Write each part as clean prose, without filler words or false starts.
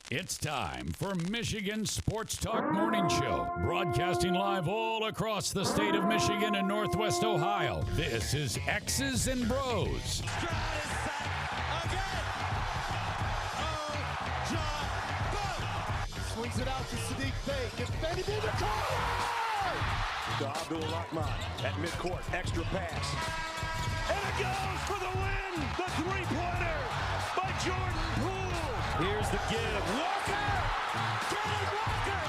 It's time for Michigan Sports Talk Morning Show, broadcasting live all across the state of Michigan and Northwest Ohio. This is X's and Bros. Stroud is sacked again. Oh, John, swings it out to Sadiq Bey. Defended in the corner. To Abdul-Rahman at midcourt, extra pass. And it goes for the win! The three-pointer by Jordan Poole! here's the give. Walker! Kenny Walker!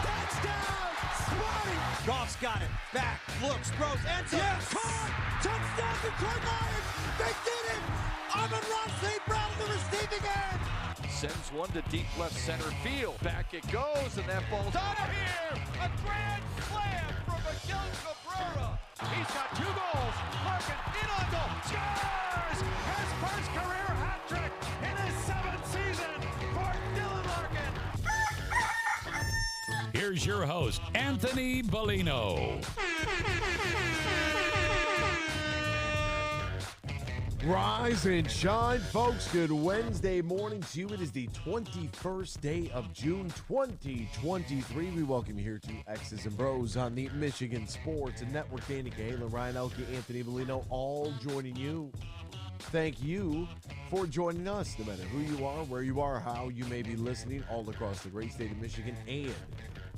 Touchdown! Sparty! Goff's got it. Back, looks, throws, ends up. Yes! Caught! Touchdown to Detroit Lions! They did it! Amon-Ra St. Brown in the receiving end! Sends one to deep left center field. Back it goes, and that ball's out of here! A grand slam from Miguel Cabrera. He's got 2 goals. Larkin in on goal. Scores! His first career hat trick in his 7th season for Dylan Larkin. Here's your host, Anthony Bellino. Rise and shine, folks. Good Wednesday morning to you. It is the 21st day of June, 2023. We welcome you here to X's and Bros on the Michigan Sports Network. Danny Cahalan, Ryan Elke, Anthony Bellino, all joining you. Thank you for joining us, no matter who you are, where you are, how you may be listening, all across the great state of Michigan and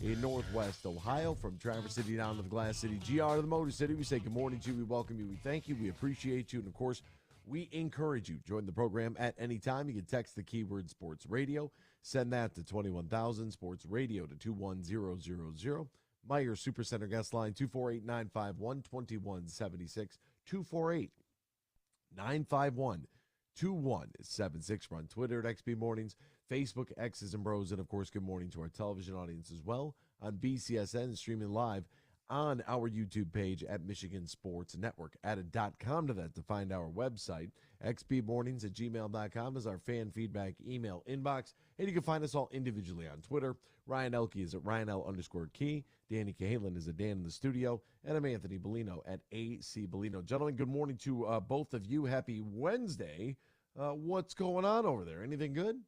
in Northwest Ohio, from Traverse City down to the Glass City, GR to the Motor City. We say good morning to you. We welcome you. We thank you. We appreciate you. And, of course, we encourage you. Join the program at any time. You can text the keyword sports radio. Send that to 21,000 sports radio to 21000. Meyer Supercenter guest line 248-951-2176. 248-951-2176. We're on Twitter at XB Mornings, Facebook, X's and Bros, and of course, good morning to our television audience as well on BCSN, streaming live on our YouTube page at Michigan Sports Network. Add a .com to that to find our website. xbmornings@gmail.com is our fan feedback email inbox. And you can find us all individually on Twitter. Ryan Elke is at RyanL_Key. Danny Cahalan is at Dan in the studio. And I'm Anthony Bellino at AC Bellino. Gentlemen, good morning to both of you. Happy Wednesday. What's going on over there? Anything good?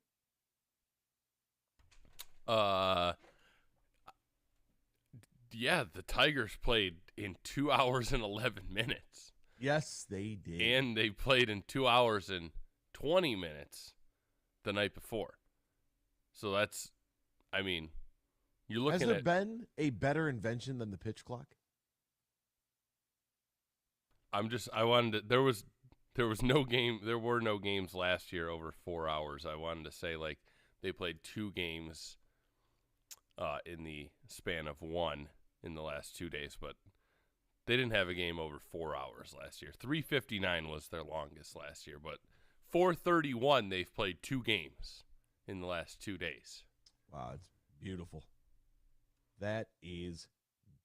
Yeah, the Tigers played in 2 hours and 11 minutes. Yes, they did. And they played in 2 hours and 20 minutes the night before. So that's, I mean, you're looking at... Has there been a better invention than the pitch clock? I wanted to, there was no game, there were no games last year over 4 hours. I wanted to say, like, they played 2 games in the span of 1 in the last 2 days, but they didn't have a game over 4 hours last year. 3:59 was their longest last year, but 4:31 they've played 2 games in the last 2 days. Wow, it's beautiful. That is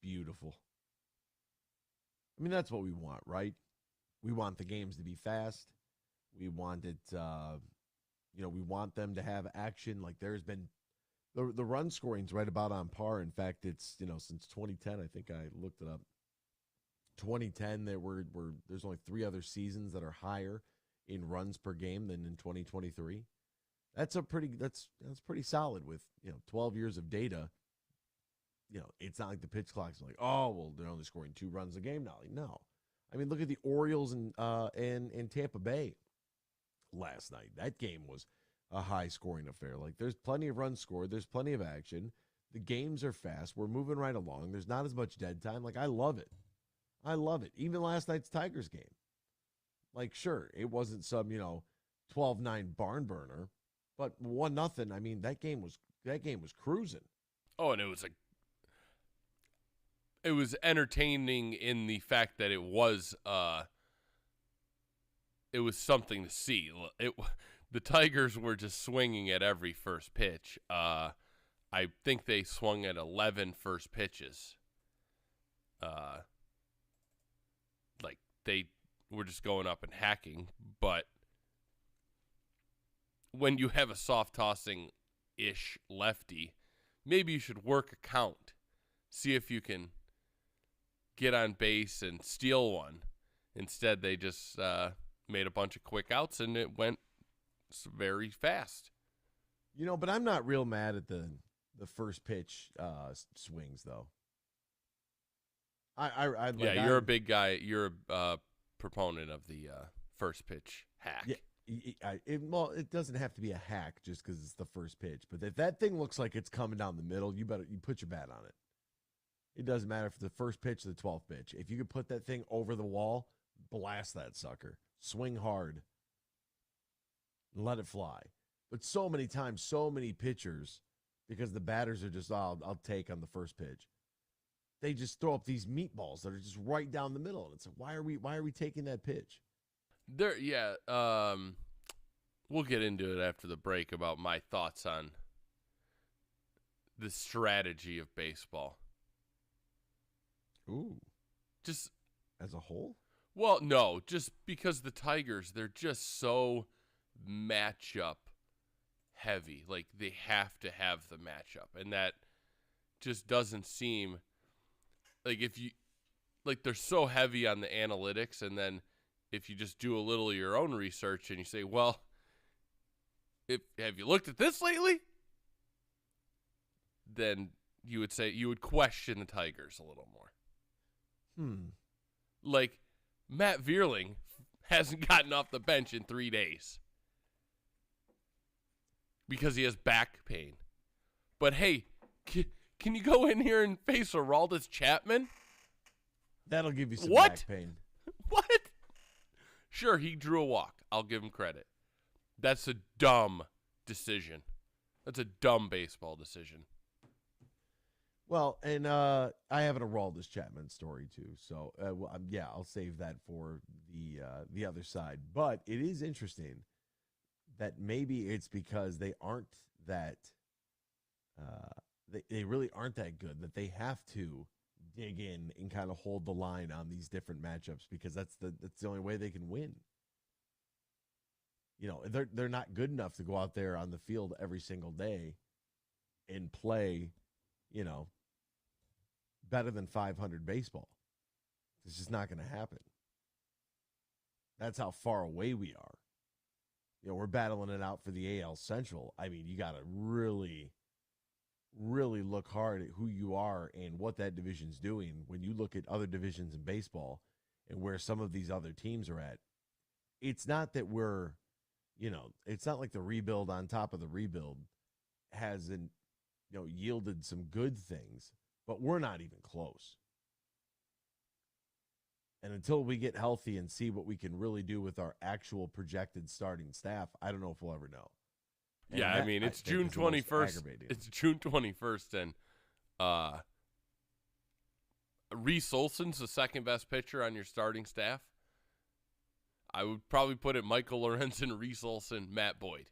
beautiful. I mean, that's what we want, right? We want the games to be fast. We want it, we want them to have action. Like, there's been the run scoring's right about on par. In fact, it's, since 2010, I think I looked it up. 2010, there's only 3 other seasons that are higher in runs per game than in 2023. That's pretty solid with 12 years of data. It's not like the pitch clock's like, oh well, they're only scoring 2 runs a game now. Like, no, I mean, look at the Orioles and Tampa Bay last night. That game was a high-scoring affair. Like, there's plenty of runs scored. There's plenty of action. The games are fast. We're moving right along. There's not as much dead time. Like, I love it. I love it. Even last night's Tigers game. Like, sure, it wasn't some, 12-9 barn burner, but 1-0. I mean, that game was cruising. Oh, and it was entertaining in the fact that it was something to see. The Tigers were just swinging at every first pitch. I think they swung at 11 first pitches. Like, they were just going up and hacking. But when you have a soft-tossing-ish lefty, maybe you should work a count. See if you can get on base and steal one. Instead, they just made a bunch of quick outs, and it went very fast. But I'm not real mad at the first pitch swings though. You're a big guy. You're a proponent of the first pitch hack. Yeah, it doesn't have to be a hack just because it's the first pitch. But if that thing looks like it's coming down the middle, you put your bat on it. It doesn't matter if it's the first pitch or the 12th pitch. If you could put that thing over the wall, blast that sucker. Swing hard. And let it fly. But so many times, so many pitchers, because the batters are just, I'll take on the first pitch. They just throw up these meatballs that are just right down the middle. And it's like, why are we taking that pitch? We'll get into it after the break about my thoughts on the strategy of baseball. Ooh. Just as a whole? Well, no, just because the Tigers, they're just so matchup heavy. Like, they have to have the matchup. And that just doesn't seem like they're so heavy on the analytics. And then if you just do a little of your own research and you say, well, have you looked at this lately? Then you would question the Tigers a little more. Like, Matt Vierling hasn't gotten off the bench in 3 days because he has back pain. But hey, can you go in here and face Aroldis Chapman? That'll give you some What? back pain. What? Sure, he drew a walk. I'll give him credit. That's a dumb decision. That's a dumb baseball decision. Well, and I have an Aroldis Chapman story too. So I'll save that for the other side. But it is interesting that maybe it's because they aren't that they really aren't that good, that they have to dig in and kind of hold the line on these different matchups, because that's the only way they can win. They're not good enough to go out there on the field every single day and play, better than 500 baseball. It's just not going to happen. That's how far away we are. We're battling it out for the AL Central. I mean, you got to really, really look hard at who you are and what that division's doing when you look at other divisions in baseball and where some of these other teams are at. It's not that we're, it's not like the rebuild on top of the rebuild hasn't, yielded some good things. But we're not even close. And until we get healthy and see what we can really do with our actual projected starting staff, I don't know if we'll ever know. And yeah, it's June 21st. It's June 21st, and Reese Olson's the second best pitcher on your starting staff. I would probably put it Michael Lorenzen, Reese Olson, Matt Boyd.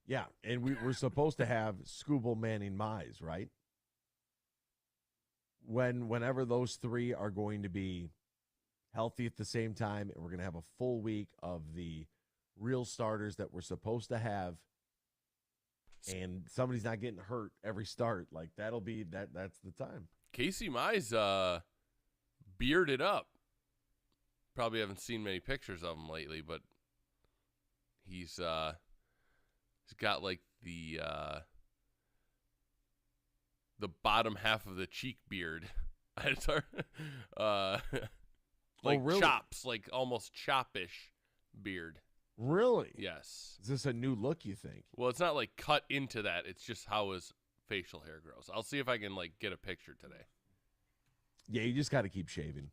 Yeah, and we're supposed to have Scooble, Manning, Mize, right? Whenever those three are going to be healthy at the same time, and we're going to have a full week of the real starters that we're supposed to have, and somebody's not getting hurt every start, like that's the time. Casey Mize bearded up. Probably haven't seen many pictures of him lately, but he's got like the bottom half of the cheek beard. Really? Chops, like almost chop-ish beard. Really? Yes. Is this a new look, you think? Well, it's not like cut into that. It's just how his facial hair grows. I'll see if I can get a picture today. Yeah, you just got to keep shaving.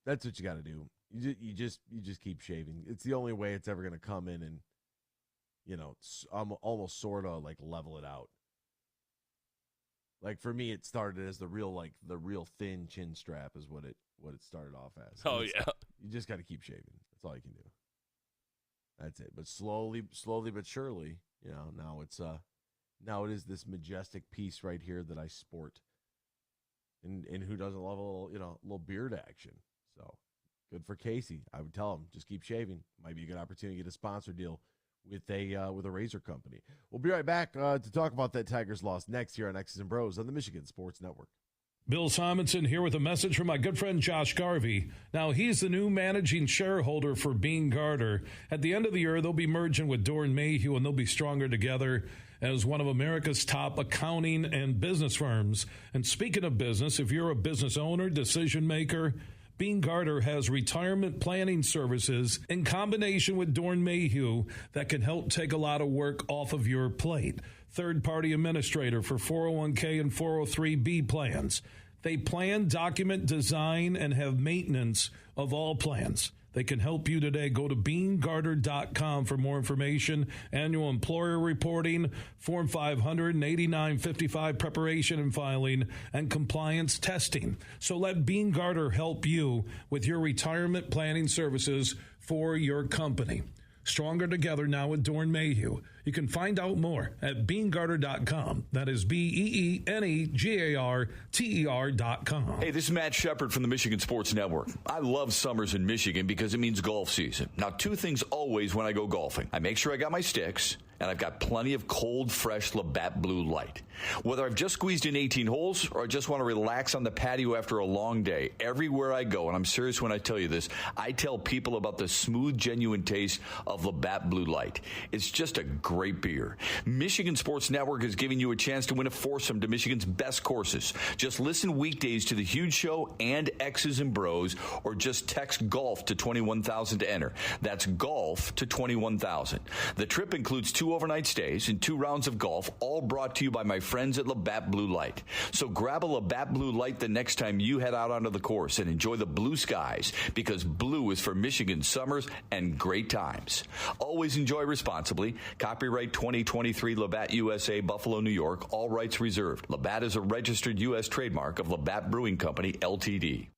That's what you got to do. You just keep shaving. It's the only way it's ever going to come in and, almost sort of like level it out. Like for me, it started as the real thin chin strap is what it started off as. Oh yeah. You just got to keep shaving. That's all you can do. That's it. But slowly but surely, now it is this majestic piece right here that I sport. And who doesn't love a little beard action? So good for Casey. I would tell him just keep shaving. Might be a good opportunity to get a sponsor deal with a razor company. We'll be right back to talk about that Tigers loss next year on X's and Bros on the Michigan Sports Network. Bill Simonson here with a message from my good friend Josh Garvey. Now, he's the new managing shareholder for Bean Garter. At the end of the year, they'll be merging with Doran Mayhew, and they'll be stronger together as one of America's top accounting and business firms. And speaking of business, if you're a business owner, decision maker, Bean Garter has retirement planning services in combination with Doran Mayhew that can help take a lot of work off of your plate. Third-party administrator for 401k and 403b plans. They plan, document, design, and have maintenance of all plans. They can help you today. Go to BeanGarter.com for more information. Annual employer reporting, Form 500 and 8955 preparation and filing, and compliance testing. So let Bean Garter help you with your retirement planning services for your company. Stronger together now with Doran Mayhew. You can find out more at BeanGarter.com. That is BeanGarter.com. Hey, this is Matt Shepard from the Michigan Sports Network. I love summers in Michigan because it means golf season. Now, two things always when I go golfing. I make sure I got my sticks, and I've got plenty of cold, fresh Labatt Blue Light. Whether I've just squeezed in 18 holes or I just want to relax on the patio after a long day, everywhere I go, and I'm serious when I tell you this, I tell people about the smooth, genuine taste of Labatt Blue Light. It's just a great beer. Michigan Sports Network is giving you a chance to win a foursome to Michigan's best courses. Just listen weekdays to The Huge Show and X's and Bros, or just text GOLF to 21,000 to enter. That's GOLF to 21,000. The trip includes 2 overnight stays and 2 rounds of golf, all brought to you by my friends at Labatt Blue Light. So grab a Labatt Blue Light the next time you head out onto the course and enjoy the blue skies, because blue is for Michigan summers and great times. Always enjoy responsibly. Copyright 2023 Labatt USA, Buffalo, New York. All rights reserved. Labatt is a registered U.S. trademark of Labatt Brewing Company, Ltd.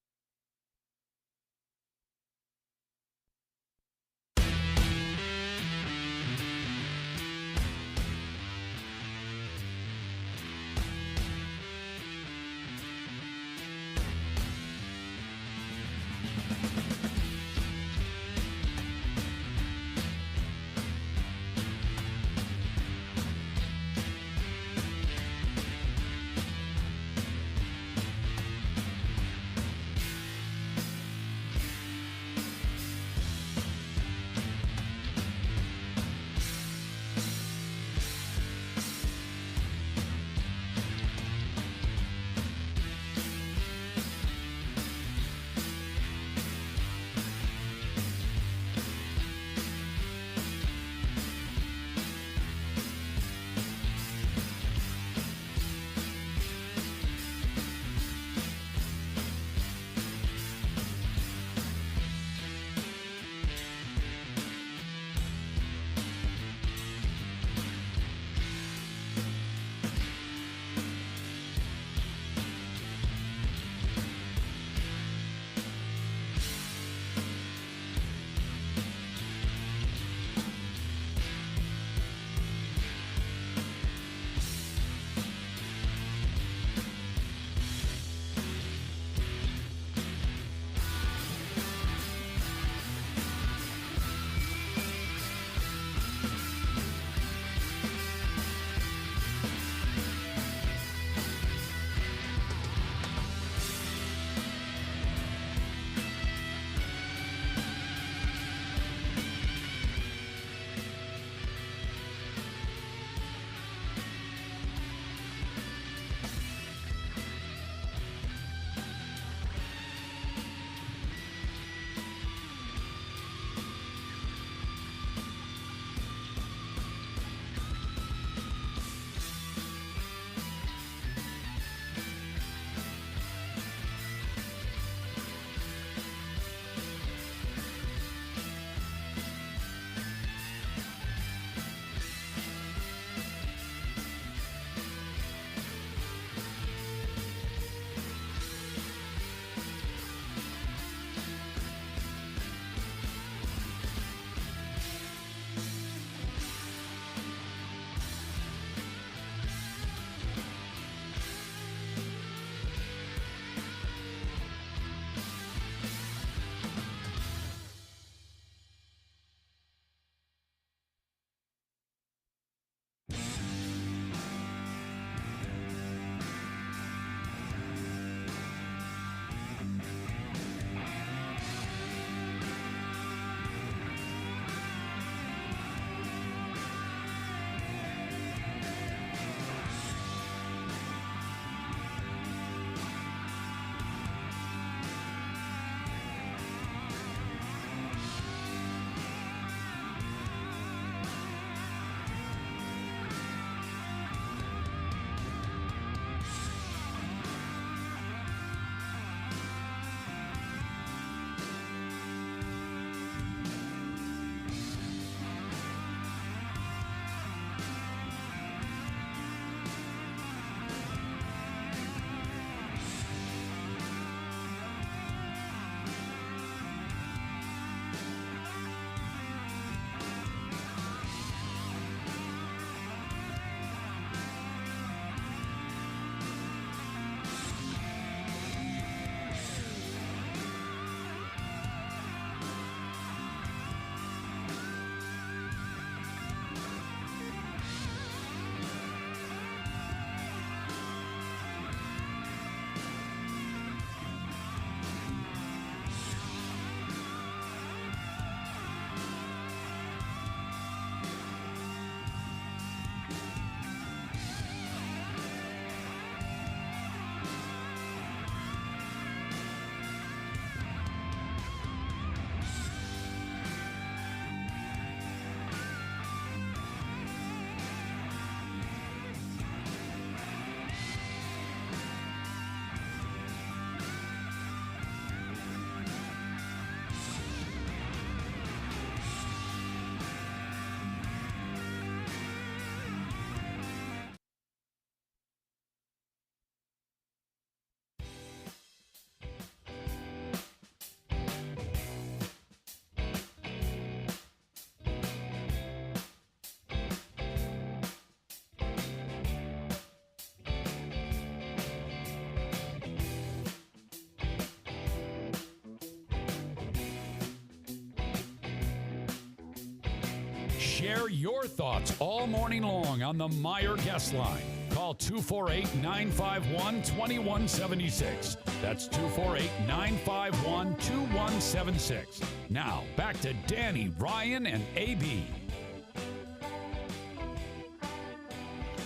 Share your thoughts all morning long on the Meyer Guest Line. Call 248-951-2176. That's 248-951-2176. Now, back to Danny, Ryan, and AB.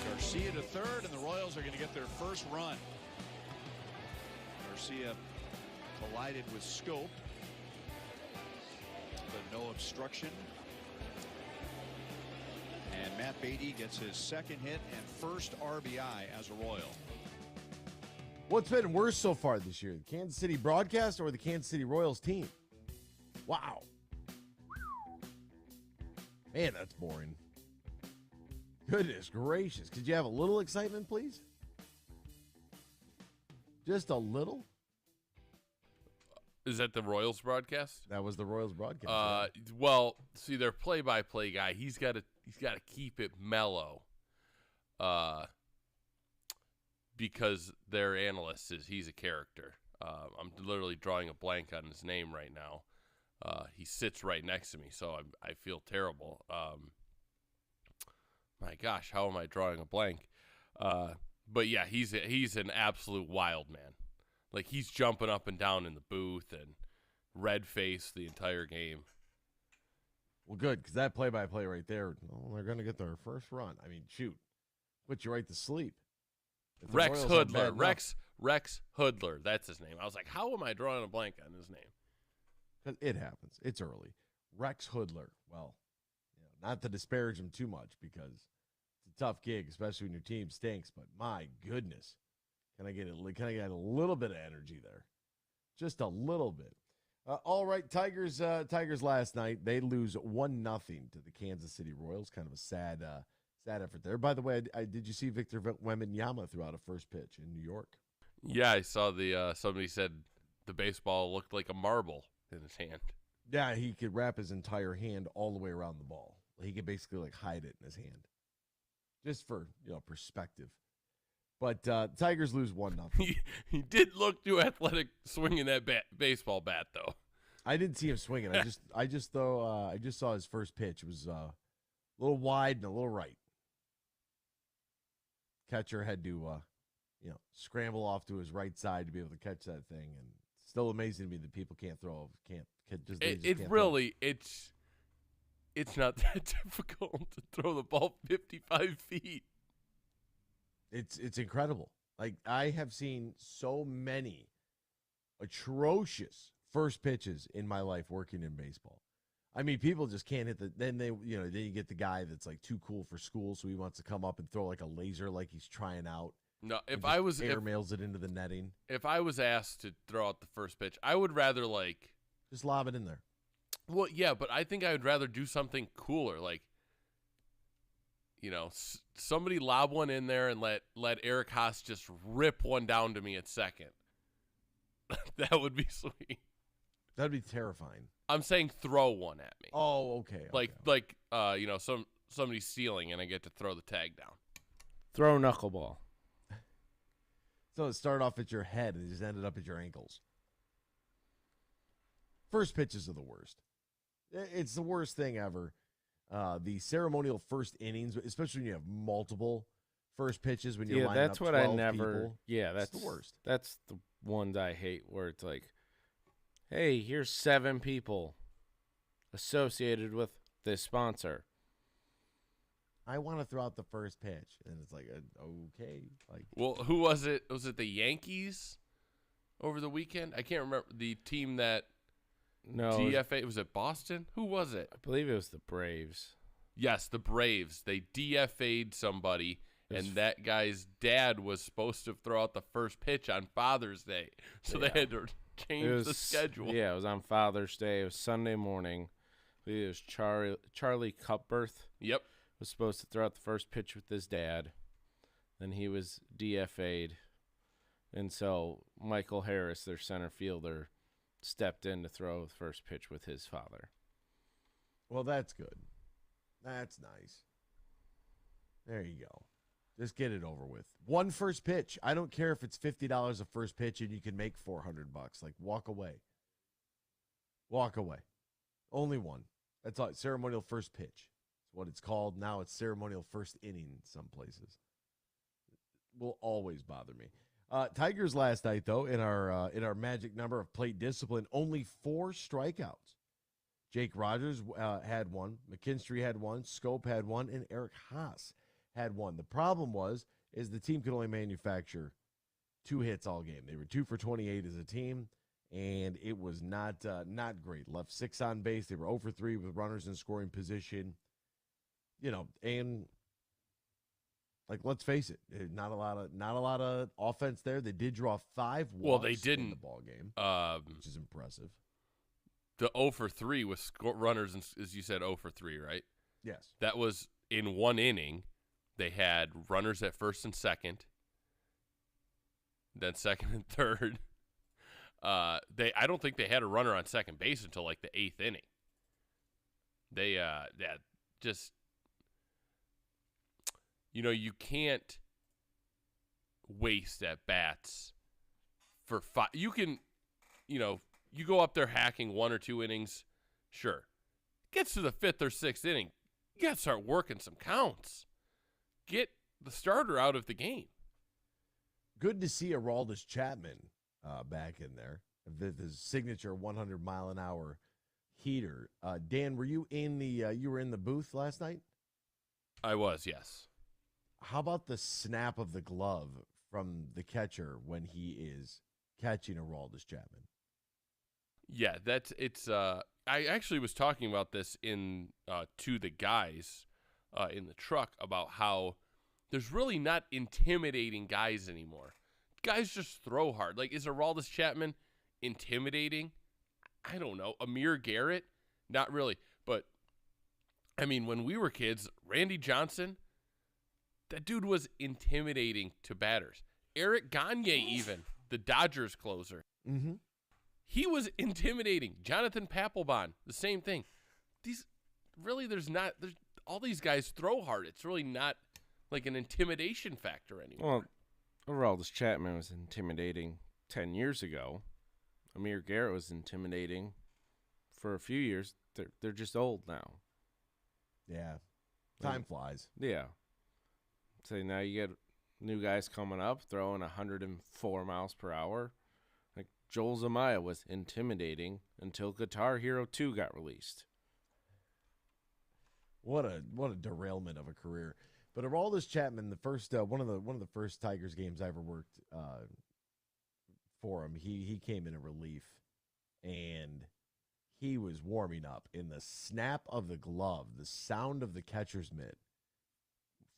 Garcia to third, and the Royals are going to get their first run. Garcia collided with Scope, but no obstruction. And Matt Beatty gets his second hit and first RBI as a Royal. What's been worse so far this year, the Kansas City broadcast or the Kansas City Royals team? Wow. Man, that's boring. Goodness gracious. Could you have a little excitement, please? Just a little? Is that the Royals broadcast? That was the Royals broadcast. Right? Well, see, their play-by-play guy, he's got to keep it mellow, because their analyst he's a character. I'm literally drawing a blank on his name right now. He sits right next to me, so I feel terrible. My gosh, how am I drawing a blank? But yeah, he's an absolute wild man. Like, he's jumping up and down in the booth and red-faced the entire game. Well, good, because that play-by-play right there, they're going to get their first run. I mean, shoot. Put you right to sleep. Rex Hoodler. Rex Hoodler. That's his name. I was like, how am I drawing a blank on his name? It happens. It's early. Rex Hoodler. Well, not to disparage him too much, because it's a tough gig, especially when your team stinks, but my goodness. Can I get a little bit of energy there? Just a little bit. All right, Tigers last night, they lose 1-0 to the Kansas City Royals. Kind of a sad effort there. By the way, did you see Victor Wembanyama throw out a first pitch in New York? Yeah, I saw somebody said the baseball looked like a marble in his hand. Yeah, he could wrap his entire hand all the way around the ball. He could basically hide it in his hand. Just for, perspective. But Tigers lose 1-0. He did look too athletic swinging that baseball bat, though. I didn't see him swinging. I just saw his first pitch. It was a little wide and a little right. Catcher had to, scramble off to his right side to be able to catch that thing. And it's still amazing to me that people can't throw. It's not that difficult to throw the ball 55 feet. It's incredible. Like, I have seen so many atrocious first pitches in my life working in baseball. I mean, people just can't hit then you get the guy that's like too cool for school, so he wants to come up and throw like a laser like he's trying out. No, mails it into the netting. If I was asked to throw out the first pitch, I would rather just lob it in there. Well, yeah, but I think I would rather do something cooler, like, somebody lob one in there and let Eric Haas just rip one down to me at second. That would be sweet. That'd be terrifying. I'm saying throw one at me. Oh, okay. Somebody's stealing and I get to throw the tag down. Throw knuckleball. So it started off at your head and it just ended up at your ankles. First pitches are the worst. It's the worst thing ever. The ceremonial first innings, especially when you have multiple first pitches when you're lining up 12 people. Yeah, that's the worst. That's the ones I hate, where it's like, hey, here's 7 people associated with this sponsor. I want to throw out the first pitch, and it's like, okay. Well, who was it? Was it the Yankees over the weekend? I can't remember the team that. No, DFA. Was it Boston? Who was it? I believe it was the Braves. Yes, the Braves. They DFA'd somebody, and that guy's dad was supposed to throw out the first pitch on Father's Day. So they had to change the schedule. Yeah, it was on Father's Day. It was Sunday morning. I believe it was Charlie Cupberth. Yep. Was supposed to throw out the first pitch with his dad. Then he was DFA'd. And so Michael Harris, their center fielder, stepped in to throw the first pitch with his father. Well, that's good. That's nice. There you go. Just get it over with. One first pitch. I don't care if it's $50 a first pitch and you can make $400. Like, walk away. Walk away. Only one. That's all. Ceremonial first pitch. what it's called. Now it's ceremonial first inning in some places. Will always bother me. Tigers last night, though, in our magic number of plate discipline, only 4 strikeouts. Jake Rogers had 1, McKinstry had 1, Scope had 1, and Eric Haas had 1. The problem is the team could only manufacture 2 hits all game. They were 2 for 28 as a team, and it was not great. Left 6 on base. They were 0 for 3 with runners in scoring position. And let's face it, not a lot of offense there. They did draw 5 walks. Well, they didn't in the ball game, which is impressive. The 0 for 3 with runners, as you said, 0 for 3, right? Yes. That was in 1 inning. They had runners at first and second, then second and third. I don't think they had a runner on second base until like the 8th inning. They just, you can't waste at bats for 5. You can, you go up there hacking 1 or 2 innings, sure. Gets to the 5th or 6th inning, you got to start working some counts. Get the starter out of the game. Good to see Aroldis Chapman back in there. The signature 100-mile-an-hour heater. Dan, were you in the booth last night? I was, yes. How about the snap of the glove from the catcher when he is catching Aroldis Chapman? Yeah, I actually was talking about this to the guys in the truck about how there's really not intimidating guys anymore. Guys just throw hard. Like, is Aroldis Chapman intimidating? I don't know. Amir Garrett? Not really. But, I mean, when we were kids, Randy Johnson, that dude was intimidating to batters. Eric Gagne even, the Dodgers closer. Mm-hmm. He was intimidating. Jonathan Papelbon, the same thing. All these guys throw hard. It's really not like an intimidation factor anymore. Well, Aroldis Chapman was intimidating 10 years ago. Amir Garrett was intimidating for a few years. They're just old now. Yeah. Time flies. Yeah. So now you get new guys coming up throwing 104 miles per hour. Like Joel Zumaya was intimidating until Guitar Hero 2 got released. What a derailment of a career. But Aroldis Chapman, the first one of the first Tigers games I ever worked for him, he came in a relief, and he was warming up. In the snap of the glove, the sound of the catcher's mitt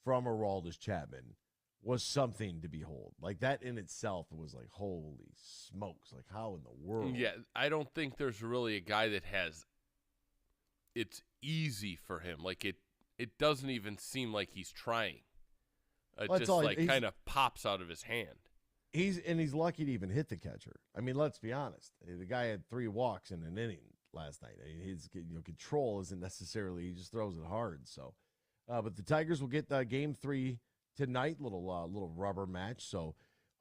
from Aroldis Chapman was something to behold. Like, that in itself was like, holy smokes! Like, how in the world? Yeah, I don't think there's really a guy that has. It's easy for him. Like, it doesn't even seem like he's trying. It just kind of pops out of his hand. He's lucky to even hit the catcher. I mean, let's be honest. The guy had 3 walks in an inning last night. I mean, his control isn't necessarily, he just throws it hard. So, but the Tigers will get Game 3 tonight. Little rubber match. So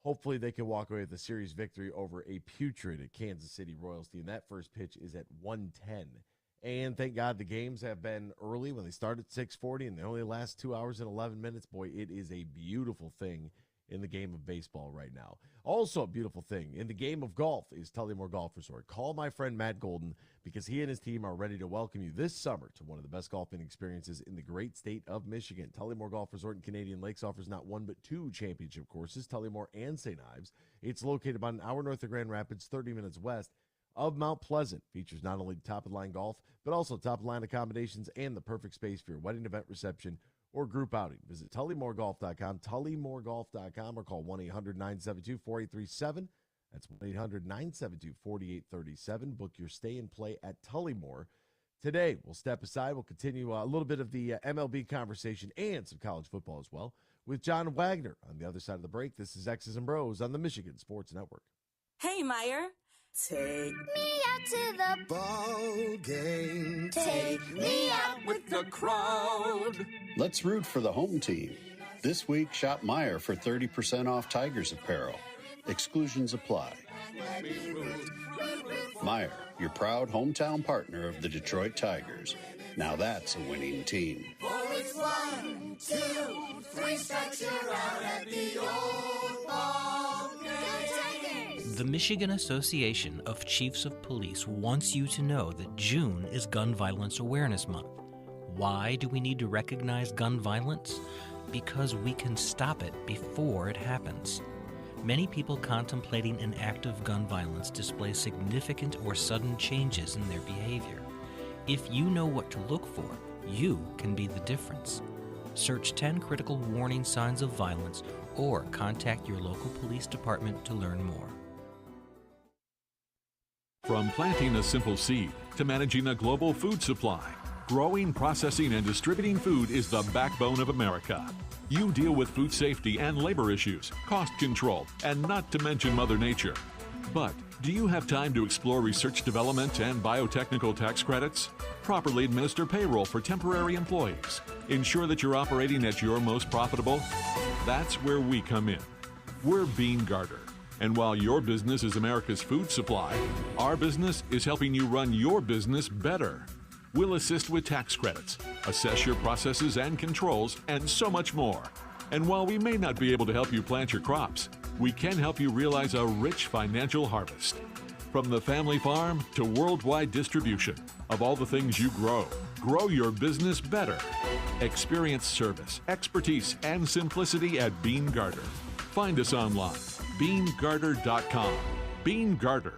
hopefully they can walk away with a series victory over a putrid Kansas City Royals team. That first pitch is at 1:10. And thank God the games have been early when they start at 6:40 and they only last 2 hours and 11 minutes. Boy, it is a beautiful thing in the game of baseball right now. Also a beautiful thing in the game of golf is Tullymore Golf Resort. Call my friend Matt Golden because he and his team are ready to welcome you this summer to one of the best golfing experiences in the great state of Michigan. Tullymore Golf Resort in Canadian Lakes offers not 1 but 2 championship courses, Tullymore and St. Ives. It's located about an hour north of Grand Rapids, 30 minutes west of Mount Pleasant. Features not only top-of-the-line golf, but also top-of-the-line accommodations and the perfect space for your wedding event, reception, or group outing. Visit TullymoreGolf.com, TullymoreGolf.com, or call 1-800-972-4837. That's 1-800-972-4837. Book your stay and play at Tullymore. Today, we'll step aside. We'll continue a little bit of the MLB conversation and some college football as well with John Wagner on the other side of the break. This is X's and Bros on the Michigan Sports Network. Hey, Meyer. Take me out to the ball game. Take me out with the crowd. Let's root for the home team. This week, shop Meyer for 30% off Tigers apparel. Exclusions apply. Meyer, your proud hometown partner of the Detroit Tigers. Now that's a winning team. For it's 1, 2, 3 strikes, you're out at the old ball game. The Michigan Association of Chiefs of Police wants you to know that June is Gun Violence Awareness Month. Why do we need to recognize gun violence? Because we can stop it before it happens. Many people contemplating an act of gun violence display significant or sudden changes in their behavior. If you know what to look for, you can be the difference. Search 10 critical warning signs of violence or contact your local police department to learn more. From planting a simple seed to managing a global food supply, growing, processing, and distributing food is the backbone of America. You deal with food safety and labor issues, cost control, and not to mention Mother Nature. But do you have time to explore research development and biotechnical tax credits? Properly administer payroll for temporary employees. Ensure that you're operating at your most profitable? That's where we come in. We're Bean Garter. And while your business is America's food supply, our business is helping you run your business better. We'll assist with tax credits, assess your processes and controls, and so much more. And while we may not be able to help you plant your crops, we can help you realize a rich financial harvest. From the family farm to worldwide distribution of all the things you grow, grow your business better. Experience service, expertise, and simplicity at Bean Garter. Find us online, beangarter.com. Bean Garter.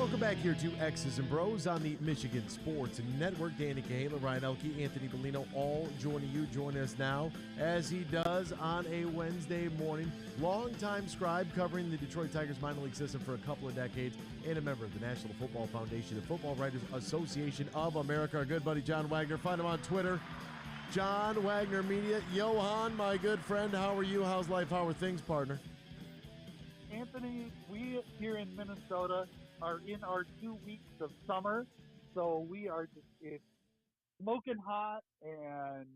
Welcome back here to X's and Bros on the Michigan Sports Network. Danny Cahala, Ryan Elke, Anthony Bellino, all joining you. Join us now, as he does on a Wednesday morning. Longtime scribe covering the Detroit Tigers minor league system for a couple of decades and a member of the National Football Foundation, the Football Writers Association of America. Our good buddy John Wagner. Find him on Twitter, John Wagner Media. Johan, my good friend, how are you? How's life? How are things, partner? Anthony, we here in Minnesota are in our 2 weeks of summer, so we are it's smoking hot and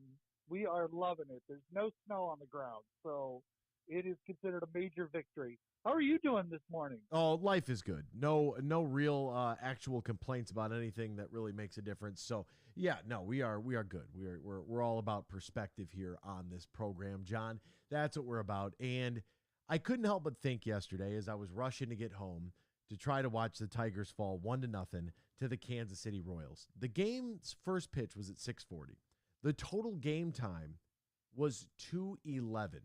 we are loving it. There's no snow on the ground, so it is considered a major victory. How are you doing this morning? Oh, life is good. No real actual complaints about anything that really makes a difference. So yeah, no, we are good. We're all about perspective here on this program, John. That's what we're about. And I couldn't help but think yesterday as I was rushing to get home to try to watch the Tigers fall 1-0 to the Kansas City Royals. The game's first pitch was at 6:40. The total game time was 2:11.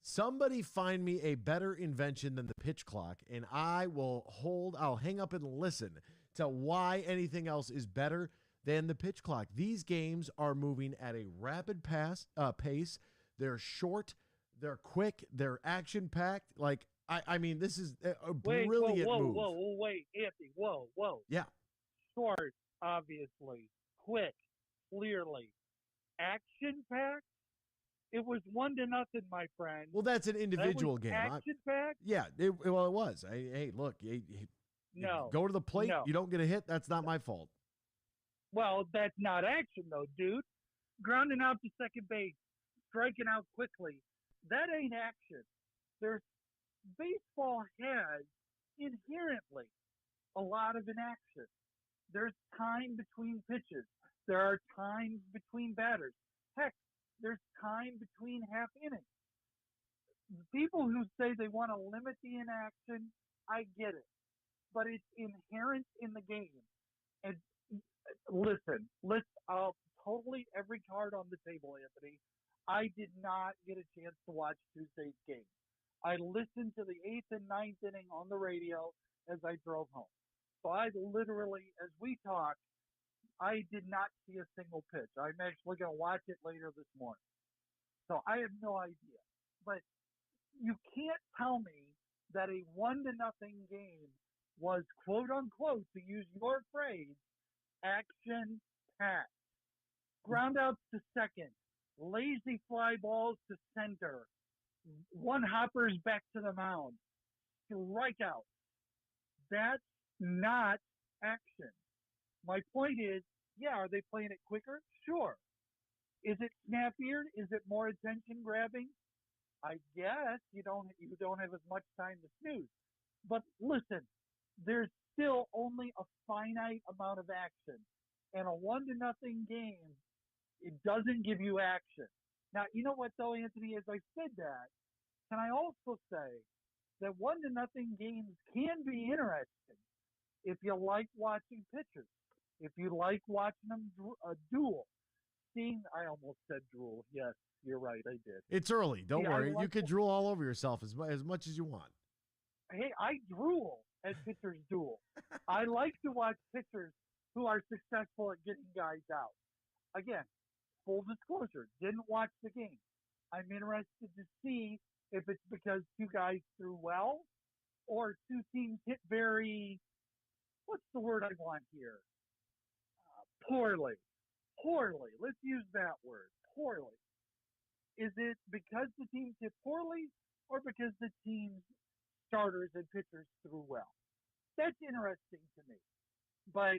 Somebody find me a better invention than the pitch clock, and I'll hang up and listen to why anything else is better than the pitch clock. These games are moving at a rapid pace. They're short, they're quick, they're action-packed. Like, I mean, this is a brilliant move. Wait, Anthony, whoa. Yeah. Short, obviously. Quick, clearly. Action-packed? It was 1-0, my friend. Well, that's an individual game. Action-packed? Yeah, it was. Hey, look, no. Go to the plate. No. You don't get a hit. That's not my fault. Well, that's not action, though, dude. Grounding out to second base, striking out quickly. That ain't action. Baseball has inherently a lot of inaction. There's time between pitches. There are times between batters. Heck, there's time between half innings. People who say they want to limit the inaction, I get it. But it's inherent in the game. And listen, I'll totally every card on the table, Anthony. I did not get a chance to watch Tuesday's game. I listened to the 8th and 9th inning on the radio as I drove home. So I literally, as we talked, I did not see a single pitch. I'm actually going to watch it later this morning. So I have no idea. But you can't tell me that a 1-0 game was, quote unquote, to use your phrase, action-packed. Ground outs to second, lazy fly balls to center, one hoppers back to the mound, strikeout. That's not action. My point is, yeah, are they playing it quicker? Sure. Is it snappier? Is it more attention grabbing? I guess you don't have as much time to snooze. But listen, there's still only a finite amount of action. And a 1-0 game, it doesn't give you action. Now, you know what, though, Anthony, as I said that, can I also say that 1-0 games can be interesting if you like watching pitchers, if you like watching them duel. I almost said drool. Yes, you're right, I did. It's early. Don't worry. You can drool all over yourself as much as you want. Hey, I drool as pitchers duel. I like to watch pitchers who are successful at getting guys out. Again, full disclosure, didn't watch the game. I'm interested to see if it's because two guys threw well or two teams hit very, what's the word I want here? Poorly. Let's use that word. Poorly. Is it because the teams hit poorly or because the team's starters and pitchers threw well? That's interesting to me. But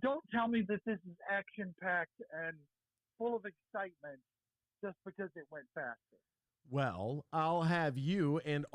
don't tell me that this is action-packed and full of excitement just because it went faster. Well, I'll have you and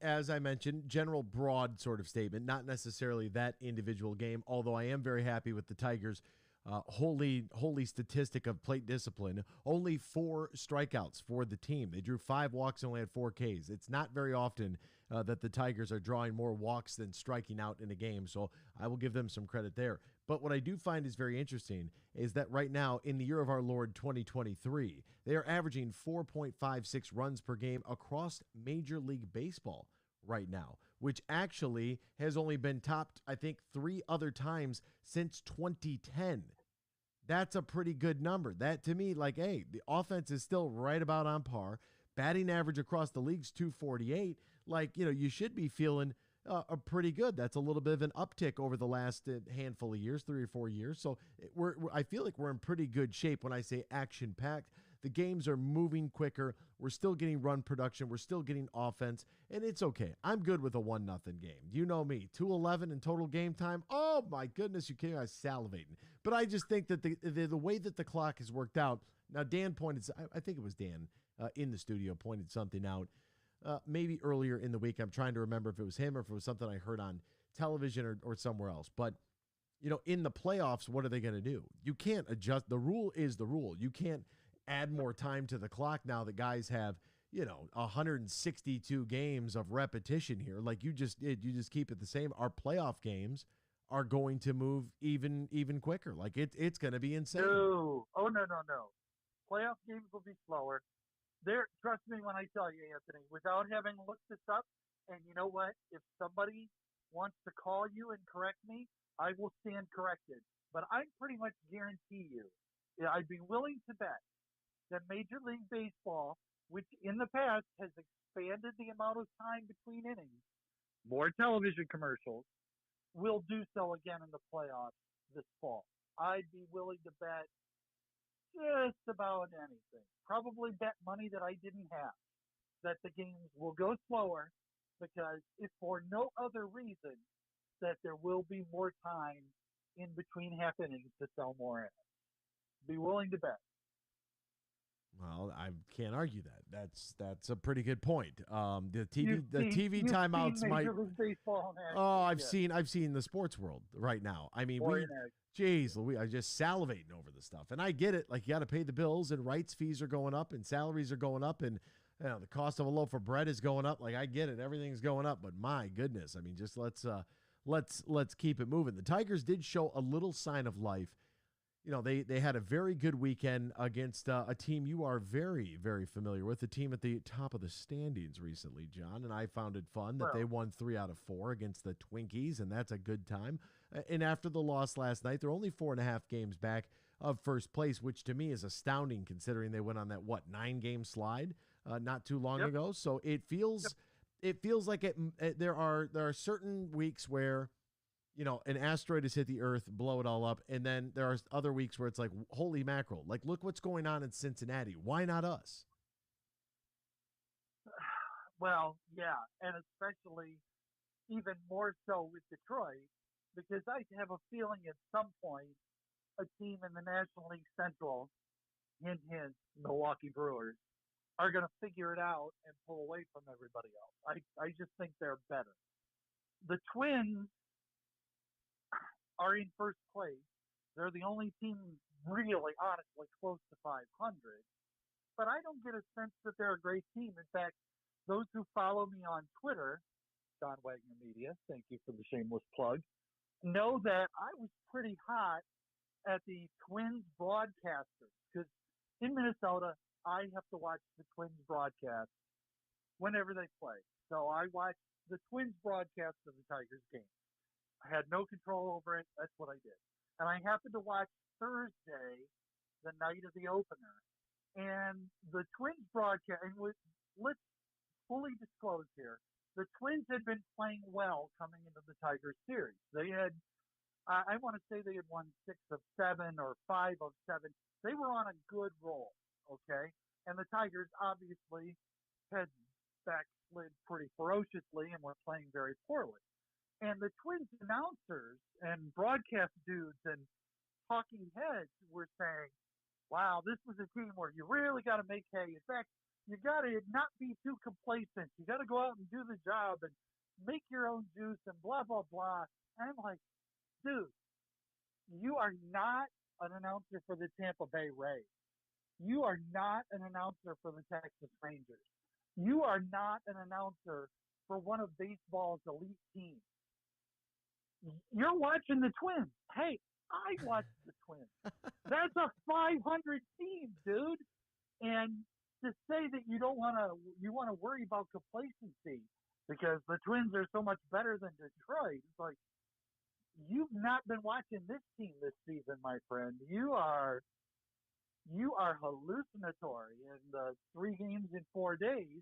as I mentioned, general broad sort of statement, not necessarily that individual game, although I am very happy with the Tigers' holy statistic of plate discipline. Only 4 strikeouts for the team. They drew 5 walks and only had 4 Ks. It's not very often that the Tigers are drawing more walks than striking out in a game, so I will give them some credit there. But what I do find is very interesting is that right now, in the year of our Lord 2023, they are averaging 4.56 runs per game across Major League Baseball right now, which actually has only been topped, I think, 3 other times since 2010. That's a pretty good number. That, to me, like, hey, the offense is still right about on par. Batting average across the league's 248. Like, you should be feeling pretty good. That's a little bit of an uptick over the last handful of years, 3 or 4 years. So I feel like we're in pretty good shape when I say action-packed. The games are moving quicker. We're still getting run production. We're still getting offense, and it's okay. I'm good with a 1-0 game. You know me, 2:11 in total game time. Oh, my goodness, you can't. I was salivating. But I just think that the way that the clock has worked out, now Dan pointed, I think it was Dan in the studio, pointed something out maybe earlier in the week. I'm trying to remember if it was him or if it was something I heard on television or somewhere else. But, in the playoffs, what are they going to do? You can't adjust. The rule is the rule. You can't add more time to the clock now that guys have, 162 games of repetition here. Like you just keep it the same. Our playoff games are going to move even quicker. Like it's going to be insane. No. Oh, no. Playoff games will be slower. Trust me when I tell you, Anthony, without having looked this up, and you know what? If somebody wants to call you and correct me, I will stand corrected. But I pretty much guarantee you, I'd be willing to bet that Major League Baseball, which in the past has expanded the amount of time between innings, more television commercials, will do so again in the playoffs this fall. I'd be willing to bet just about anything. Probably bet money that I didn't have, that the games will go slower because if for no other reason, that there will be more time in between half innings to sell more ads. Be willing to bet. Well, I can't argue that. That's a pretty good point. The TV timeouts might. I've seen the sports world right now. I mean, we are just salivating over the stuff, and I get it. Like you got to pay the bills, and rights fees are going up, and salaries are going up, and the cost of a loaf of bread is going up. Like I get it, everything's going up, but my goodness, I mean, just let's keep it moving. The Tigers did show a little sign of life. They had a very good weekend against a team you are very, very familiar with, the team at the top of the standings recently, John, and I found it fun that they won 3 out of 4 against the Twinkies, and that's a good time. And after the loss last night, they're only 4.5 games back of first place, which to me is astounding considering they went on that, 9-game slide not too long ago. So it feels like there are certain weeks where an asteroid has hit the earth, blow it all up. And then there are other weeks where it's like, holy mackerel. Like, look what's going on in Cincinnati. Why not us? Well, yeah. And especially even more so with Detroit, because I have a feeling at some point a team in the National League Central, hint, Milwaukee Brewers, are going to figure it out and pull away from everybody else. I just think they're better. The Twins are in first place. They're the only team really, honestly, close to 500. But I don't get a sense that they're a great team. In fact, those who follow me on Twitter, John Wagner Media, thank you for the shameless plug, know that I was pretty hot at the Twins broadcasters. Because in Minnesota, I have to watch the Twins broadcast whenever they play. So I watch the Twins broadcast of the Tigers game. I had no control over it. That's what I did. And I happened to watch Thursday, the night of the opener. And the Twins broadcast, and let's fully disclose here, the Twins had been playing well coming into the Tigers series. They had, I want to say they had won 6 of 7 or 5 of 7. They were on a good roll, okay? And the Tigers obviously had backslid pretty ferociously and were playing very poorly. And the Twins announcers and broadcast dudes and talking heads were saying, wow, this was a team where you really got to make hay. In fact, you got to not be too complacent. You got to go out and do the job and make your own juice and blah, blah, blah. And I'm like, dude, you are not an announcer for the Tampa Bay Rays. You are not an announcer for the Texas Rangers. You are not an announcer for one of baseball's elite teams. You're watching the Twins. Hey, I watched the Twins. That's a 500 team, dude. And to say that you want to worry about complacency because the Twins are so much better than Detroit. It's like, you've not been watching this team this season, my friend. You are hallucinatory, and the 3 games in 4 days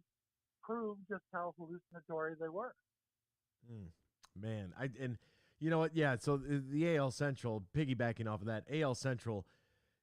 prove just how hallucinatory they were. Man, and you know what? Yeah, so the AL Central, piggybacking off of that, AL Central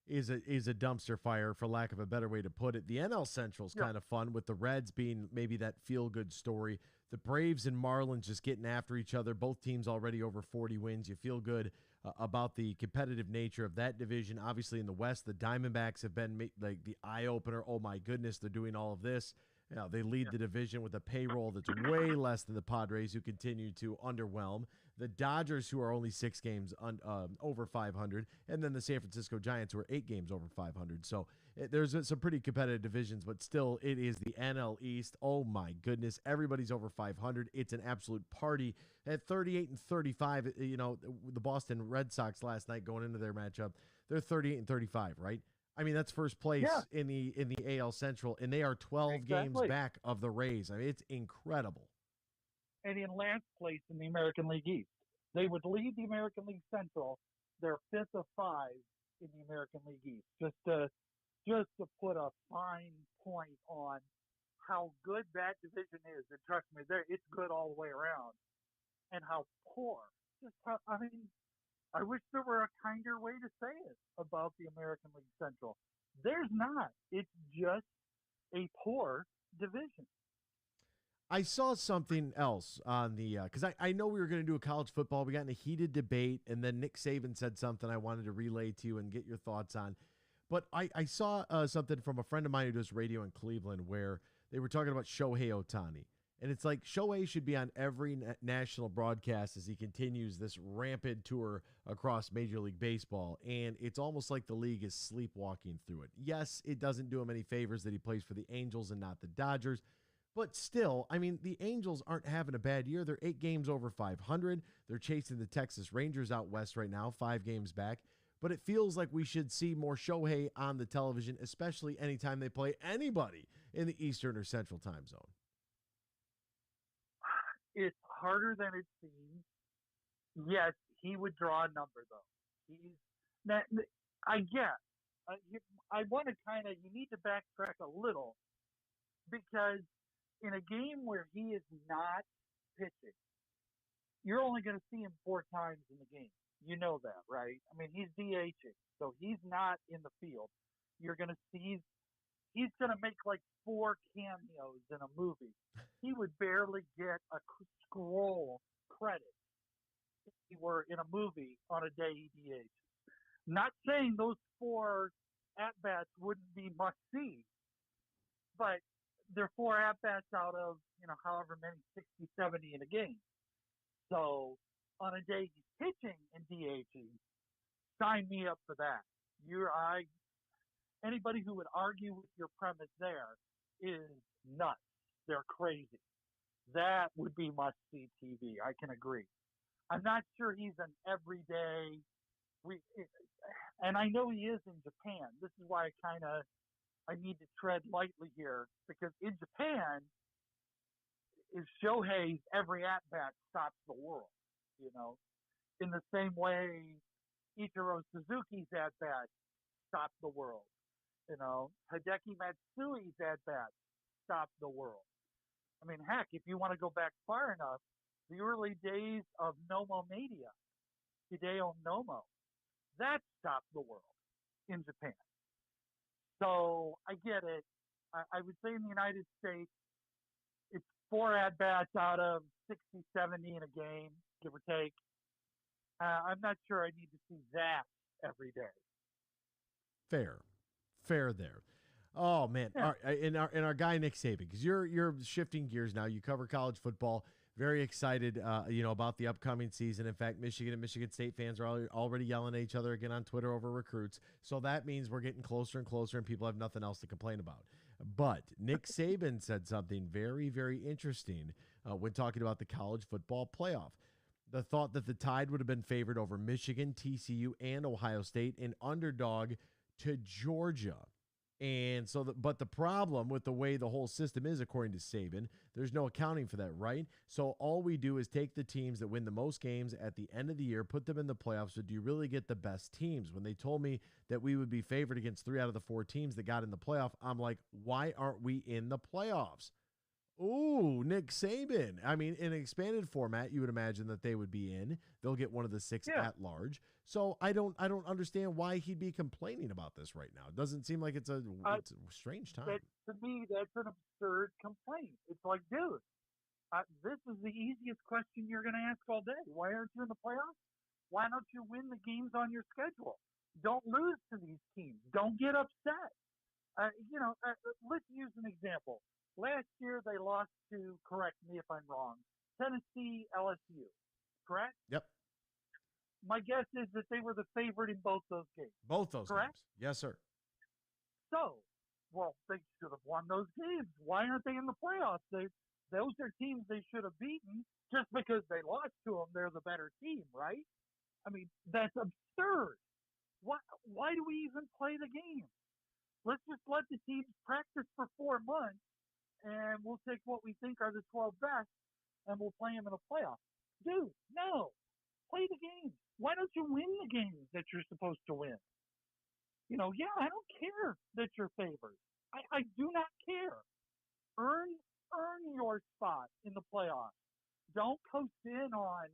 is a dumpster fire, for lack of a better way to put it. The NL Central is kind of fun, with the Reds being maybe that feel-good story. The Braves and Marlins just getting after each other. Both teams already over 40 wins. You feel good about the competitive nature of that division. Obviously, in the West, the Diamondbacks have been like the eye-opener. Oh, my goodness, they're doing all of this. You know, they lead the division with a payroll that's way less than the Padres, who continue to underwhelm. The Dodgers, who are only 6 games over 500, and then the San Francisco Giants, who are 8 games over 500. So there's some pretty competitive divisions, but still, it is the NL East. Oh my goodness, everybody's over 500. It's an absolute party. At 38-35, you know, the Boston Red Sox last night going into their matchup, they're 38-35, right? I mean, that's first place in the AL Central, and they are 12 games back of the Rays. I mean, it's incredible. And in last place in the American League East. They would lead the American League Central. They're 5th of 5 in the American League East. Just to put a fine point on how good that division is. And trust me, it's good all the way around. And how poor. I wish there were a kinder way to say it about the American League Central. There's not. It's just a poor division. I saw something else on the because I know we were going to do a college football. We got in a heated debate, and then Nick Saban said something I wanted to relay to you and get your thoughts on. But I saw something from a friend of mine who does radio in Cleveland where they were talking about Shohei Ohtani. And it's like Shohei should be on every national broadcast as he continues this rampant tour across Major League Baseball. And it's almost like the league is sleepwalking through it. Yes, it doesn't do him any favors that he plays for the Angels and not the Dodgers. But still, I mean, the Angels aren't having a bad year. They're 8 games over 500. They're chasing the Texas Rangers out west right now, 5 games back. But it feels like we should see more Shohei on the television, especially anytime they play anybody in the Eastern or Central time zone. It's harder than it seems. Yes, he would draw a number, though. I guess. I want to you need to backtrack a little, because in a game where he is not pitching, you're only going to see him 4 times in the game. You know that, right? I mean, he's DHing, so he's not in the field. You're going to see he's going to make like 4 cameos in a movie. He would barely get a scroll credit if he were in a movie on a day he DHs. Not saying those 4 at-bats wouldn't be must-see, but they're 4 at-bats out of, however many, 60, 70 in a game. So on a day he's pitching and DHing, sign me up for that. Anybody who would argue with your premise there is nuts. They're crazy. That would be must-see TV. I can agree. I'm not sure he's an everyday. And I know he is in Japan. This is why I need to tread lightly here, because in Japan, Shohei's every at-bat stops the world, in the same way Ichiro Suzuki's at-bat stopped the world. Hideki Matsui's at-bat stopped the world. I mean, heck, if you want to go back far enough, the early days of Nomo Mania, Hideo Nomo, that stopped the world in Japan. So I get it. I would say in the United States, it's 4 at-bats out of 60, 70 in a game, give or take. I'm not sure I need to see that every day. Fair there. Oh man, yeah. And our guy Nick Saban, because you're shifting gears now. You cover college football. Very excited, about the upcoming season. In fact, Michigan and Michigan State fans are already yelling at each other again on Twitter over recruits. So that means we're getting closer and closer, and people have nothing else to complain about. But Nick Saban said something very, very interesting when talking about the college football playoff. The thought that the Tide would have been favored over Michigan, TCU, and Ohio State, an underdog to Georgia. And so, but the problem with the way the whole system is, according to Saban, there's no accounting for that, right? So all we do is take the teams that win the most games at the end of the year, put them in the playoffs. So do you really get the best teams? When they told me that we would be favored against 3 out of the 4 teams that got in the playoff, I'm like, why aren't we in the playoffs? Ooh, Nick Saban. I mean, in an expanded format, you would imagine that they would be in. They'll get one of the 6 at large. So I don't understand why he'd be complaining about this right now. It doesn't seem like it's a strange time. To me, that's an absurd complaint. It's like, dude, this is the easiest question you're going to ask all day. Why aren't you in the playoffs? Why don't you win the games on your schedule? Don't lose to these teams. Don't get upset. Let's use an example. Last year, they lost to, correct me if I'm wrong, Tennessee, LSU, correct? Yep. My guess is that they were the favorite in both those games. Both those correct? games. Yes, sir. So, they should have won those games. Why aren't they in the playoffs? Those are teams they should have beaten. Just because they lost to them, they're the better team, right? I mean, that's absurd. Why do we even play the game? Let's just let the teams practice for 4 months, and we'll take what we think are the 12 best, and we'll play them in a playoff. Dude, no. Play the game. Why don't you win the games that you're supposed to win? I don't care that you're favored. I do not care. Earn your spot in the playoffs. Don't coast in on,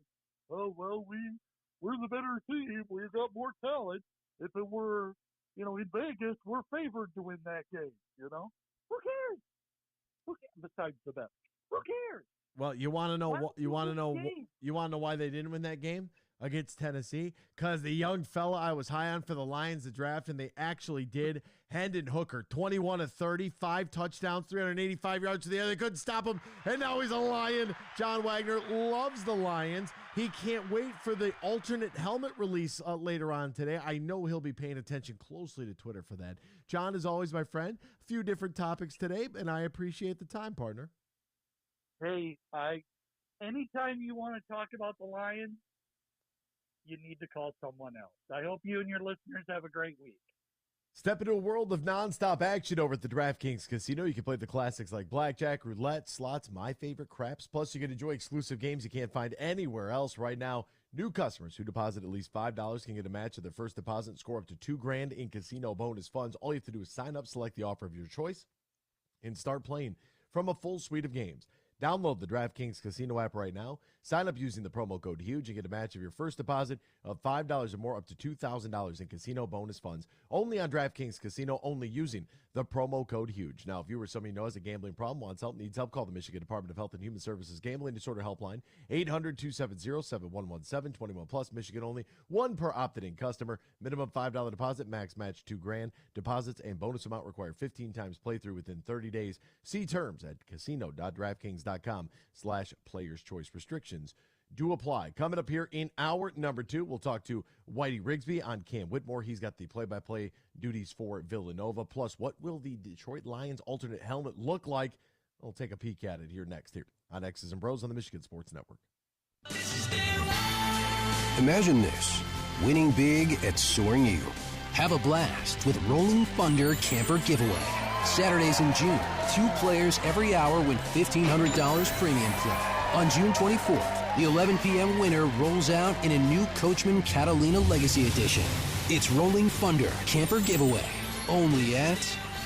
we're the better team. We've got more talent. If it were, in Vegas, we're favored to win that game, Who cares? Besides the best. Who cares? Well, you want to know why they didn't win that game against Tennessee? Because the young fella I was high on for the Lions to draft, and they actually did. Hendon Hooker, 21 of 30, 5 touchdowns, 385 yards to the other. They couldn't stop him, and now he's a Lion. John Wagner loves the Lions. He can't wait for the alternate helmet release later on today. I know he'll be paying attention closely to Twitter for that. John, as always, my friend, a few different topics today, and I appreciate the time, partner. Hey, anytime you want to talk about the Lions, you need to call someone else. I hope you and your listeners have a great week. Step into a world of nonstop action over at the DraftKings Casino. You can play the classics like blackjack, roulette, slots, my favorite craps. Plus, you can enjoy exclusive games you can't find anywhere else. Right now, new customers who deposit at least $5 can get a match of their first deposit and score up to $2,000 in casino bonus funds. All you have to do is sign up, select the offer of your choice, and start playing from a full suite of games. Download the DraftKings Casino app right now. Sign up using the promo code HUGE and get a match of your first deposit of $5 or more up to $2,000 in casino bonus funds. Only on DraftKings Casino, only using the promo code HUGE. Now, if you or somebody knows a gambling problem, wants help, needs help, call the Michigan Department of Health and Human Services Gambling Disorder Helpline, 800-270-7117, 21 plus, Michigan only, 1 per opted-in customer, minimum $5 deposit, max match $2,000. Deposits and bonus amount require 15 times playthrough within 30 days. See terms at casino.draftkings.com/players choice. Restrictions do apply. Coming up here in hour number 2, we'll talk to Whitey Rigsby on Cam Whitmore. He's got the play-by-play duties for Villanova. Plus, what will the Detroit Lions alternate helmet look like? We'll take a peek at it here next here on X's and Bros on the Michigan Sports Network. Imagine this, winning big at Soaring Eagle. Have a blast with Rolling Thunder Camper Giveaway. Saturdays in June, 2 players every hour win $1,500 premium play. On June 24th, the 11 p.m. winner rolls out in a new Coachman Catalina Legacy Edition. It's Rolling Thunder Camper Giveaway, only at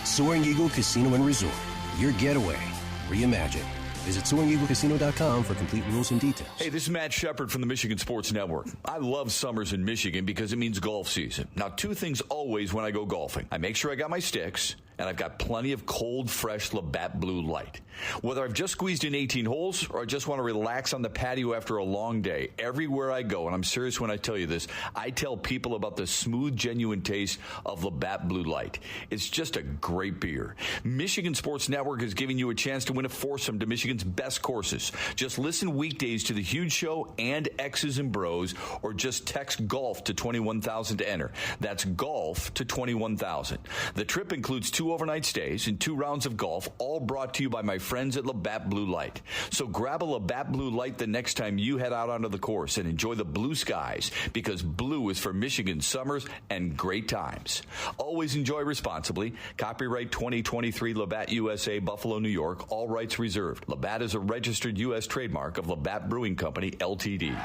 Soaring Eagle Casino and Resort. Your getaway reimagined. Visit SoaringEagleCasino.com for complete rules and details. Hey, this is Matt Shepard from the Michigan Sports Network. I love summers in Michigan because it means golf season. Now, 2 things always when I go golfing. I make sure I got my sticks, and I've got plenty of cold, fresh Labatt Blue Light. Whether I've just squeezed in 18 holes or I just want to relax on the patio after a long day, everywhere I go, and I'm serious when I tell you this, I tell people about the smooth, genuine taste of Labatt Blue Light. It's just a great beer. Michigan Sports Network is giving you a chance to win a foursome to Michigan's best courses. Just listen weekdays to The Huge Show and X's and Bros, or just text GOLF to 21,000 to enter. That's GOLF to 21,000. The trip includes 2 2 overnight stays, and 2 rounds of golf, all brought to you by my friends at Labatt Blue Light. So grab a Labatt Blue Light the next time you head out onto the course and enjoy the blue skies, because blue is for Michigan summers and great times. Always enjoy responsibly. Copyright 2023 Labatt USA, Buffalo, New York. All rights reserved. Labatt is a registered U.S. trademark of Labatt Brewing Company, Ltd.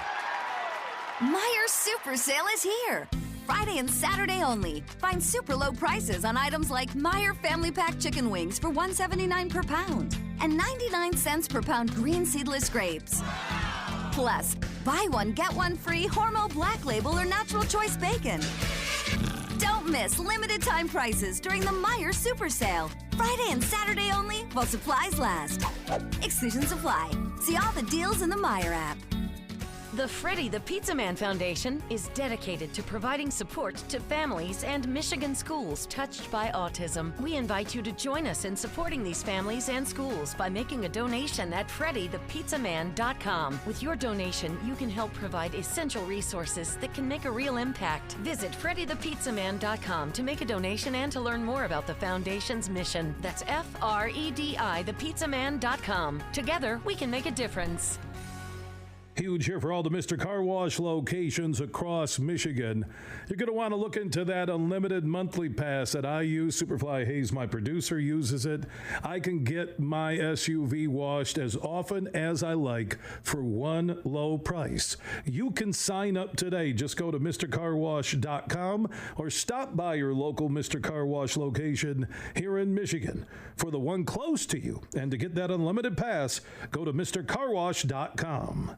Meijer's Super Sale is here. Friday and Saturday only. Find super low prices on items like Meijer Family Pack chicken wings for $1.79 per pound and 99 cents per pound green seedless grapes. Plus, buy one, get one free Hormel Black Label or Natural Choice Bacon. Don't miss limited time prices during the Meijer Super Sale. Friday and Saturday only while supplies last. Exclusions apply. See all the deals in the Meijer app. The Freddie the Pizza Man Foundation is dedicated to providing support to families and Michigan schools touched by autism. We invite you to join us in supporting these families and schools by making a donation at freddythepizzaman.com. With your donation, you can help provide essential resources that can make a real impact. Visit freddythepizzaman.com to make a donation and to learn more about the foundation's mission. That's FREDI thepizzaman.com. Together, we can make a difference. Huge here for all the Mr. Car Wash locations across Michigan. You're going to want to look into that unlimited monthly pass that I use. Superfly Hayes, my producer, uses it. I can get my SUV washed as often as I like for one low price. You can sign up today. Just go to MrCarWash.com or stop by your local Mr. Car Wash location here in Michigan for the one close to you. And to get that unlimited pass, go to MrCarWash.com.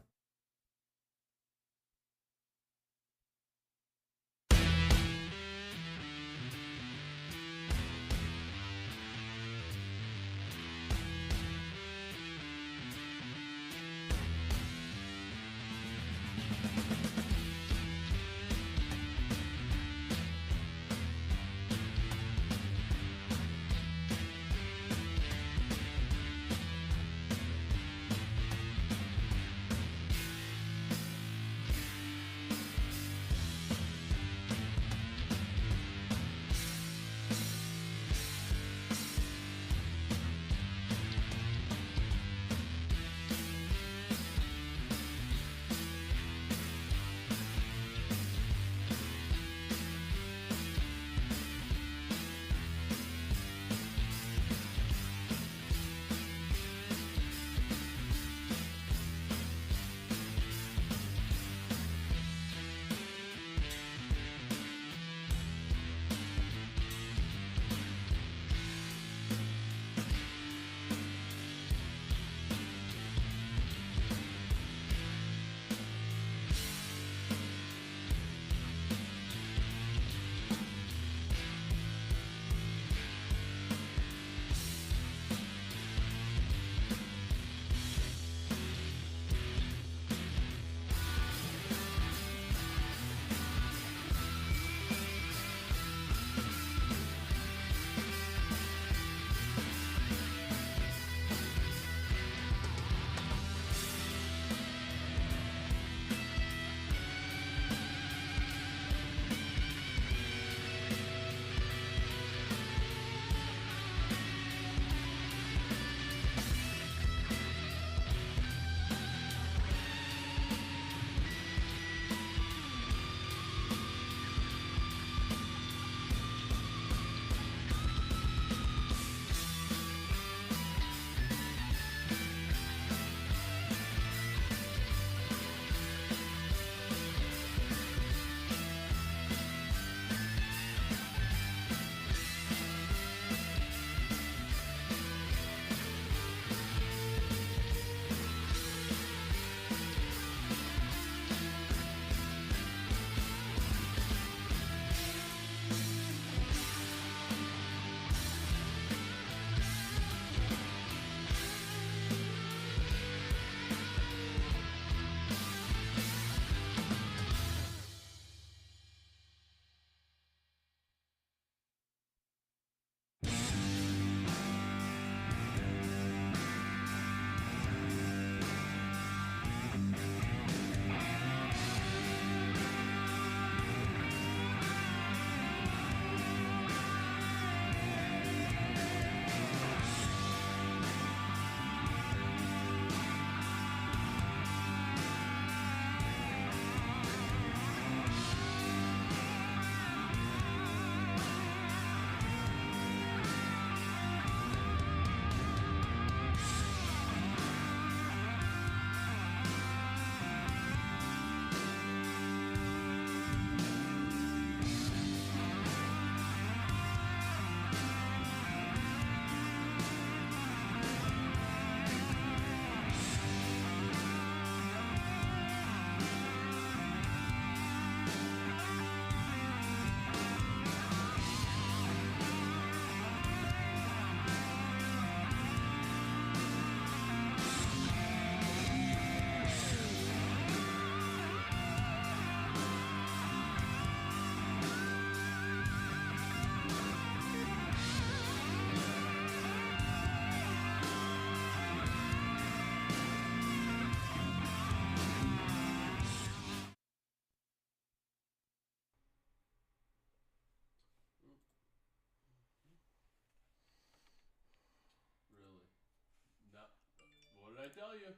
tell you.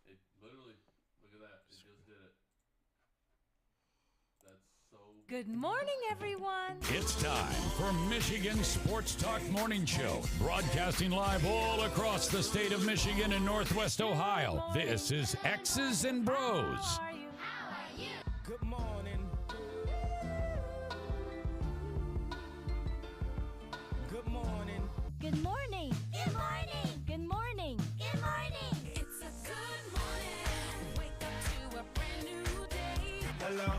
It literally, look at that. It just did it. That's so. Good morning, everyone. It's time for Michigan Sports Talk Morning Show, broadcasting live all across the state of Michigan and Northwest Ohio. This is X's and Bros. Good morning. Good morning. Good morning. Good morning. Good morning. Good morning. It's a good morning. Wake up to a brand new day. Hello.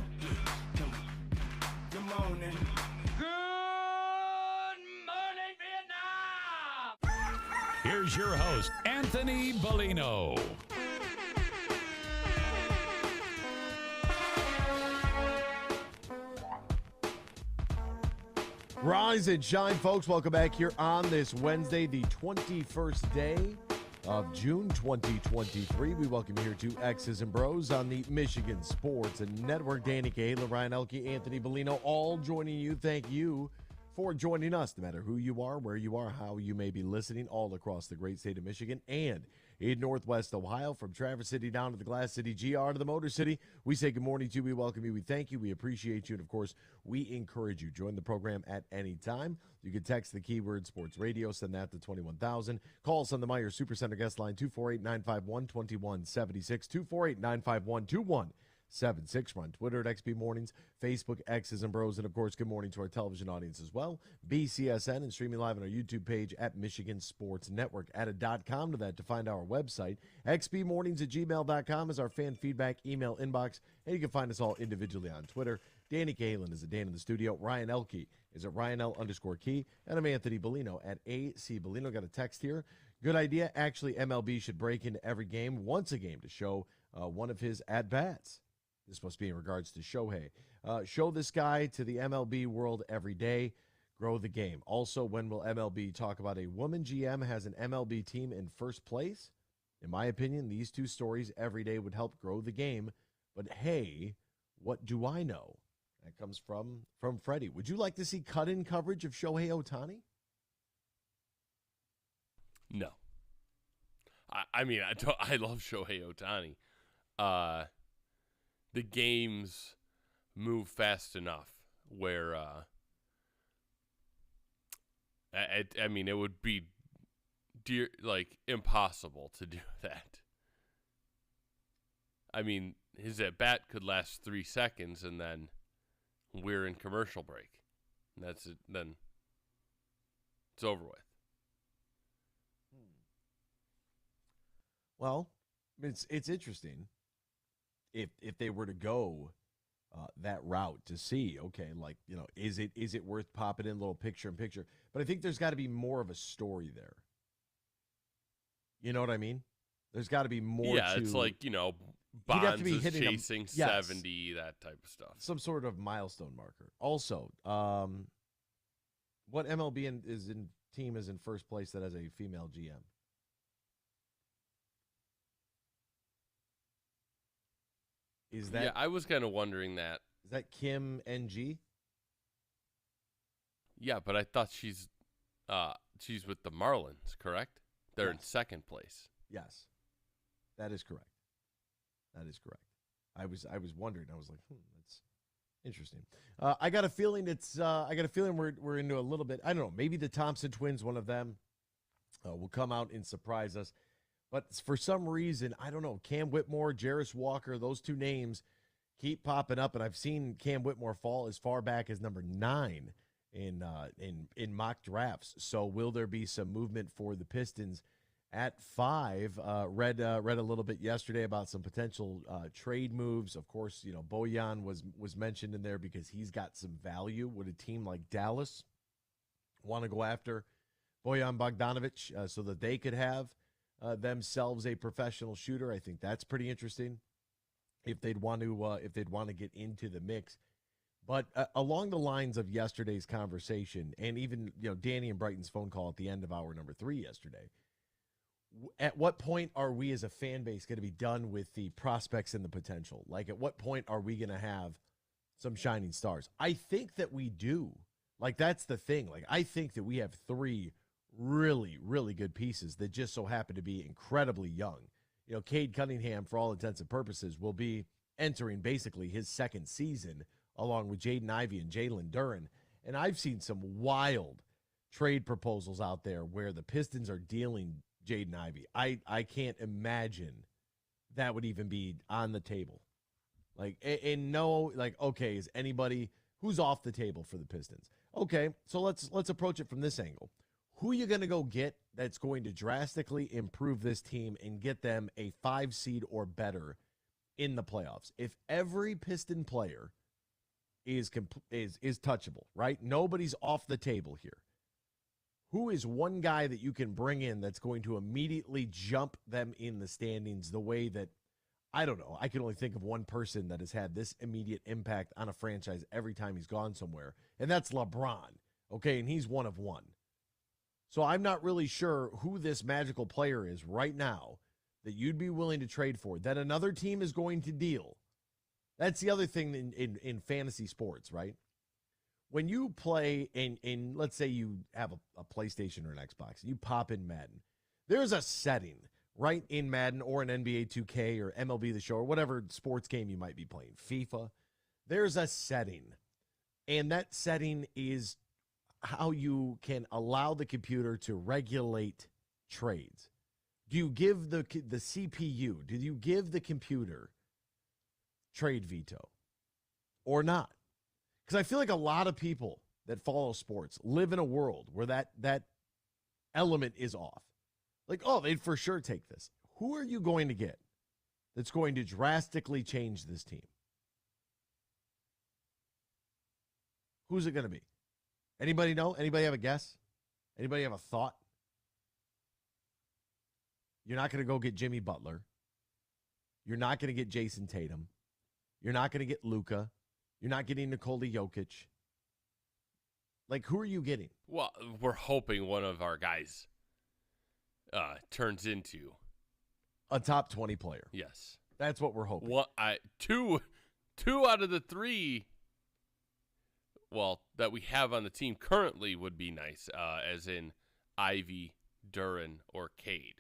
Good morning. Good morning, Vietnam! Here's your host, Anthony Bellino. Rise and shine, folks. Welcome back here on this Wednesday, the 21st day of June 2023. We welcome you here to X's and Bros on the Michigan Sports and Network. Danny Cahill, Ryan Elke, Anthony Bellino, all joining you. Thank you for joining us, no matter who you are, where you are, how you may be listening, all across the great state of Michigan and in Northwest Ohio, from Traverse City down to the Glass City, GR to the Motor City. We say good morning to you. We welcome you. We thank you. We appreciate you. And, of course, we encourage you. Join the program at any time. You can text the keyword sports radio, send that to 21,000. Call us on the Meyer Supercenter guest line, 248-951-2176, 248-951-2176. We're on Twitter at XB Mornings, Facebook, X's and Bros, and, of course, good morning to our television audience as well. BCSN and streaming live on our YouTube page at Michigan Sports Network. Add a .com to that to find our website. xbmornings@gmail.com is our fan feedback email inbox, and you can find us all individually on Twitter. Danny Cahill is at Dan in the studio. Ryan Elke is at RyanL_Key, and I'm Anthony Bellino at AC Bellino. Got a text here. Good idea. Actually, MLB should break into every game, once a game, to show one of his at-bats. This must be in regards to Shohei. Show this guy to the MLB world every day. Grow the game. Also, when will MLB talk about a woman GM has an MLB team in first place? In my opinion, these two stories every day would help grow the game. But hey, what do I know? That comes from Freddie. Would you like to see cut-in coverage of Shohei Ohtani? No. I mean, I love Shohei Ohtani. The games move fast enough where, I mean, it would be impossible to do that. I mean, his at-bat could last 3 seconds, and then we're in commercial break. And that's it. Then it's over with. Well, it's interesting. If they were to go that route to see, okay, like, you know, is it worth popping in a little picture-in-picture? But I think there's got to be more of a story there. You know what I mean? There's got to be more. Yeah, it's like, you know, Bonds is chasing 70, that type of stuff. Some sort of milestone marker. Also, what MLB team is in first place that has a female GM? Is that? Yeah, I was kind of wondering that. Is that Kim NG? Yeah, but I thought she's with the Marlins, correct? They're in second place. Yes, that is correct. That is correct. I was wondering. I was like, that's interesting. I got a feeling we're into a little bit. I don't know. Maybe the Thompson twins, one of them, will come out and surprise us. But for some reason, I don't know, Cam Whitmore, Jarris Walker, those two names keep popping up, and I've seen Cam Whitmore fall as far back as number 9 in mock drafts. So will there be some movement for the Pistons at 5? Read a little bit yesterday about some potential trade moves. Of course, you know, Bojan was mentioned in there because he's got some value. Would a team like Dallas want to go after Bojan Bogdanovic so that they could have themselves a professional shooter? I think that's pretty interesting if they'd want to get into the mix. But along the lines of yesterday's conversation, and even, you know, Danny and Brighton's phone call at the end of hour number 3 yesterday, at what point are we as a fan base going to be done with the prospects and the potential? Like, at what point are we going to have some shining stars? I think that we do. Like, that's the thing. Like, I think that we have 3 really, really good pieces that just so happen to be incredibly young. You know, Cade Cunningham, for all intents and purposes, will be entering basically his second season along with Jaden Ivey and Jalen Duren. And I've seen some wild trade proposals out there where the Pistons are dealing Jaden Ivey. I can't imagine that would even be on the table. Like, and no, like, okay, is anybody who's off the table for the Pistons? Okay, so let's approach it from this angle. Who are you going to go get that's going to drastically improve this team and get them a 5 seed or better in the playoffs? If every Piston player is touchable, right? Nobody's off the table here. Who is one guy that you can bring in that's going to immediately jump them in the standings the way that, I don't know, I can only think of one person that has had this immediate impact on a franchise every time he's gone somewhere, and that's LeBron, okay? And he's one of one. So I'm not really sure who this magical player is right now that you'd be willing to trade for, that another team is going to deal. That's the other thing in fantasy sports, right? When you play in let's say you have a PlayStation or an Xbox, and you pop in Madden, there's a setting, right, in Madden or an NBA 2K or MLB The Show or whatever sports game you might be playing, FIFA. There's a setting, and that setting is how you can allow the computer to regulate trades. Do you give the CPU, do you give the computer trade veto or not? Because I feel like a lot of people that follow sports live in a world where that element is off. Like, oh, they'd for sure take this. Who are you going to get that's going to drastically change this team? Who's it going to be? Anybody know? Anybody have a guess? Anybody have a thought? You're not going to go get Jimmy Butler. You're not going to get Jason Tatum. You're not going to get Luka. You're not getting Nikola Jokic. Like, who are you getting? Well, we're hoping one of our guys turns into a top 20 player. Yes. That's what we're hoping. Two out of the 3 that we have on the team currently would be nice, as in Ivy, Duren, or Cade.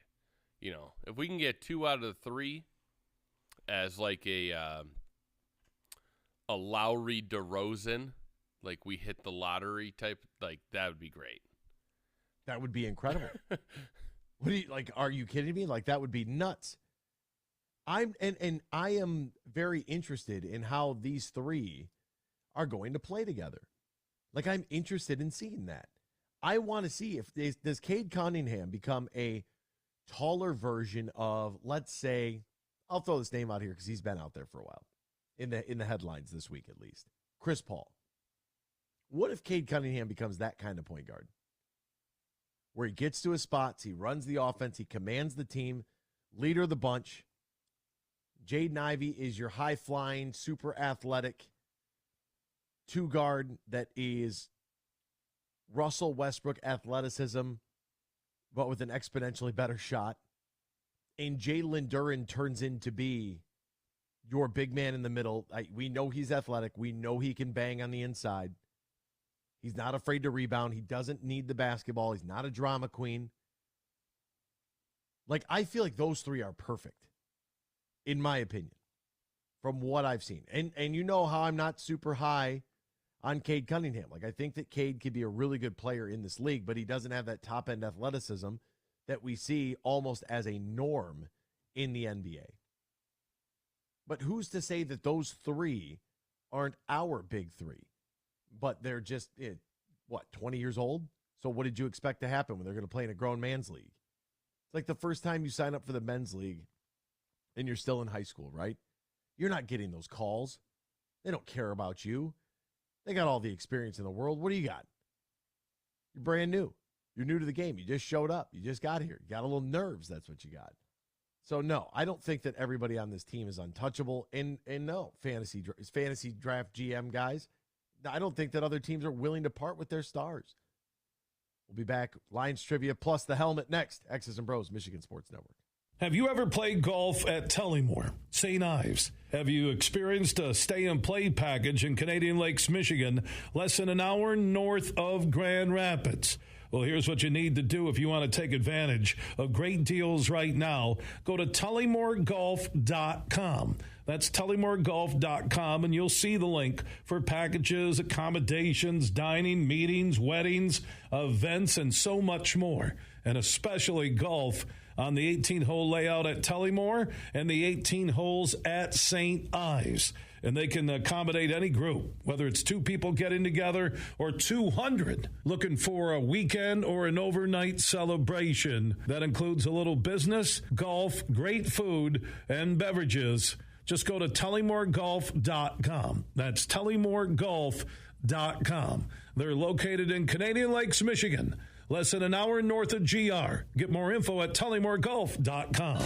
You know, if we can get 2 out of the 3 as like a Lowry DeRozan, like we hit the lottery type, like that would be great. That would be incredible. What do you like? Are you kidding me? Like, that would be nuts. I am very interested in how these 3 are going to play together. Like, I'm interested in seeing that. I want to see if does Cade Cunningham become a taller version of, let's say, I'll throw this name out here because he's been out there for a while in the headlines this week at least. Chris Paul. What if Cade Cunningham becomes that kind of point guard? Where he gets to his spots, he runs the offense, he commands the team, leader of the bunch. Jaden Ivey is your high-flying, super athletic 2-guard that is Russell Westbrook athleticism, but with an exponentially better shot. And Jalen Duren turns into be your big man in the middle. We know he's athletic. We know he can bang on the inside. He's not afraid to rebound. He doesn't need the basketball. He's not a drama queen. Like, I feel like those 3 are perfect, in my opinion, from what I've seen. And you know how I'm not super high on Cade Cunningham. Like, I think that Cade could be a really good player in this league, but he doesn't have that top-end athleticism that we see almost as a norm in the NBA. But who's to say that those 3 aren't our big 3? But they're just, 20 years old? So what did you expect to happen when they're going to play in a grown man's league? It's like the first time you sign up for the men's league and you're still in high school, right? You're not getting those calls. They don't care about you. They got all the experience in the world. What do you got? You're brand new. You're new to the game. You just showed up. You just got here. You got a little nerves. That's what you got. So, no, I don't think that everybody on this team is untouchable. And no, fantasy draft GM guys, I don't think that other teams are willing to part with their stars. We'll be back. Lions trivia plus the helmet next. X's and Bros, Michigan Sports Network. Have you ever played golf at Tullymore, St. Ives? Have you experienced a stay-and-play package in Canadian Lakes, Michigan, less than an hour north of Grand Rapids? Well, here's what you need to do if you want to take advantage of great deals right now. Go to TullymoreGolf.com. That's TullymoreGolf.com, and you'll see the link for packages, accommodations, dining, meetings, weddings, events, and so much more, and especially golf on the 18-hole layout at Tullymore and the 18 holes at St. Ives. And they can accommodate any group, whether it's 2 people getting together or 200 looking for a weekend or an overnight celebration. That includes a little business, golf, great food, and beverages. Just go to TullymoreGolf.com. That's TullymoreGolf.com. They're located in Canadian Lakes, Michigan, less than an hour north of GR. Get more info at TullymoreGolf.com.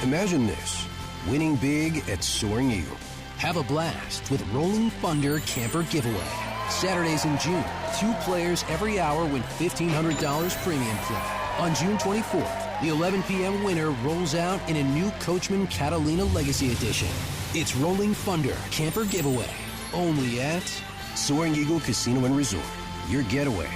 Imagine this. Winning big at Soaring Eagle. Have a blast with Rolling Thunder Camper Giveaway. Saturdays in June. 2 players every hour win $1,500 premium play. On June 24th, the 11 p.m. winner rolls out in a new Coachman Catalina Legacy Edition. It's Rolling Thunder Camper Giveaway. Only at Soaring Eagle Casino and Resort. Your getaway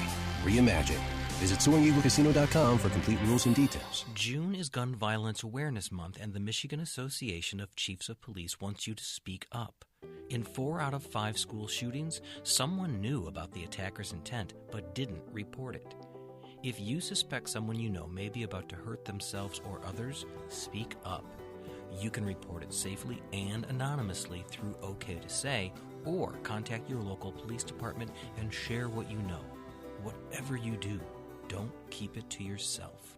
reimagined. Visit SoaringEagleCasino.com for complete rules and details. June is Gun Violence Awareness Month, and the Michigan Association of Chiefs of Police wants you to speak up. In 4 out of 5 school shootings, someone knew about the attacker's intent but didn't report it. If you suspect someone you know may be about to hurt themselves or others, speak up. You can report it safely and anonymously through OK to Say, or contact your local police department and share what you know. Whatever you do, don't keep it to yourself.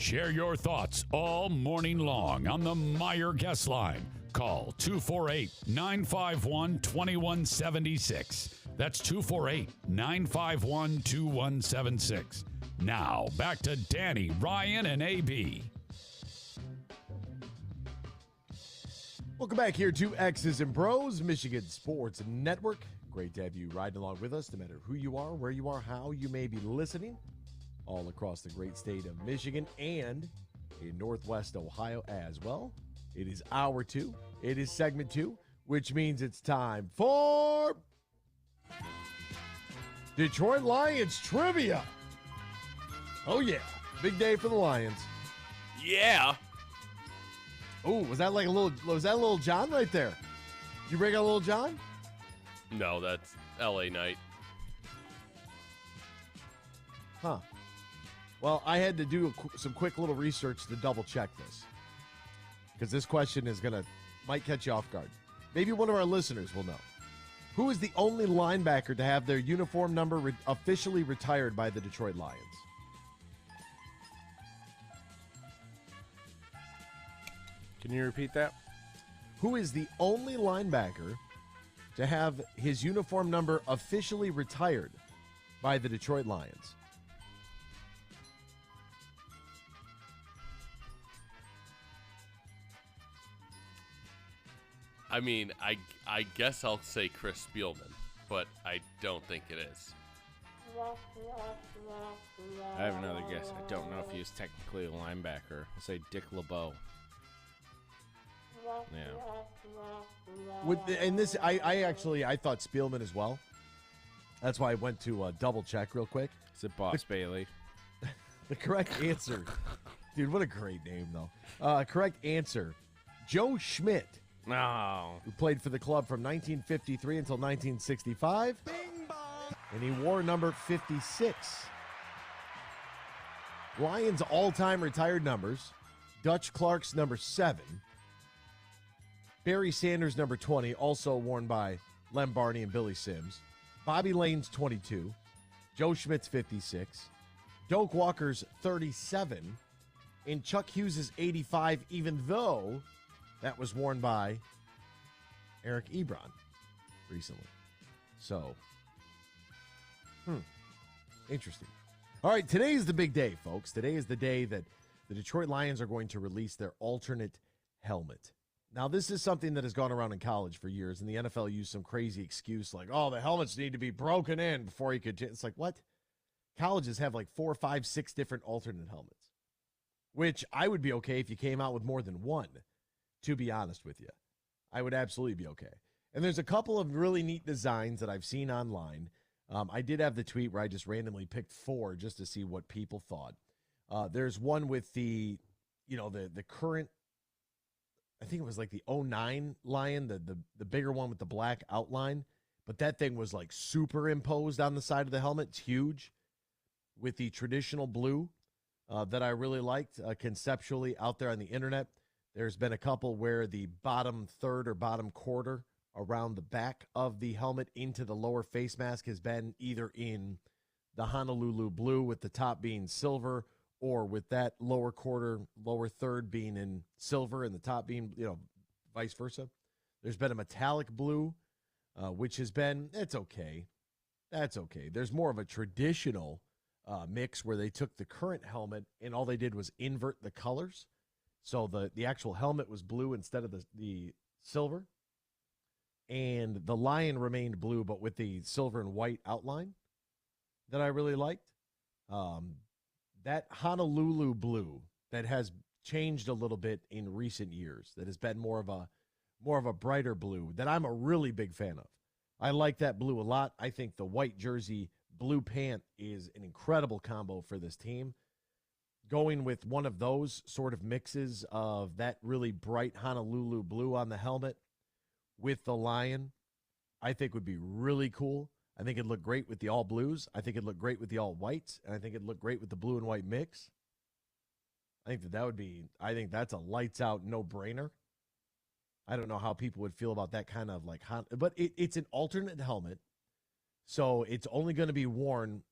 Share your thoughts all morning long on the Meyer Guest Line. Call 248-951-2176. That's 248-951-2176. Now, back to Danny, Ryan, and AB. Welcome back here to X's and Bros, Michigan Sports Network. Great to have you riding along with us, no matter who you are, where you are, how you may be listening, all across the great state of Michigan and in Northwest Ohio as well. It is hour 2. It is segment 2, which means it's time for Detroit Lions trivia. Oh, yeah. Big day for the Lions. Yeah. Oh, was that Little John right there? You bring out Little John? No, that's LA night. Huh. Well, I had to do some quick little research to double check this, because this question is might catch you off guard. Maybe one of our listeners will know. Who is the only linebacker to have their uniform number officially retired by the Detroit Lions? Can you repeat that? Who is the only linebacker to have his uniform number officially retired by the Detroit Lions? I mean, I guess I'll say Chris Spielman, but I don't think it is. I have another guess. I don't know if he is technically a linebacker. I'll say Dick LeBeau. Yeah. I thought Spielman as well. That's why I went to double check real quick. Is it Boss Bailey? The correct answer, dude, what a great name though. Correct answer, Joe Schmidt. No. Who played for the club from 1953 until 1965. And he wore number 56. Lions' all-time retired numbers: Dutch Clark's number 7. Barry Sanders' number 20, also worn by Lem Barney and Billy Sims. Bobby Lane's 22. Joe Schmidt's 56. Doak Walker's 37. And Chuck Hughes' 85, even though that was worn by Eric Ebron recently. So, interesting. All right, today is the big day, folks. Today is the day that the Detroit Lions are going to release their alternate helmet. Now, this is something that has gone around in college for years, and the NFL used some crazy excuse like, oh, the helmets need to be broken in before you could. It's like, what? Colleges have like 4, 5, 6 different alternate helmets, which I would be okay if you came out with more than one, to be honest with you. I would absolutely be okay. And there's a couple of really neat designs that I've seen online. I did have the tweet where I just randomly picked 4 just to see what people thought. There's one with the current, I think it was like the 09 Lion, the bigger one with the black outline. But that thing was like superimposed on the side of the helmet. It's huge. With the traditional blue that I really liked conceptually out there on the internet. There's been a couple where the bottom third or bottom quarter around the back of the helmet into the lower face mask has been either in the Honolulu blue with the top being silver, or with that lower quarter, lower third being in silver and the top being, vice versa. There's been a metallic blue, which has been, it's okay. That's okay. There's more of a traditional mix where they took the current helmet and all they did was invert the colors. So the actual helmet was blue instead of the silver. And the lion remained blue, but with the silver and white outline that I really liked. That Honolulu blue that has changed a little bit in recent years, that has been more of a brighter blue that I'm a really big fan of. I like that blue a lot. I think the white jersey blue pant is an incredible combo for this team. Going with one of those sort of mixes of that really bright Honolulu blue on the helmet with the lion, I think would be really cool. I think it'd look great with the all blues. I think it'd look great with the all whites. And I think it'd look great with the blue and white mix. I think that's a lights out no-brainer. I don't know how people would feel about that kind of but it's an alternate helmet. So it's only going to be worn,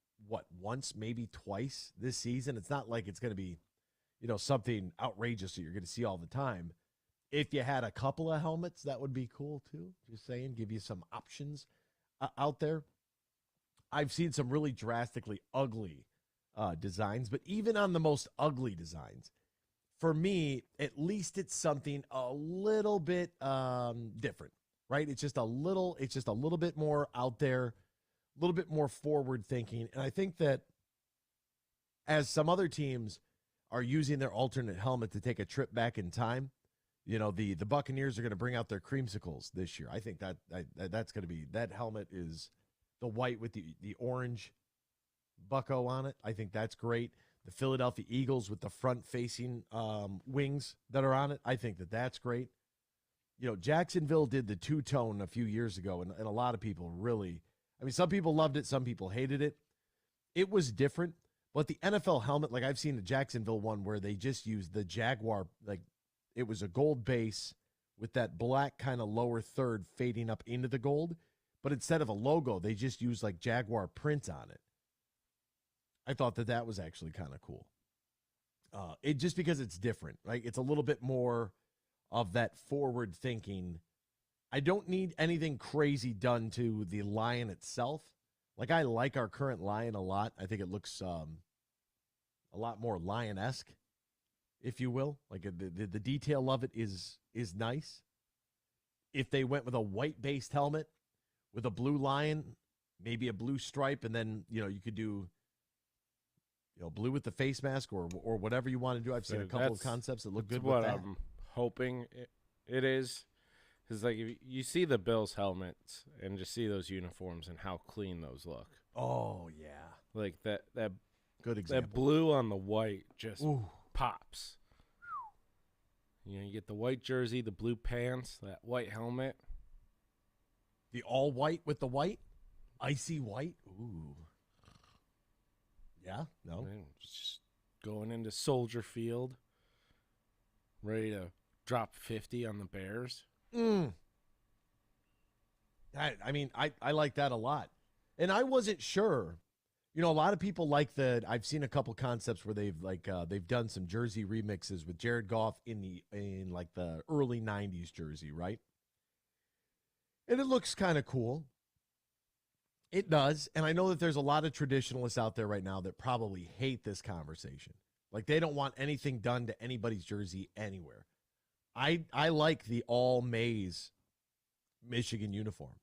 once, maybe twice this season. It's not like it's going to be, something outrageous that you're going to see all the time. If you had a couple of helmets, that would be cool too. Just saying, give you some options out there. I've seen some really drastically ugly designs, but even on the most ugly designs, for me, at least it's something a little bit different, right? It's just a little bit more out there, a little bit more forward thinking. And I think that as some other teams are using their alternate helmet to take a trip back in time, the Buccaneers are going to bring out their creamsicles this year. I think that's going to be, that helmet is the white with the orange bucko on it. I think that's great. The Philadelphia Eagles with the front-facing wings that are on it, I think that's great. Jacksonville did the two-tone a few years ago, and a lot of people really, some people loved it, some people hated it. It was different, but the NFL helmet, like I've seen the Jacksonville one where they just used the Jaguar, like it was a gold base with that black kind of lower third fading up into the gold, but instead of a logo, they just used like Jaguar print on it. I thought that was actually kind of cool. It just because it's different, right? It's a little bit more of that forward thinking. I don't need anything crazy done to the lion itself. Like I like our current lion a lot. I think it looks a lot more lion-esque, if you will. Like the detail of it is nice. If they went with a white-based helmet with a blue lion, maybe a blue stripe, and then you could do blue with the face mask or whatever you want to do. I've seen a couple of concepts that look good with that. What I'm hoping it is like if you see the Bills helmets and just see those uniforms and how clean those look. Oh yeah, like that good example. That blue on the white just pops. You get the white jersey, the blue pants, that white helmet, the all white with the white, icy white. Ooh. Yeah, no. Just going into Soldier Field, ready to drop 50 on the Bears. I like that a lot. And I wasn't sure. A lot of people like I've seen a couple concepts where they've done some jersey remixes with Jared Goff in the early 90s jersey, right? And it looks kind of cool. It does, and I know that there's a lot of traditionalists out there right now that probably hate this conversation. Like, they don't want anything done to anybody's jersey anywhere. I like the all-maize Michigan uniform.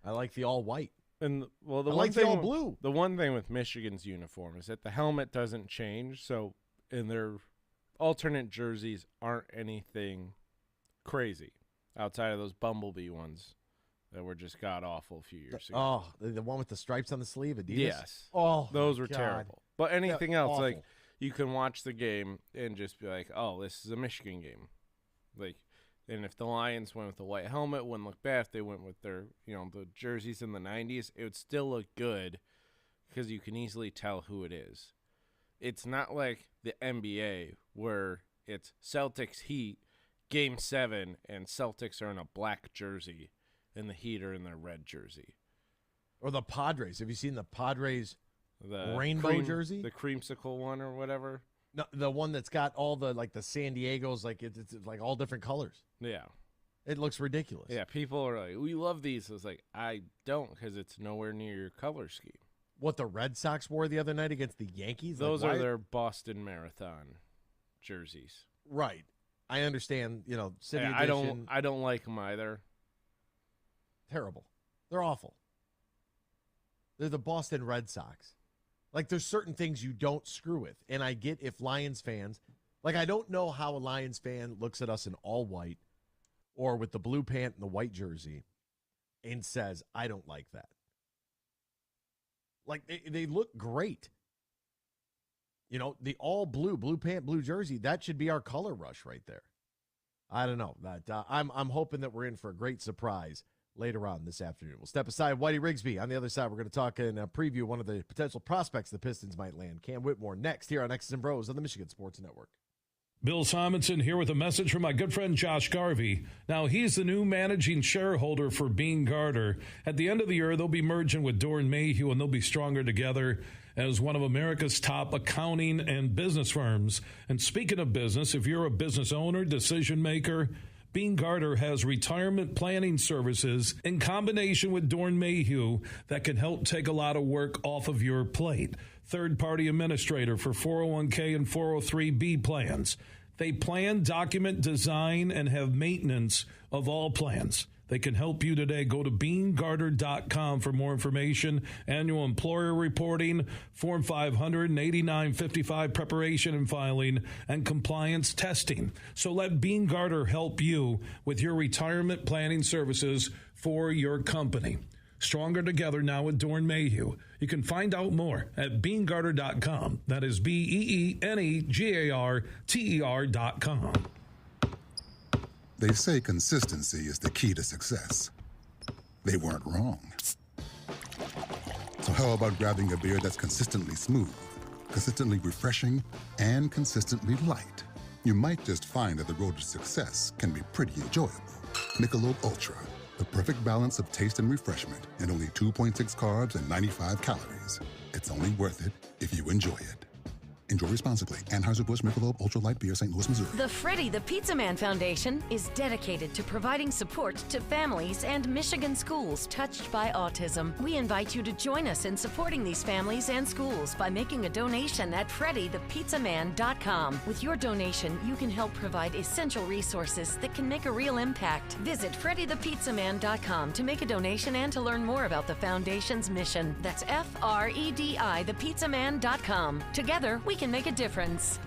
I like the all-white. And, well, the all-blue. The one thing with Michigan's uniform is that the helmet doesn't change, so in their alternate jerseys aren't anything crazy outside of those Bumblebee ones that were just god-awful a few years ago. Oh, the one with the stripes on the sleeve, Adidas? Yes. Oh, those were terrible. But anything else, awful. like, you can watch the game and just be like, oh, this is a Michigan game. Like, and if the Lions went with the white helmet, it wouldn't look bad. If they went with their, the jerseys in the 90s, it would still look good because you can easily tell who it is. It's not like the NBA where it's Celtics Heat, Game 7, and Celtics are in a black jersey and the Heat are in their red jersey. Or the Padres. Have you seen the Padres rainbow jersey? The creamsicle one or whatever? No, the one that's got all the, the San Diegos, it's like all different colors. Yeah. It looks ridiculous. Yeah, people are like, we love these. I was like, I don't, because it's nowhere near your color scheme. What the Red Sox wore the other night against the Yankees? Those are their Boston Marathon jerseys. Right. I understand, City yeah, Edition. I don't like them either. Terrible. They're awful. They're the Boston Red Sox. There's certain things you don't screw with. And I get if Lions fans, I don't know how a Lions fan looks at us in all white or with the blue pant and the white jersey and says, I don't like that. They look great. The all blue pant, blue jersey, that should be our color rush right there. I don't know. I'm hoping that we're in for a great surprise later on this afternoon. We'll step aside. Whitey Rigsby. On the other side, we're going to talk and preview one of the potential prospects the Pistons might land. Cam Whitmore next here on X's and Bros on the Michigan Sports Network. Bill Simonson here with a message from my good friend Josh Garvey. Now, he's the new managing shareholder for Bean Garter. At the end of the year, they'll be merging with Doran Mayhew, and they'll be stronger together as one of America's top accounting and business firms. And speaking of business, if you're a business owner, decision maker, Bean Garter has retirement planning services in combination with Doran Mayhew that can help take a lot of work off of your plate. Third-party administrator for 401k and 403b plans. They plan, document, design, and have maintenance of all plans. They can help you today. Go to BeanGarter.com for more information. Annual employer reporting, Form 500 and 8955 preparation and filing, and compliance testing. So let Bean Garter help you with your retirement planning services for your company. Stronger together now with Doran Mayhew. You can find out more at BeanGarter.com. That is BeanGarter.com. They say consistency is the key to success. They weren't wrong. So how about grabbing a beer that's consistently smooth, consistently refreshing, and consistently light? You might just find that the road to success can be pretty enjoyable. Michelob Ultra, the perfect balance of taste and refreshment, and only 2.6 carbs and 95 calories. It's only worth it if you enjoy it. Enjoy responsibly. Anheuser-Busch Michelob Ultra Light Beer, St. Louis, Missouri. The Freddie the Pizza Man Foundation is dedicated to providing support to families and Michigan schools touched by autism. We invite you to join us in supporting these families and schools by making a donation at FreddieThePizzaMan.com. With your donation, you can help provide essential resources that can make a real impact. Visit FreddieThePizzaMan.com to make a donation and to learn more about the foundation's mission. That's FREDI, thepizzaman.com. Together, we can make a difference.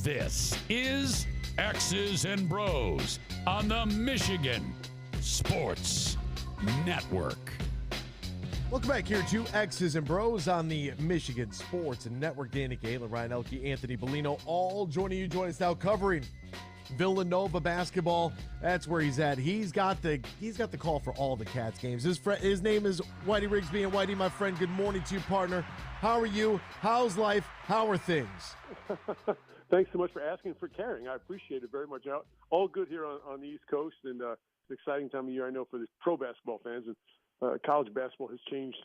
This is X's and Bros on the Michigan Sports Network. Welcome back here to X's and Bros on the Michigan Sports Network. Danny Galen, Ryan Elke, Anthony Bellino, all joining you. Join us now covering Villanova basketball. That's where he's at. He's got the call for all the Cats games. His name is Whitey Rigsby. And Whitey, my friend, good morning to you, partner. How are you? How's life? How are things? Thanks so much for asking, for caring. I appreciate it very much. All good here on the East Coast, and it's an exciting time of year, I know, for the pro basketball fans. And college basketball has changed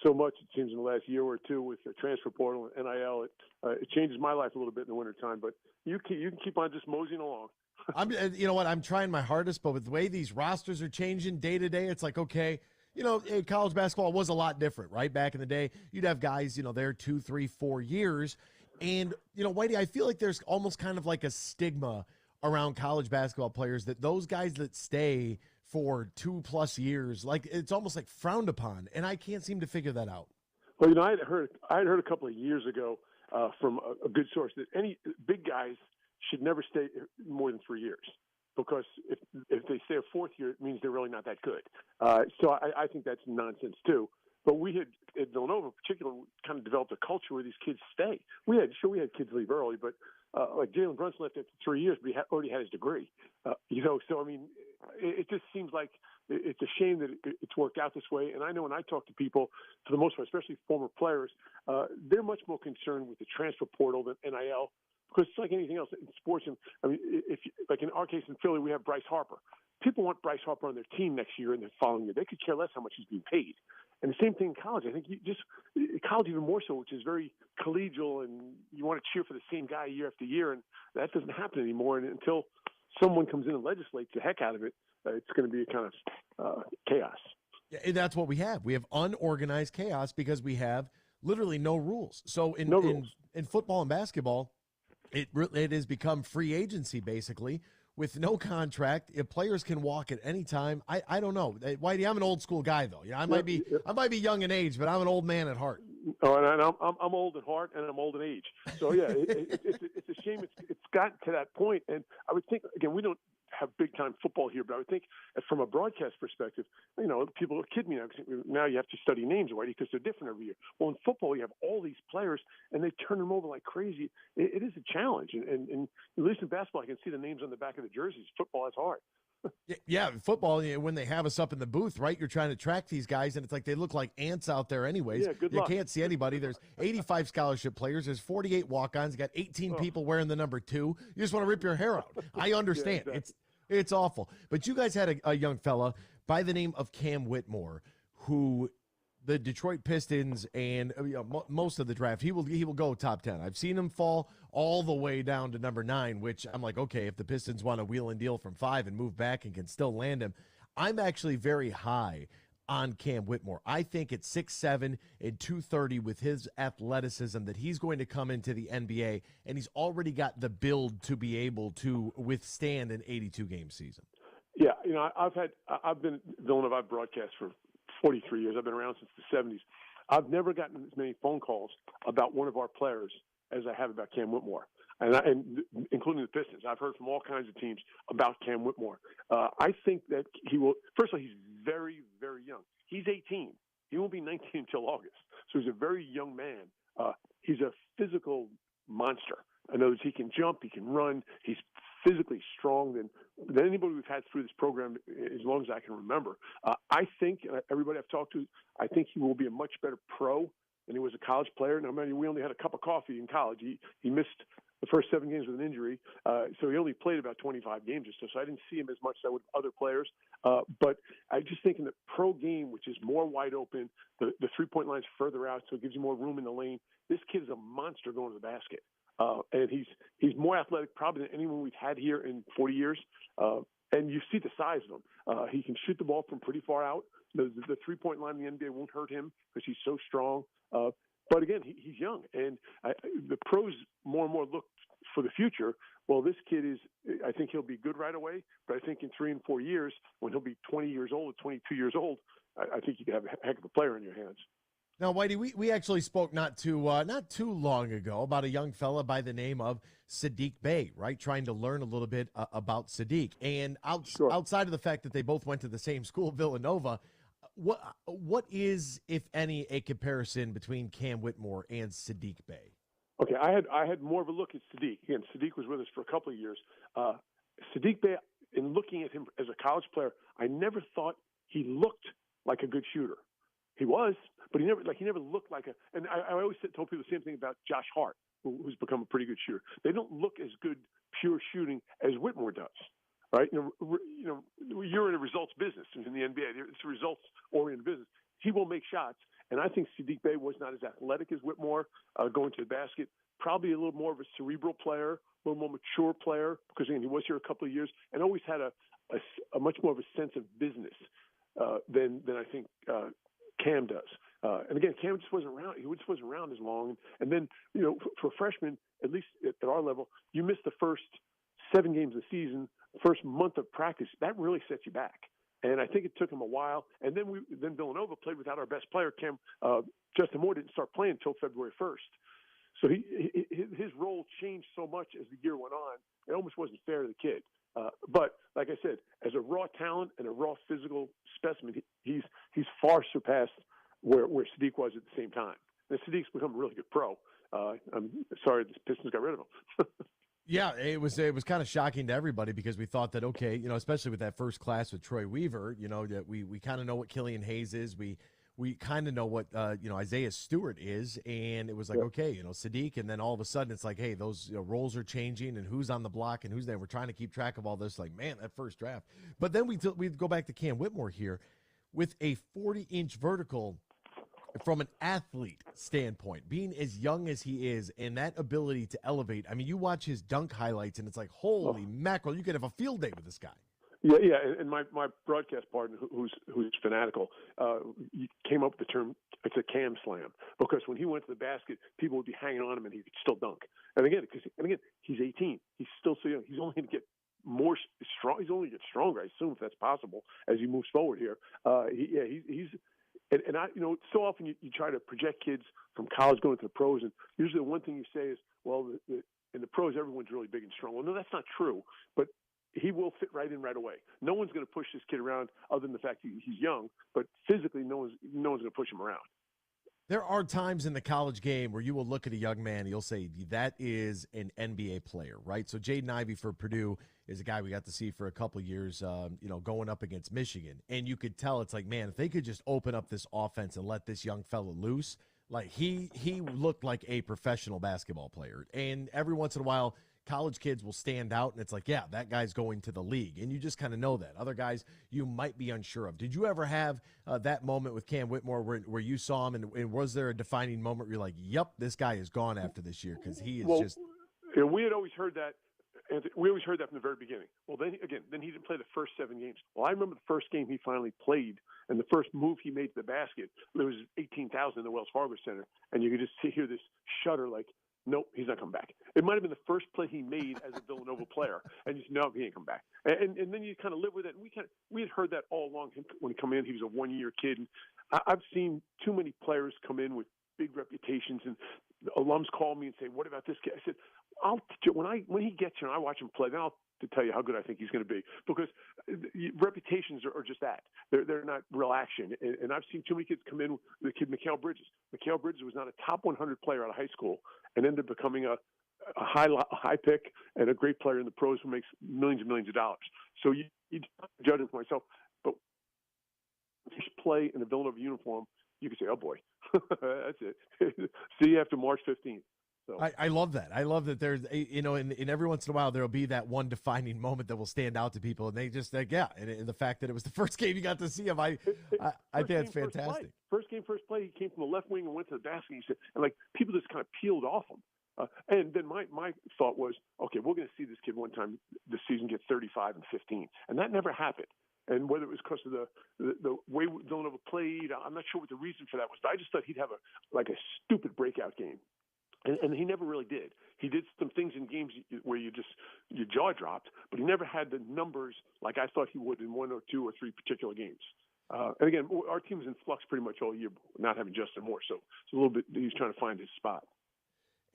so much, it seems, in the last year or two with the transfer portal and NIL. It changes my life a little bit in the wintertime, but you can keep on just moseying along. You know what? I'm trying my hardest, but with the way these rosters are changing day to day, it's like, okay, college basketball was a lot different, right? Back in the day, you'd have guys, there 2, 3, 4 years. And, Whitey, I feel like there's almost kind of like a stigma around college basketball players that those guys that stay for 2+ years, like it's almost like frowned upon. And I can't seem to figure that out. Well, I had heard a couple of years ago from a good source that any big guys should never stay more than 3 years, because if they stay a fourth year, it means they're really not that good. So I think that's nonsense too. But we had, at Villanova in particular, kind of developed a culture where these kids stay. We had kids leave early, but like Jalen Brunson left after 3 years, but he already had his degree. So I mean, it just seems like it's a shame that it's worked out this way. And I know when I talk to people, for the most part, especially former players, they're much more concerned with the transfer portal than NIL. Because it's like anything else in sports. And I mean, like in our case in Philly, we have Bryce Harper. People want Bryce Harper on their team next year and the following year. They could care less how much he's being paid. And the same thing in college. I think college even more so, which is very collegial, and you want to cheer for the same guy year after year, and that doesn't happen anymore. And until someone comes in and legislates the heck out of it, it's going to be a kind of chaos. Yeah, that's what we have. We have unorganized chaos because we have literally no rules. So in football and basketball, it has become free agency basically with no contract. If players can walk at any time. I don't know. Whitey, I'm an old school guy though. I might be young in age, but I'm an old man at heart. Oh, and I'm old at heart and I'm old in age. So yeah, it's a shame it's gotten to that point. And I would think, again, we don't have big time football here, but I would think from a broadcast perspective, people kid me now you have to study names, Whitey, because they're different every year. Well, in football, you have all these players and they turn them over like crazy. It is a challenge. And at least in basketball, I can see the names on the back of the jerseys. Football is hard. Yeah, football, when they have us up in the booth, right, you're trying to track these guys, and it's like they look like ants out there anyways. Yeah, good luck. You can't see anybody. There's 85 scholarship players. There's 48 walk-ons. You got 18 people wearing the number 2. You just want to rip your hair out. I understand. Yeah, exactly. It's awful. But you guys had a young fella by the name of Cam Whitmore, who the Detroit Pistons and most of the draft, he will go top 10. I've seen him fall all the way down to number 9, which I'm like, okay, if the Pistons want to wheel and deal from 5 and move back and can still land him, I'm actually very high on Cam Whitmore. I think at 6'7" and 230 with his athleticism that he's going to come into the NBA, and he's already got the build to be able to withstand an 82-game season. Yeah, I've been Villanova. I've broadcast for 43 years. I've been around since the 70s. I've never gotten as many phone calls about one of our players as I have about Cam Whitmore, and including the Pistons. I've heard from all kinds of teams about Cam Whitmore. I think that he will – first of all, he's very, very young. He's 18. He won't be 19 until August. So he's a very young man. He's a physical monster. In other words, he can jump, he can run. He's physically strong than anybody we've had through this program as long as I can remember. I think everybody I've talked to, I think he will be a much better pro than he was a college player. Now, we only had a cup of coffee in college. He missed the first 7 games with an injury, so he only played about 25 games or so. So I didn't see him as much as I would other players. But I just think in the pro game, which is more wide open, the three-point line's further out, so it gives you more room in the lane. This kid is a monster going to the basket. And he's more athletic probably than anyone we've had here in 40 years. And you see the size of him. He can shoot the ball from pretty far out. The three-point line in the NBA won't hurt him because he's so strong. But again, he's young. And the pros more and more look for the future. Well, this kid I think he'll be good right away. But I think in 3 and 4 years, when he'll be 20 years old or 22 years old, I think you can have a heck of a player in your hands. Now, Whitey, we actually spoke not too long ago about a young fella by the name of Sadiq Bey, right? Trying to learn a little bit about Sadiq. And outside of the fact that they both went to the same school, Villanova, what is, if any, a comparison between Cam Whitmore and Sadiq Bey? Okay, I had more of a look at Sadiq. Again, Sadiq was with us for a couple of years. Sadiq Bey, in looking at him as a college player, I never thought he looked like a good shooter. He was, but he never looked like a. And I always told people the same thing about Josh Hart, who's become a pretty good shooter. They don't look as good pure shooting as Whitmore does, right? You're in a results business in the NBA. It's a results-oriented business. He will make shots, and I think Sadiq Bey was not as athletic as Whitmore going to the basket. Probably a little more of a cerebral player, a little more mature player, because again, he was here a couple of years and always had a much more of a sense of business than I think Cam does. And again, Cam just wasn't around. He just wasn't around as long. And then, for freshmen, at least at our level, you miss the first 7 games of the season, first month of practice. That really sets you back. And I think it took him a while. And then Villanova played without our best player, Cam. Justin Moore didn't start playing until February 1st. So his role changed so much as the year went on. It almost wasn't fair to the kid. But like I said, as a raw talent and a raw physical specimen, he's far surpassed where Sadiq was at the same time. And Sadiq's become a really good pro. I'm sorry the Pistons got rid of him. Yeah, it was kind of shocking to everybody because we thought that, okay, especially with that first class with Troy Weaver, that we kind of know what Killian Hayes is. We kind of know what Isaiah Stewart is, and it was like, okay, Sadiq, and then all of a sudden it's like, hey, those roles are changing, and who's on the block and who's there. We're trying to keep track of all this. Like, man, that first draft. But then we go back to Cam Whitmore here with a 40-inch vertical. From an athlete standpoint, being as young as he is and that ability to elevate, I mean, you watch his dunk highlights and it's like, holy mackerel, you could have a field day with this guy. Yeah, and my broadcast partner, who's fanatical, he came up with the term. It's a Cam slam because when he went to the basket, people would be hanging on him and he could still dunk. And again, he's 18. He's still so young. He's only going to get more strong. He's only going to get stronger, I assume, if that's possible, as he moves forward here. He's. And I, so often you try to project kids from college going to the pros, and usually the one thing you say is, well, in the pros, everyone's really big and strong. Well, no, that's not true, but he will fit right in right away. No one's going to push this kid around other than the fact he's young, but physically, no one's going to push him around. There are times in the college game where you will look at a young man and you'll say, that is an NBA player, right? So Jaden Ivey for Purdue is a guy we got to see for a couple of years, going up against Michigan. And you could tell it's like, man, if they could just open up this offense and let this young fella loose, like he looked like a professional basketball player. And every once in a while, college kids will stand out, and it's like, yeah, that guy's going to the league. And you just kind of know that. Other guys you might be unsure of. Did you ever have that moment with Cam Whitmore where you saw him, and was there a defining moment where you're like, yep, this guy is gone after this year because he is just – we had always heard that. And we always heard that from the very beginning. Well, then he didn't play the first 7 games. Well, I remember the first game he finally played, and the first move he made to the basket, it was 18,000 in the Wells Fargo Center, and you could just hear this shudder like, nope, he's not coming back. It might have been the first play he made as a Villanova player, and you said, no, he ain't come back. And then you kind of live with it. And we had heard that all along. When he came in, he was a one-year kid. And I've seen too many players come in with big reputations, and alums call me and say, what about this kid? I said, I'll when he gets here and I watch him play, then I'll tell you how good I think he's going to be, because reputations are just that. They're not real action. And I've seen too many kids come in. The kid Mikal Bridges. Mikal Bridges was not a top 100 player out of high school and ended up becoming a high pick and a great player in the pros who makes millions and millions of dollars. So you judge him for myself. But if you play in a Villanova uniform, you can say, oh boy, that's it. See you after March 15th. So. I love that. I love that there's, in every once in a while, there'll be that one defining moment that will stand out to people. And they just, and the fact that it was the first game you got to see him, I think that's fantastic. First play, he came from the left wing and went to the basket. And people just kind of peeled off him. And then my thought was, okay, we're going to see this kid one time this season get 35 and 15. And that never happened. And whether it was because of the way Villanova played, I'm not sure what the reason for that was. But I just thought he'd have a stupid breakout game. And he never really did. He did some things in games where your jaw dropped, but he never had the numbers like I thought he would in 1 or 2 or 3 particular games. And again, our team was in flux pretty much all year, not having Justin Moore. So it's a little bit, he's trying to find his spot.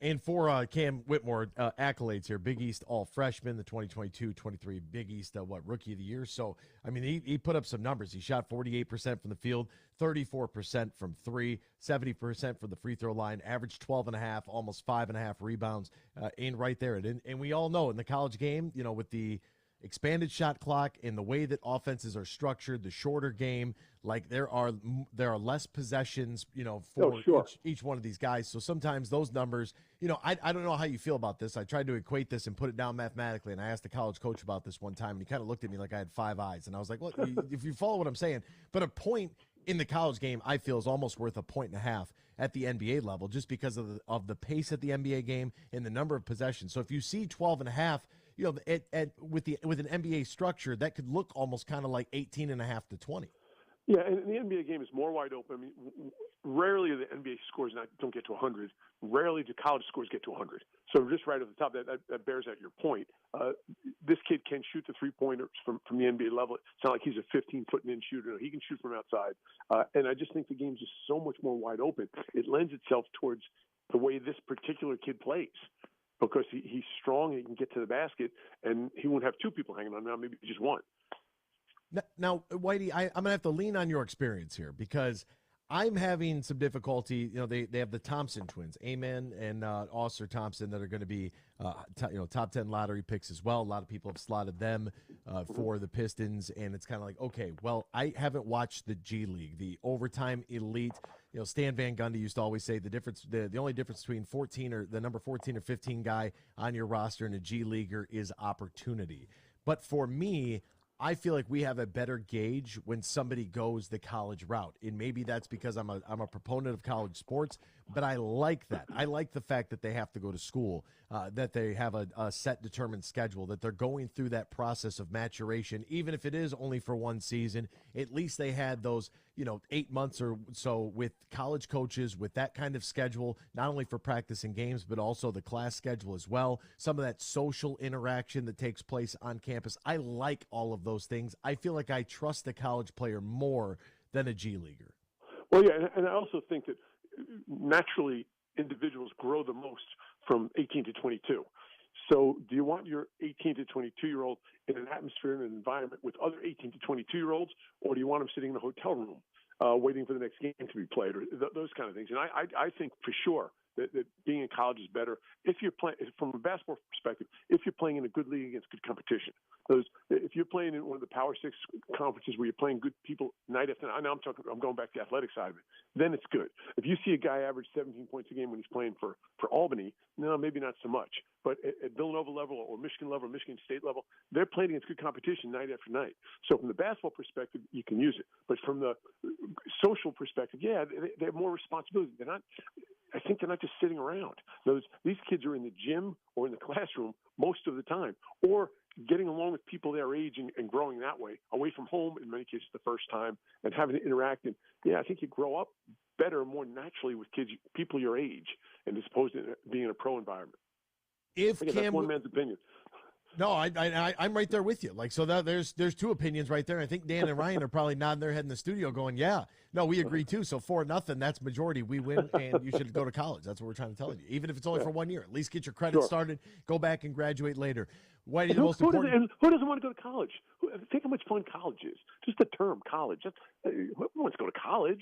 And for Cam Whitmore, accolades here, Big East All-Freshman, the 2022-23 Big East, Rookie of the Year. So, I mean, he put up some numbers. He shot 48% from the field, 34% from three, 70% from the free throw line, averaged 12.5, almost 5.5 rebounds in right there. And we all know in the college game, with the expanded shot clock and the way that offenses are structured, the shorter game, like there are less possessions, for each one of these guys. So sometimes those numbers, I don't know how you feel about this. I tried to equate this and put it down mathematically, and I asked the college coach about this one time, and he kind of looked at me like I had 5 eyes, and I was like, well, if you follow what I'm saying, but a point in the college game, I feel, is almost worth 1.5 points at the NBA level, just because of the pace at the NBA game and the number of possessions. So if you see 12.5, with an NBA structure, that could look almost kind of like 18.5 to 20. Yeah, and the NBA game is more wide open. I mean, rarely the NBA scores don't get to 100. Rarely do college scores get to 100. So just right at the top, that bears out your point. This kid can shoot the three-pointers from the NBA level. It's not like he's a 15-foot-in shooter. He can shoot from outside. And I just think the game's just so much more wide open. It lends itself towards the way this particular kid plays. Because he's strong, he can get to the basket, and he won't have two people hanging on him, maybe just one. Now, Whitey, I'm going to have to lean on your experience here because I'm having some difficulty. They have the Thompson twins, Amen and Oster Thompson, that are going to be top 10 lottery picks as well. A lot of people have slotted them for the Pistons, and it's kind of like, okay, well, I haven't watched the G League, the overtime elite. Stan Van Gundy used to always say the only difference between 14 or the number 14 or 15 guy on your roster and a G leaguer is opportunity. But for me, I feel like we have a better gauge when somebody goes the college route. And maybe that's because I'm a proponent of college sports, but I like that. I like the fact that they have to go to school, that they have a set determined schedule, that they're going through that process of maturation, even if it is only for one season. At least they had those, 8 months or so with college coaches with that kind of schedule, not only for practice and games, but also the class schedule as well. Some of that social interaction that takes place on campus. I like all of those things. I feel like I trust the college player more than a G leaguer. Well, yeah, and I also think that naturally individuals grow the most from 18 to 22. So do you want your 18 to 22-year-old in an atmosphere and an environment with other 18 to 22-year-olds, or do you want them sitting in a hotel room waiting for the next game to be played, or those kind of things? And I think for sure that being in college is better if you're playing from a basketball perspective. If you're playing in a good league against good competition, if you're playing in one of the Power 6 conferences where you're playing good people night after night, I'm going back to the athletic side of it. Then it's good. If you see a guy average 17 points a game when he's playing for Albany, no, maybe not so much. But at Villanova level or Michigan level, or Michigan State level, they're playing against good competition night after night. So from the basketball perspective, you can use it. But from the social perspective, yeah, they have more responsibility. I think they're not just sitting around. These kids are in the gym or in the classroom most of the time, or getting along with people their age and growing that way, away from home in many cases the first time, and having to interact. And yeah, I think you grow up better, more naturally with people your age, and as opposed to being in a pro environment. If Again, Cam, that's one man's opinion. No, I'm right there with you. Like, so that there's two opinions right there. I think Dan and Ryan are probably nodding their head in the studio going, yeah, no, we agree too. So 4-0, that's majority. We win, and you should go to college. That's what we're trying to tell you. Even if it's only for 1 year, at least get your credit started, go back and graduate later. Whitey, the most important. Who doesn't want to go to college? Think how much fun college is. Just the term college. Who wants to go to college?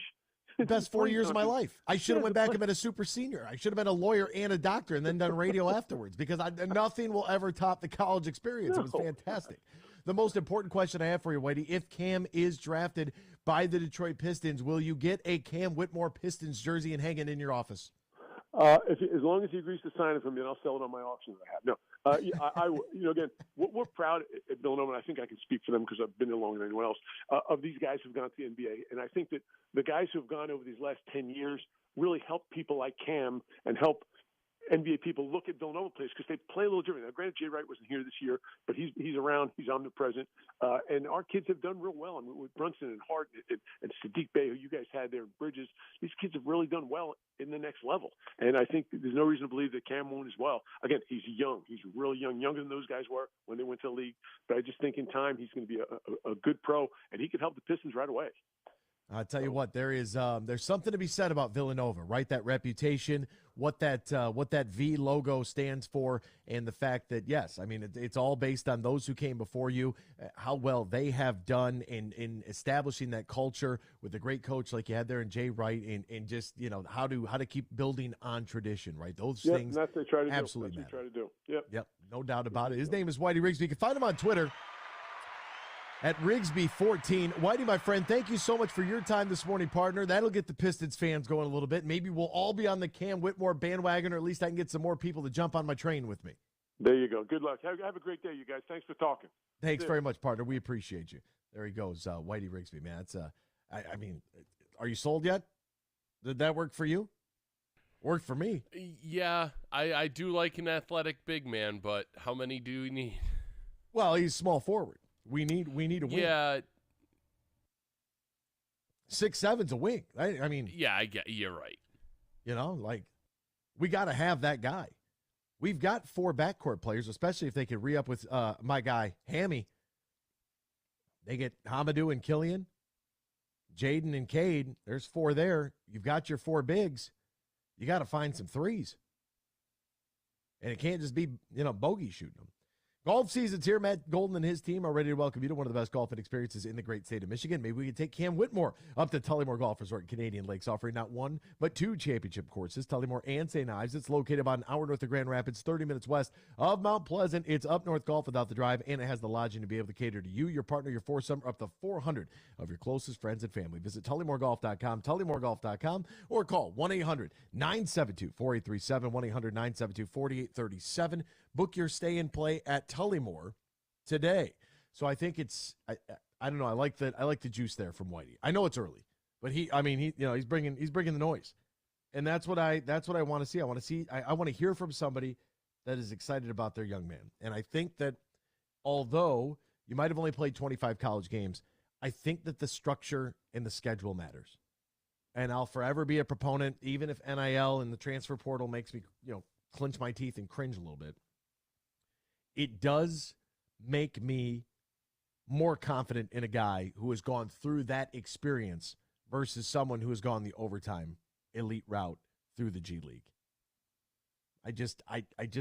The best 4 years of my life. I should have went back and been a super senior. I should have been a lawyer and a doctor and then done radio afterwards, because nothing will ever top the college experience. It was fantastic. The most important question I have for you, Whitey, if Cam is drafted by the Detroit Pistons, will you get a Cam Whitmore Pistons jersey and hang it in your office? As long as he agrees to sign it for me, and I'll sell it on my auction that I have. No, again, we're proud at Villanova, and I think I can speak for them because I've been there longer than anyone else, of these guys who've gone to the NBA. And I think that the guys who have gone over these last 10 years really help people like Cam and help NBA people look at Villanova players because they play a little different. Now, granted, Jay Wright wasn't here this year, but he's around. He's omnipresent. And our kids have done real well. I mean, with Brunson and Hart and Sadiq Bey, who you guys had there in Bridges, these kids have really done well in the next level. And I think there's no reason to believe that Cam won't as well. Again, he's young. He's really young, younger than those guys were when they went to the league. But I just think in time he's going to be a good pro, and he could help the Pistons right away. I'll tell you what, there's something to be said about Villanova, right? That reputation, what that V logo stands for, and the fact that, yes, I mean, it's all based on those who came before you, how well they have done in establishing that culture with a great coach like you had there in Jay Wright, and just, how to keep building on tradition, right? Those things that's what they try to absolutely do. matter. Try to do. Yep, no doubt about it. His name is Whitey Rigsby. You can find him on Twitter at Rigsby14. Whitey, my friend, thank you so much for your time this morning, partner. That'll get the Pistons fans going a little bit. Maybe we'll all be on the Cam Whitmore bandwagon, or at least I can get some more people to jump on my train with me. There you go. Good luck. Have a great day, you guys. Thanks for talking. Thanks very much, partner. We appreciate you. There he goes, Whitey Rigsby, man. It's I mean, are you sold yet? Did that work for you? Worked for me. Yeah, I do like an athletic big man, but how many do we need? Well, he's small forward. We need a wing. Yeah. 6'7's a wing. I mean. Yeah, I get you're right. We got to have that guy. We've got 4 backcourt players, especially if they could re-up with my guy, Hammy. They get Hamidou and Killian, Jaden and Cade. There's 4 there. You've got your 4 bigs. You got to find some threes. And it can't just be, bogey shooting them. Golf season's here. Matt Golden and his team are ready to welcome you to one of the best golfing experiences in the great state of Michigan. Maybe we could take Cam Whitmore up to Tullymore Golf Resort in Canadian Lakes, offering not 1, but 2 championship courses, Tullymore and St. Ives. It's located about an hour north of Grand Rapids, 30 minutes west of Mount Pleasant. It's up north golf without the drive, and it has the lodging to be able to cater to you, your partner, your foursome, or up to 400 of your closest friends and family. Visit TullymoreGolf.com, TullymoreGolf.com, or call 1-800-972-4837, 1-800-972-4837. Book your stay and play at Tullymore today. So I think it's I don't know. I like the juice there from Whitey. I know it's early, but he's bringing the noise, and that's what I want to see. I want to hear from somebody that is excited about their young man. And I think that although you might have only played 25 college games, I think that the structure and the schedule matters. And I'll forever be a proponent, even if NIL and the transfer portal makes me clench my teeth and cringe a little bit. It does make me more confident in a guy who has gone through that experience versus someone who has gone the overtime elite route through the G League. I just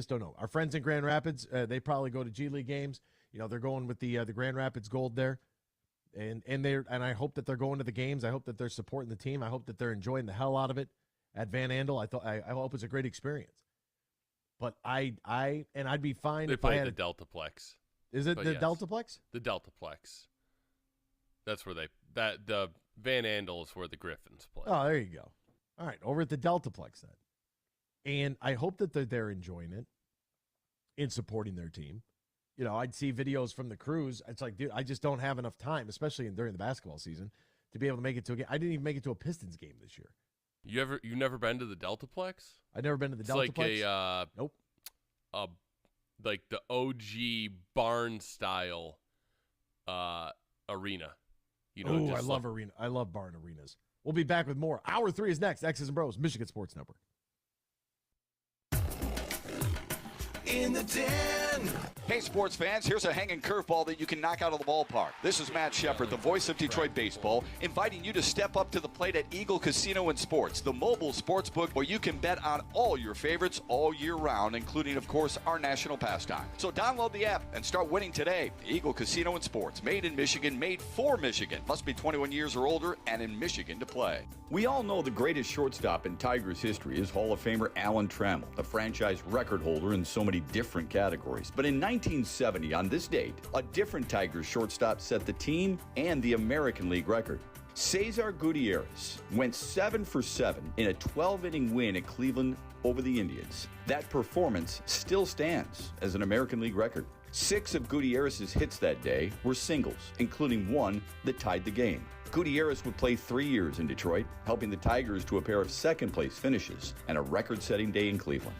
don't know. Our friends in Grand Rapids, they probably go to G League games. They're going with the Grand Rapids Gold there, and I hope that they're going to the games. I hope that they're supporting the team. I hope that they're enjoying the hell out of it at Van Andel. I hope it's a great experience. But I'd be fine if I had the Deltaplex. Is it Deltaplex? The Deltaplex. That's where the Van Andel is where the Griffins play. Oh, there you go. All right, over at the Deltaplex then. And I hope that they're enjoying it and supporting their team. I'd see videos from the crews. It's like, dude, I just don't have enough time, especially during the basketball season, to be able to make it to a game. I didn't even make it to a Pistons game this year. You've never been to the Deltaplex? I've never been to the Deltaplex. Like nope. Like the OG barn style arena. I love arena. I love barn arenas. We'll be back with more. Hour 3 is next. X's and Bros, Michigan Sports Network. In the den. Hey, sports fans, here's a hanging curveball that you can knock out of the ballpark. This is Matt Shepard, the voice of Detroit baseball, inviting you to step up to the plate at Eagle Casino and Sports, the mobile sports book where you can bet on all your favorites all year round, including, of course, our national pastime. So download the app and start winning today. Eagle Casino and Sports, made in Michigan, made for Michigan. Must be 21 years or older and in Michigan to play. We all know the greatest shortstop in Tigers history is Hall of Famer Alan Trammell, the franchise record holder in so many different categories. But in 1970, on this date, a different Tigers shortstop set the team and the American League record. Cesar Gutierrez went 7 for 7 in a 12-inning win at Cleveland over the Indians. That performance still stands as an American League record. 6 of Gutierrez's hits that day were singles, including one that tied the game. Gutierrez would play 3 years in Detroit, helping the Tigers to a pair of second-place finishes and a record-setting day in Cleveland.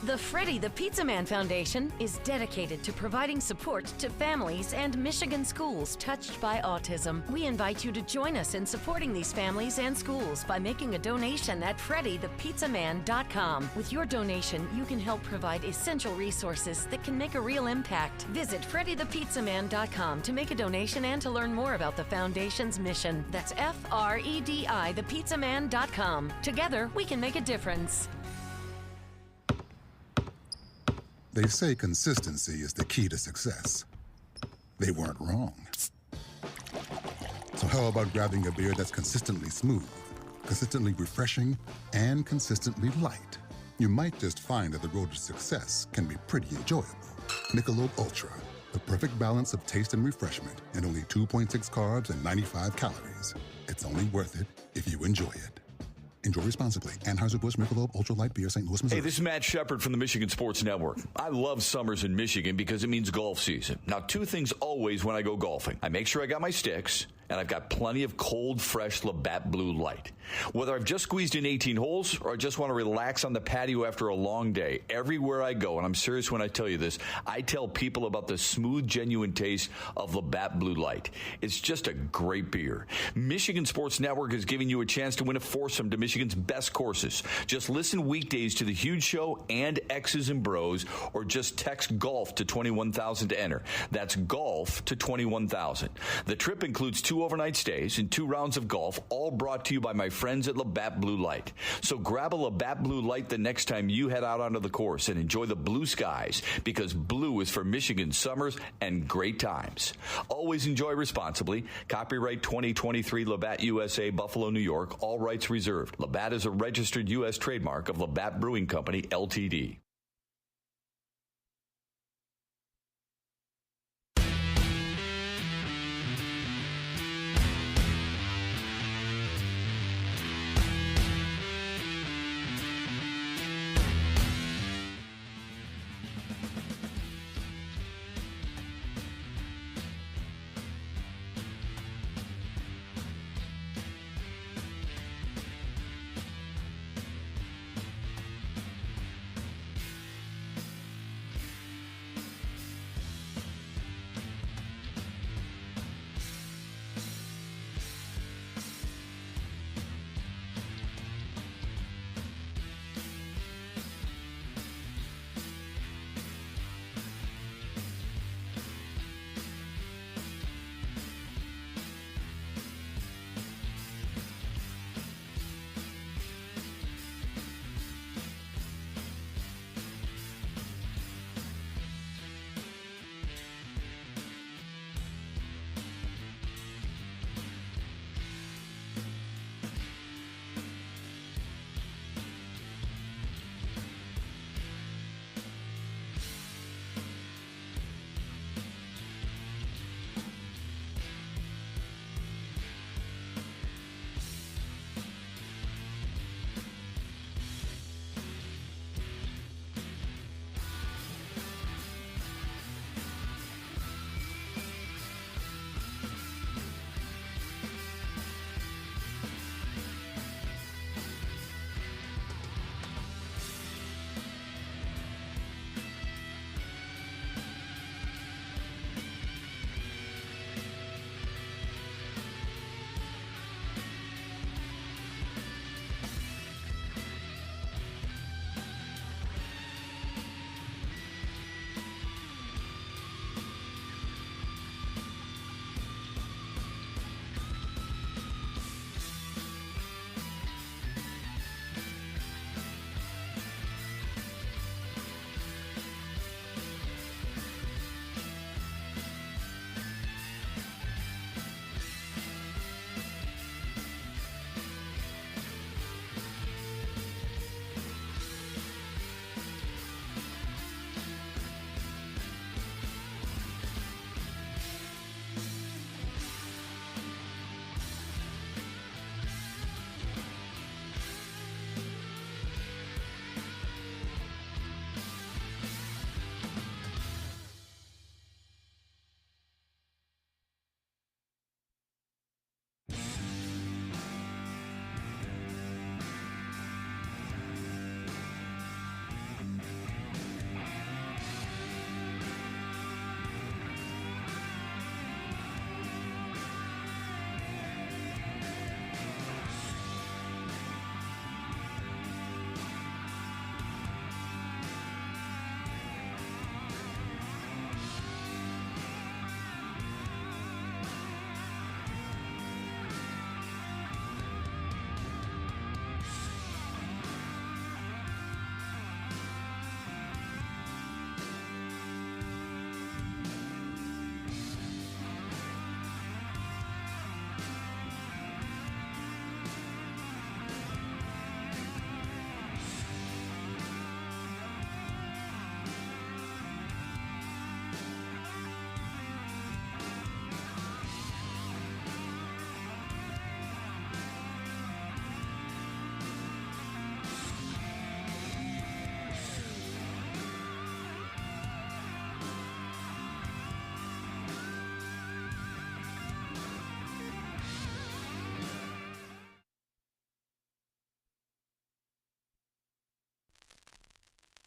The Freddie the Pizza Man Foundation is dedicated to providing support to families and Michigan schools touched by autism. We invite you to join us in supporting these families and schools by making a donation at freddythepizzaman.com. With your donation, you can help provide essential resources that can make a real impact. Visit freddythepizzaman.com to make a donation and to learn more about the foundation's mission. That's FREDI thepizzaman.com. Together, we can make a difference. They say consistency is the key to success. They weren't wrong. So how about grabbing a beer that's consistently smooth, consistently refreshing, and consistently light? You might just find that the road to success can be pretty enjoyable. Michelob Ultra, the perfect balance of taste and refreshment, and only 2.6 carbs and 95 calories. It's only worth it if you enjoy it. Enjoy responsibly. Anheuser-Busch Michelob Ultra Light Beer, St. Louis, Missouri. Hey, this is Matt Shepard from the Michigan Sports Network. I love summers in Michigan because it means golf season. Now, two things always when I go golfing. I make sure I got my sticks, and I've got plenty of cold, fresh Labatt Blue Light. Whether I've just squeezed in 18 holes or I just want to relax on the patio after a long day, everywhere I go, and I'm serious when I tell you this, I tell people about the smooth, genuine taste of Labatt Blue Light. It's just a great beer. Michigan Sports Network is giving you a chance to win a foursome to Michigan's best courses. Just listen weekdays to The Huge Show and X's and Bros, or just text GOLF to 21,000 to enter. That's GOLF to 21,000. The trip includes 2 overnight stays and 2 rounds of golf, all brought to you by my friends at Labatt Blue Light. So grab a Labatt Blue Light the next time you head out onto the course and enjoy the blue skies, because blue is for Michigan summers and great times. Always enjoy responsibly. Copyright 2023 Labatt USA, Buffalo, New York. All rights reserved. Labatt is a registered U.S. trademark of Labatt Brewing Company, Ltd.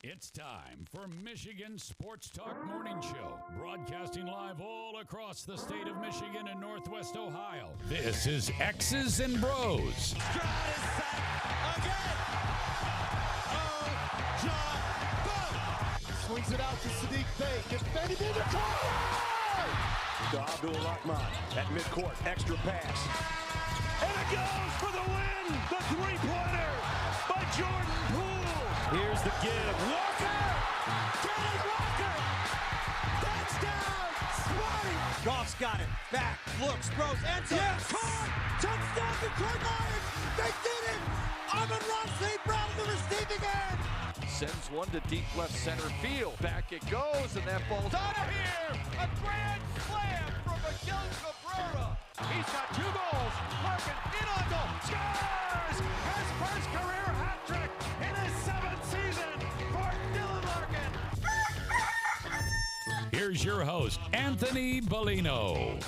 It's time for Michigan Sports Talk Morning Show, broadcasting live all across the state of Michigan and Northwest Ohio. This is X's and Bros. Swings it out to Sadiq Bey. Gets Benny in the To Abdul-Rahman at midcourt. Extra pass. And it goes for the win. The three-pointer by Jordan Poole. Here's the give. Walker! Kenneth Walker! Touchdown! Smarty! Goff's got it. Back. Looks. Throws. Ends up. Yes! Caught! Touchdown Detroit Lions! They did it! Amon-Ra St. Brown in the receiving end! Sends one to deep left center field. Back it goes, and that ball's out of here! A grand slam from Miguel Cabrera. He's got 2 goals. Larkin in on goal. Scores! His first career hat trick in his 7th season for Dylan Larkin. Here's your host, Anthony Bellino.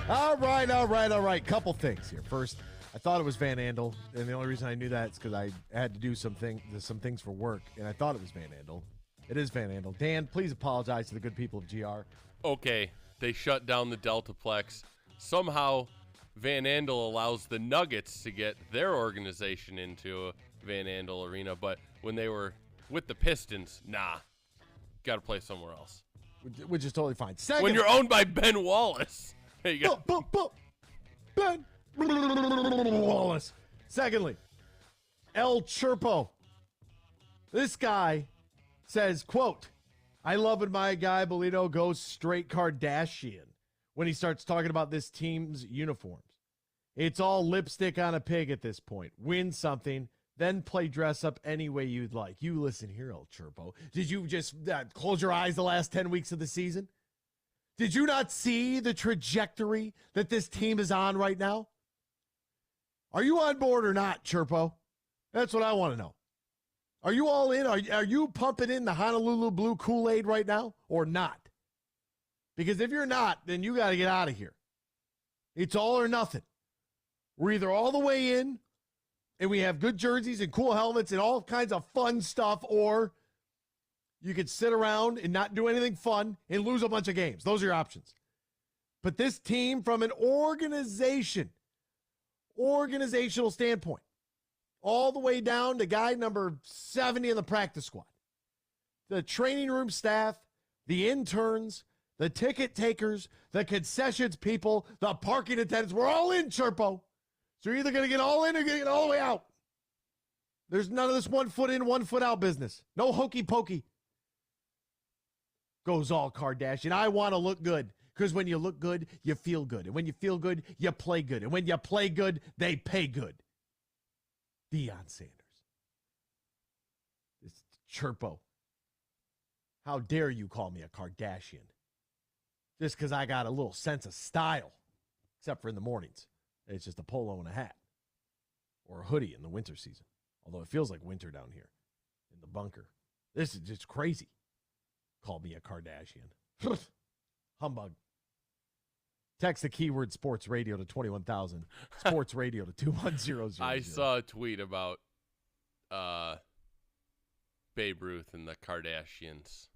All right. Couple things here. First, I thought it was Van Andel, and the only reason I knew that is because I had to do some things for work, and I thought it was Van Andel. It is Van Andel. Dan, please apologize to the good people of GR. Okay, they shut down the Deltaplex. Somehow, Van Andel allows the Nuggets to get their organization into Van Andel Arena, but when they were with the Pistons, got to play somewhere else. Which is totally fine. Second, when you're owned by Ben Wallace. There you go. Ben Wallace. Secondly, El Chirpo. This guy says, quote, I love when my guy Bellino goes straight Kardashian when he starts talking about this team's uniforms. It's all lipstick on a pig at this point. Win something, then play dress up any way you'd like. You listen here, El Chirpo. Did you just close your eyes the last 10 weeks of the season? Did you not see the trajectory that this team is on right now? Are you on board or not, Chirpo? That's what I want to know. Are you all in? Are you pumping in the Honolulu Blue Kool-Aid right now or not? Because if you're not, then you got to get out of here. It's all or nothing. We're either all the way in and we have good jerseys and cool helmets and all kinds of fun stuff, or you could sit around and not do anything fun and lose a bunch of games. Those are your options. But this team, from an organizational standpoint, all the way down to guy number 70 in the practice squad, the training room staff, the interns, the ticket takers, the concessions people, the parking attendants, we're all in, Chirpo. So you're either going to get all in or you're going to get all the way out. There's none of this 1 foot in, 1 foot out business. No hokey pokey. Goes all Kardashian. I want to look good, because when you look good, you feel good. And when you feel good, you play good. And when you play good, they pay good. Deion Sanders. This Chirpo. How dare you call me a Kardashian? Just because I got a little sense of style. Except for in the mornings. It's just a polo and a hat. Or a hoodie in the winter season. Although it feels like winter down here in the bunker. This is just crazy. Call me a Kardashian. Humbug. Text the keyword sports radio to 21,000. Sports radio to 21000. I saw a tweet about Babe Ruth and the Kardashians.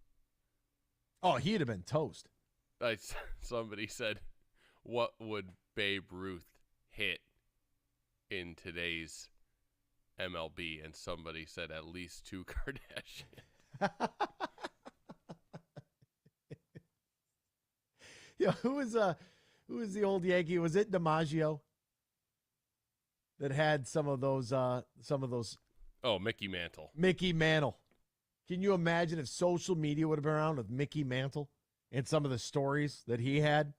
Oh, he'd have been toast. Somebody said, what would Babe Ruth hit in today's MLB? And somebody said at least 2 Kardashians. Yeah, who was the old Yankee? Was it DiMaggio that had some of those? Oh, Mickey Mantle. Mickey Mantle. Can you imagine if social media would have been around with Mickey Mantle and some of the stories that he had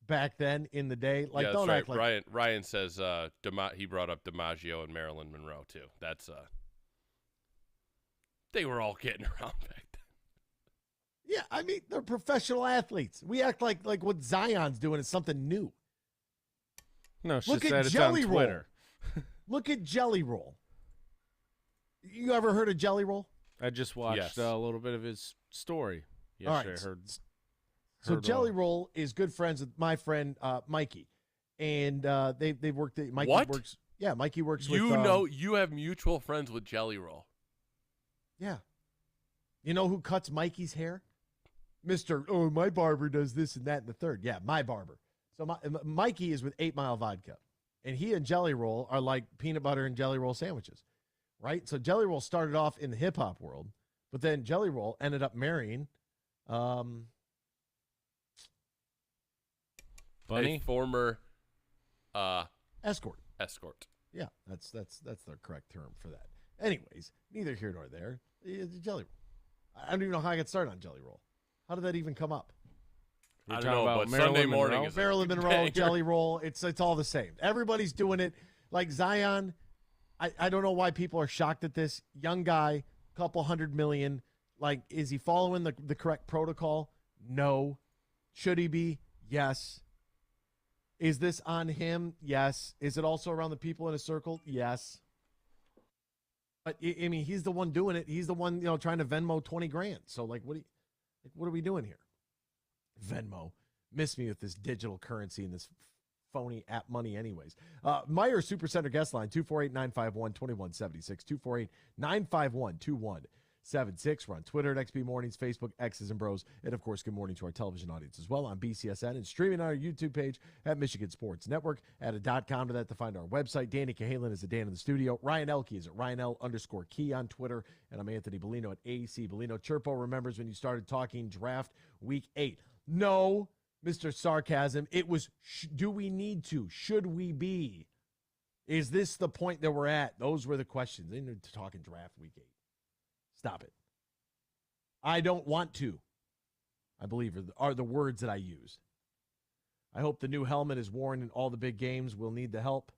back then in the day? Like, yeah, don't right. act like Ryan says he brought up DiMaggio and Marilyn Monroe too. That's they were all getting around back then. Yeah, I mean, they're professional athletes. We act like what Zion's doing is something new. No, it's Look just at that Jelly it's on Roll. Twitter. Look at Jelly Roll. You ever heard of Jelly Roll? I just watched a little bit of his story yesterday. All right. Heard Jelly Roll is good friends with my friend Mikey, and they've worked. Mikey What? works. Yeah, Mikey works with... You have mutual friends with Jelly Roll. Yeah. You know who cuts Mikey's hair? My barber does this and that and the third. Yeah, my barber. So Mikey is with 8 Mile Vodka, and he and Jelly Roll are like peanut butter and Jelly Roll sandwiches, right? So Jelly Roll started off in the hip-hop world, but then Jelly Roll ended up marrying Bunny? A former escort. Yeah, that's the correct term for that. Anyways, neither here nor there. It's Jelly Roll. I don't even know how I got started on Jelly Roll. How did that even come up? I don't know, but Sunday morning is Marilyn Monroe, Jelly Roll. It's all the same. Everybody's doing it. Like Zion, I don't know why people are shocked at this. Young guy, couple $100 million. Like, is he following the correct protocol? No. Should he be? Yes. Is this on him? Yes. Is it also around the people in his circle? Yes. But I mean, he's the one doing it. He's the one, trying to Venmo 20 grand. So like, what are we doing here? Venmo. Miss me with this digital currency and this phony app money anyways. Meyer Supercenter guest line, 248-951-2176, 248-951-2176. We're on Twitter at XB Mornings, Facebook, X's and Bros. And, of course, good morning to our television audience as well on BCSN and streaming on our YouTube page at Michigan Sports Network. Add a .com to that to find our website. Danny Cahalan is at Dan in the studio. Ryan Elke is at RyanL_Key on Twitter. And I'm Anthony Bellino at AC Bellino. Chirpo remembers when you started talking draft week 8. No, Mr. Sarcasm. It was, do we need to? Should we be? Is this the point that we're at? Those were the questions. They need to talk in draft week 8. Stop it. I don't want to, I believe, are the words that I used. I hope the new helmet is worn in all the big games. We'll need the help.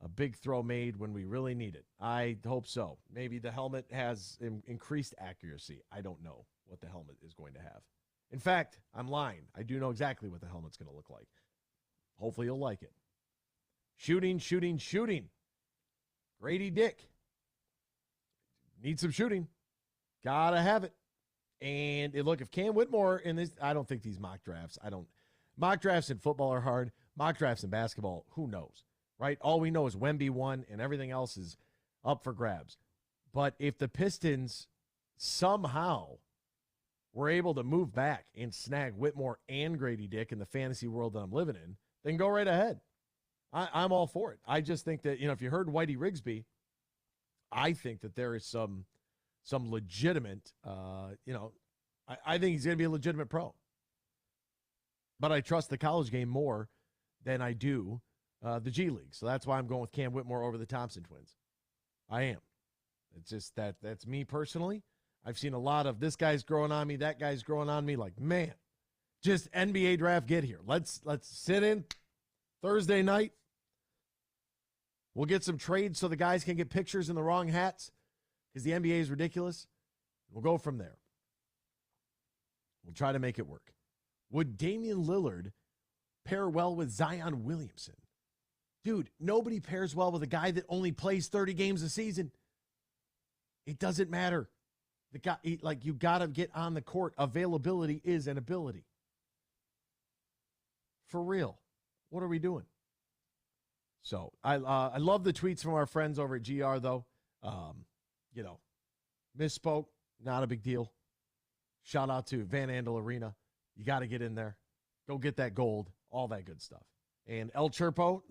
A big throw made when we really need it. I hope so. Maybe the helmet has increased accuracy. I don't know what the helmet is going to have. In fact, I'm lying. I do know exactly what the helmet's going to look like. Hopefully you'll like it. Shooting. Grady Dick. Need some shooting. Gotta have it. And look, if Cam Whitmore in this, I don't think these mock drafts, mock drafts in football are hard. Mock drafts in basketball, who knows, right? All we know is Wemby won and everything else is up for grabs. But if the Pistons somehow were able to move back and snag Whitmore and Grady Dick in the fantasy world that I'm living in, then go right ahead. I'm all for it. I just think that, if you heard Whitey Rigsby, I think that there is some legitimate, I think he's going to be a legitimate pro. But I trust the college game more than I do the G League. So that's why I'm going with Cam Whitmore over the Thompson twins. I am. It's just that's me personally. I've seen a lot of this guy's growing on me, that guy's growing on me. Like, man, just NBA draft, get here. Let's sit in Thursday night. We'll get some trades so the guys can get pictures in the wrong hats because the NBA is ridiculous. We'll go from there. We'll try to make it work. Would Damian Lillard pair well with Zion Williamson? Dude, nobody pairs well with a guy that only plays 30 games a season. It doesn't matter. The guy, you got to get on the court. Availability is an ability. For real. What are we doing? So I love the tweets from our friends over at GR, though. Misspoke, not a big deal. Shout out to Van Andel Arena. You got to get in there. Go get that gold, all that good stuff. And El Chirpo,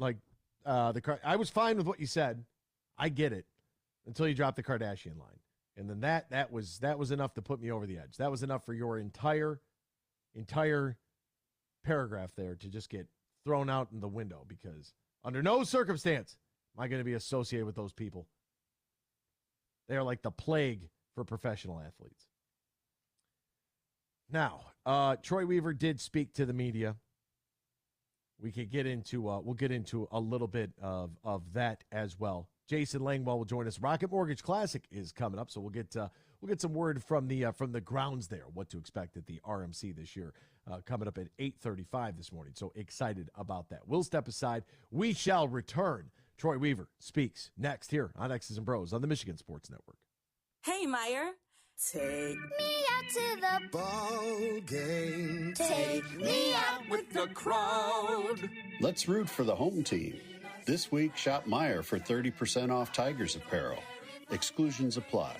I was fine with what you said. I get it until you drop the Kardashian line. And then that was enough to put me over the edge. That was enough for your entire paragraph there to just get thrown out in the window because under no circumstance am I going to be associated with those people. They are like the plague for professional athletes. Now, Troy Weaver did speak to the media. We could get into we'll get into a little bit of that as well. Jason Langwell will join us. Rocket Mortgage Classic is coming up, so we'll get some word from the grounds there, what to expect at the RMC this year, coming up at 8:35 this morning. So excited about that. We'll step aside. We shall return. Troy Weaver speaks next here on X's and Bros on the Michigan Sports Network. Hey, Meyer. Take me out to the ball game. Take me out with the crowd. Let's root for the home team. This week, shop Meyer for 30% off Tigers apparel. Exclusions apply.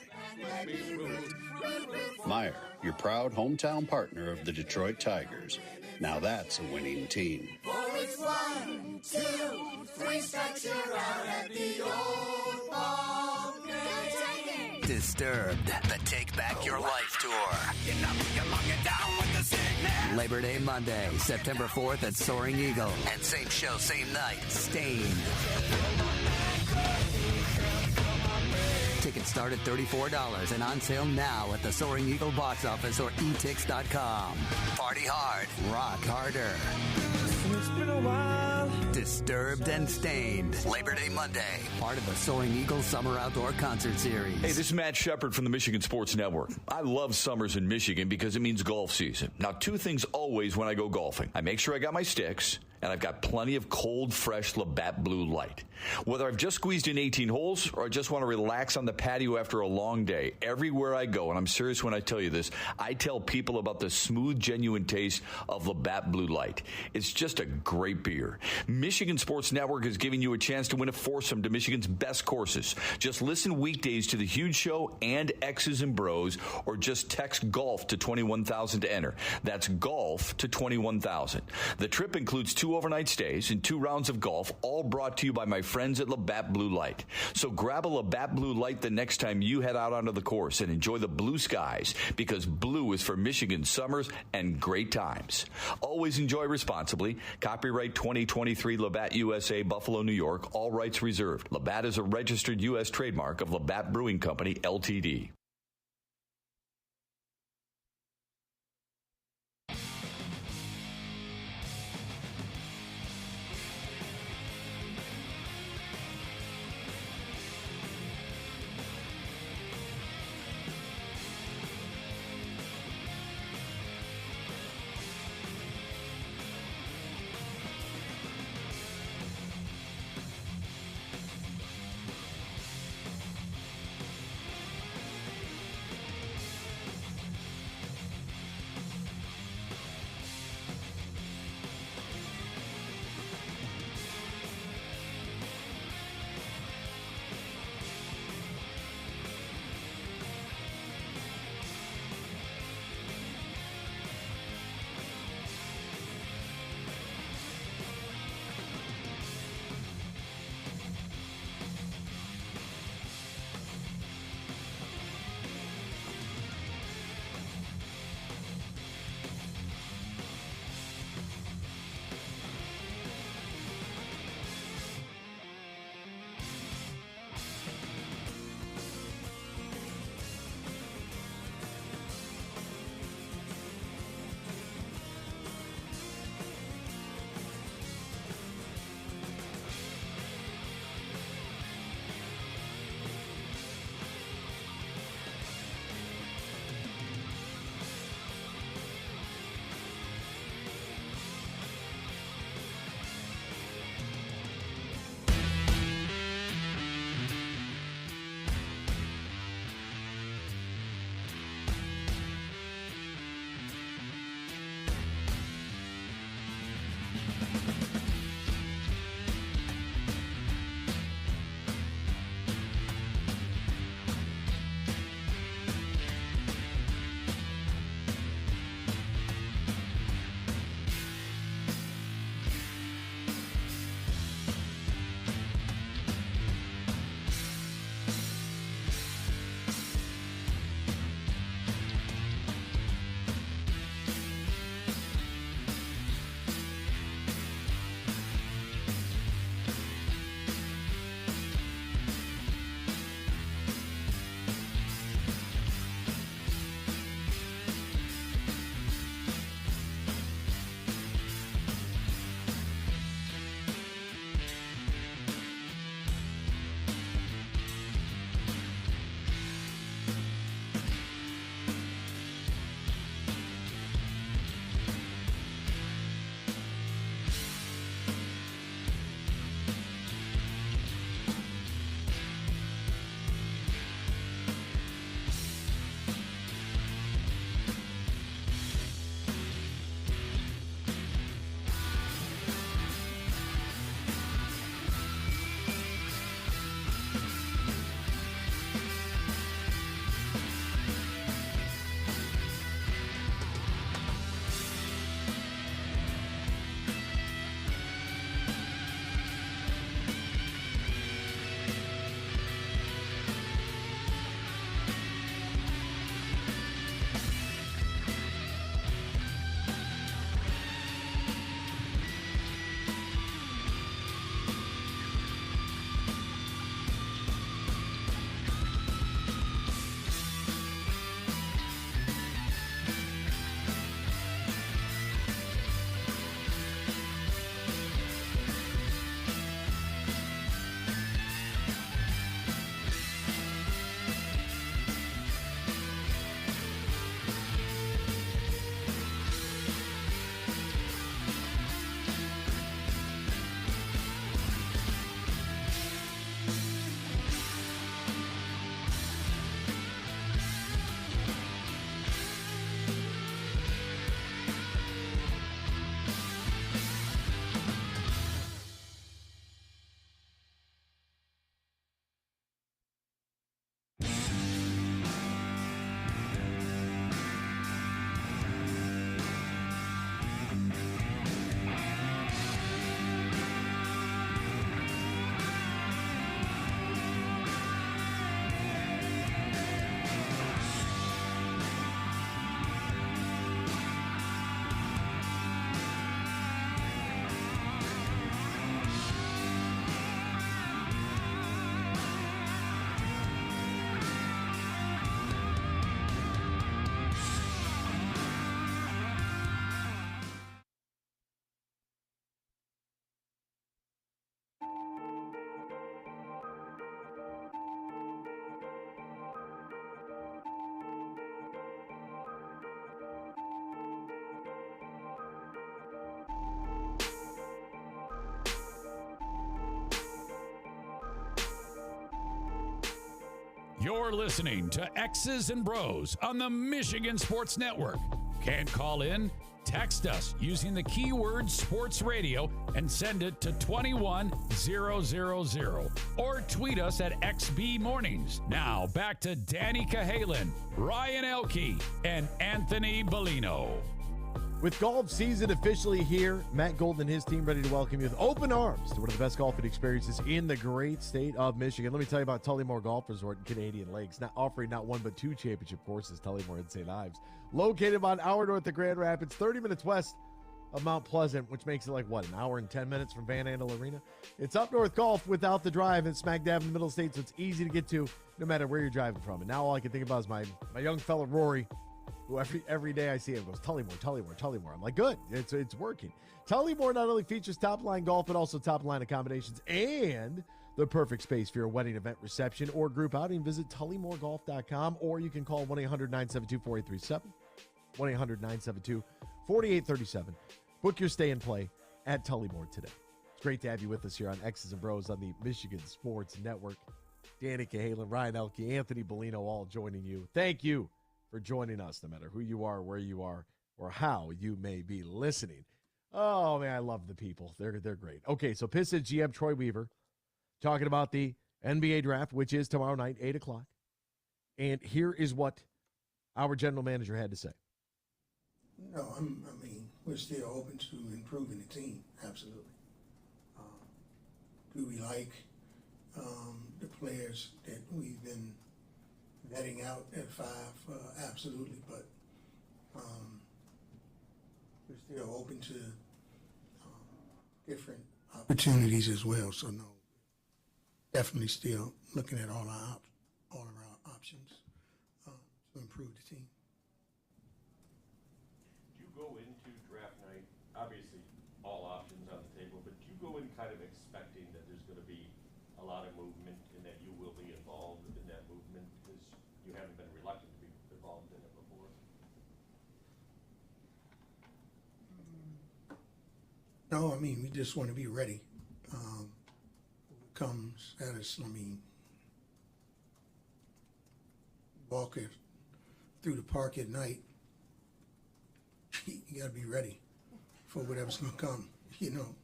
Meyer, your proud hometown partner of the Detroit Tigers. Now that's a winning team. It's 1, 2, 3 strikes, you're out at the old ball game. Disturbed, the Take Back Your Life Tour. Labor Day Monday, September 4th at Soaring Eagle. And same show, same night, Stained. Tickets start at $34 and on sale now at the Soaring Eagle box office or etix.com. Party hard, rock harder. It's been a while. Disturbed and Stained. Labor Day Monday, part of the Soaring Eagle Summer Outdoor Concert Series. Hey, this is Matt Shepard from the Michigan Sports Network. I love summers in Michigan because it means golf season. Now, two things always when I go golfing. I make sure I got my sticks, and I've got plenty of cold, fresh Labatt Blue Light. Whether I've just squeezed in 18 holes or I just want to relax on the patio after a long day, everywhere I go, and I'm serious when I tell you this, I tell people about the smooth, genuine taste of Labatt Blue Light. It's just a great beer. Michigan Sports Network is giving you a chance to win a foursome to Michigan's best courses. Just listen weekdays to The Huge Show and X's and Bros, or just text GOLF to 21,000 to enter. That's GOLF to 21,000. The trip includes 2 overnight stays and 2 rounds of golf, all brought to you by my friends at Labatt Blue Light. So grab a Labatt Blue Light the next time you head out onto the course and enjoy the blue skies, because blue is for Michigan summers and great times. Always enjoy responsibly. Copyright 2023 Labatt USA, Buffalo, New York. All rights reserved. Labatt is a registered U.S. trademark of Labatt Brewing Company, Ltd. You're listening to X's and Bros on the Michigan Sports Network. Can't call in? Text us using the keyword sports radio and send it to 21000 or tweet us at XB Mornings. Now back to Danny Cahalan, Ryan Elke, and Anthony Bellino. With golf season officially here, Matt Golden and his team ready to welcome you with open arms to one of the best golfing experiences in the great state of Michigan. Let me tell you about Tullymore Golf Resort and Canadian Lakes, not offering not one but two championship courses, Tullymore and St. Ives. Located about an hour north of Grand Rapids, 30 minutes west of Mount Pleasant, which makes it like, what, an hour and 10 minutes from Van Andel Arena? It's up north golf without the drive and smack dab in the middle of the state, so it's easy to get to no matter where you're driving from. And now all I can think about is my young fella Rory, who every day I see him goes, Tullymore. I'm like, good, it's working. Tullymore not only features top-line golf, but also top-line accommodations and the perfect space for your wedding event, reception, or group outing. Visit TullymoreGolf.com, or you can call 1-800-972-4837, 1-800-972-4837. Book your stay and play at Tullymore today. It's great to have you with us here on X's and Bros on the Michigan Sports Network. Danny Cahalan, Ryan Elke, Anthony Bellino, all joining you. Thank you for joining us, no matter who you are, where you are, or how you may be listening. Oh, man, I love the people. They're great. Okay, so Pistons GM Troy Weaver talking about the NBA draft, which is tomorrow night, 8 o'clock. And here is what our general manager had to say. No, I mean, we're still open to improving the team, absolutely. Do we like the players that we've been vetting out at 5? Absolutely, but we're still open to different opportunities as well. So no, definitely still looking at all our options to improve the team. Do you go into draft night, obviously all options on the table, but do you go in kind of expecting that there's going to be a lot of movement and that you will be involved in that movement because you haven't been reluctant to be involved in it before? No, I mean, we just want to be ready. What comes at us, I mean, walking through the park at night, you got to be ready for whatever's going to come, you know.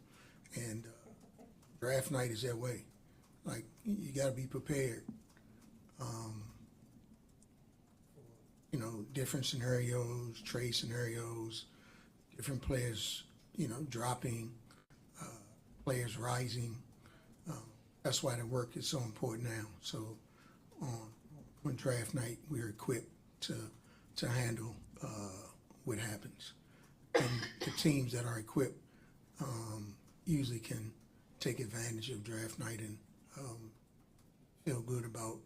And draft night is that way. Like, you got to be prepared. You know, different scenarios, trade scenarios, different players, you know, dropping, players rising. That's why the work is so important now. So on draft night, we're equipped to handle what happens. And the teams that are equipped usually can take advantage of draft night and feel good about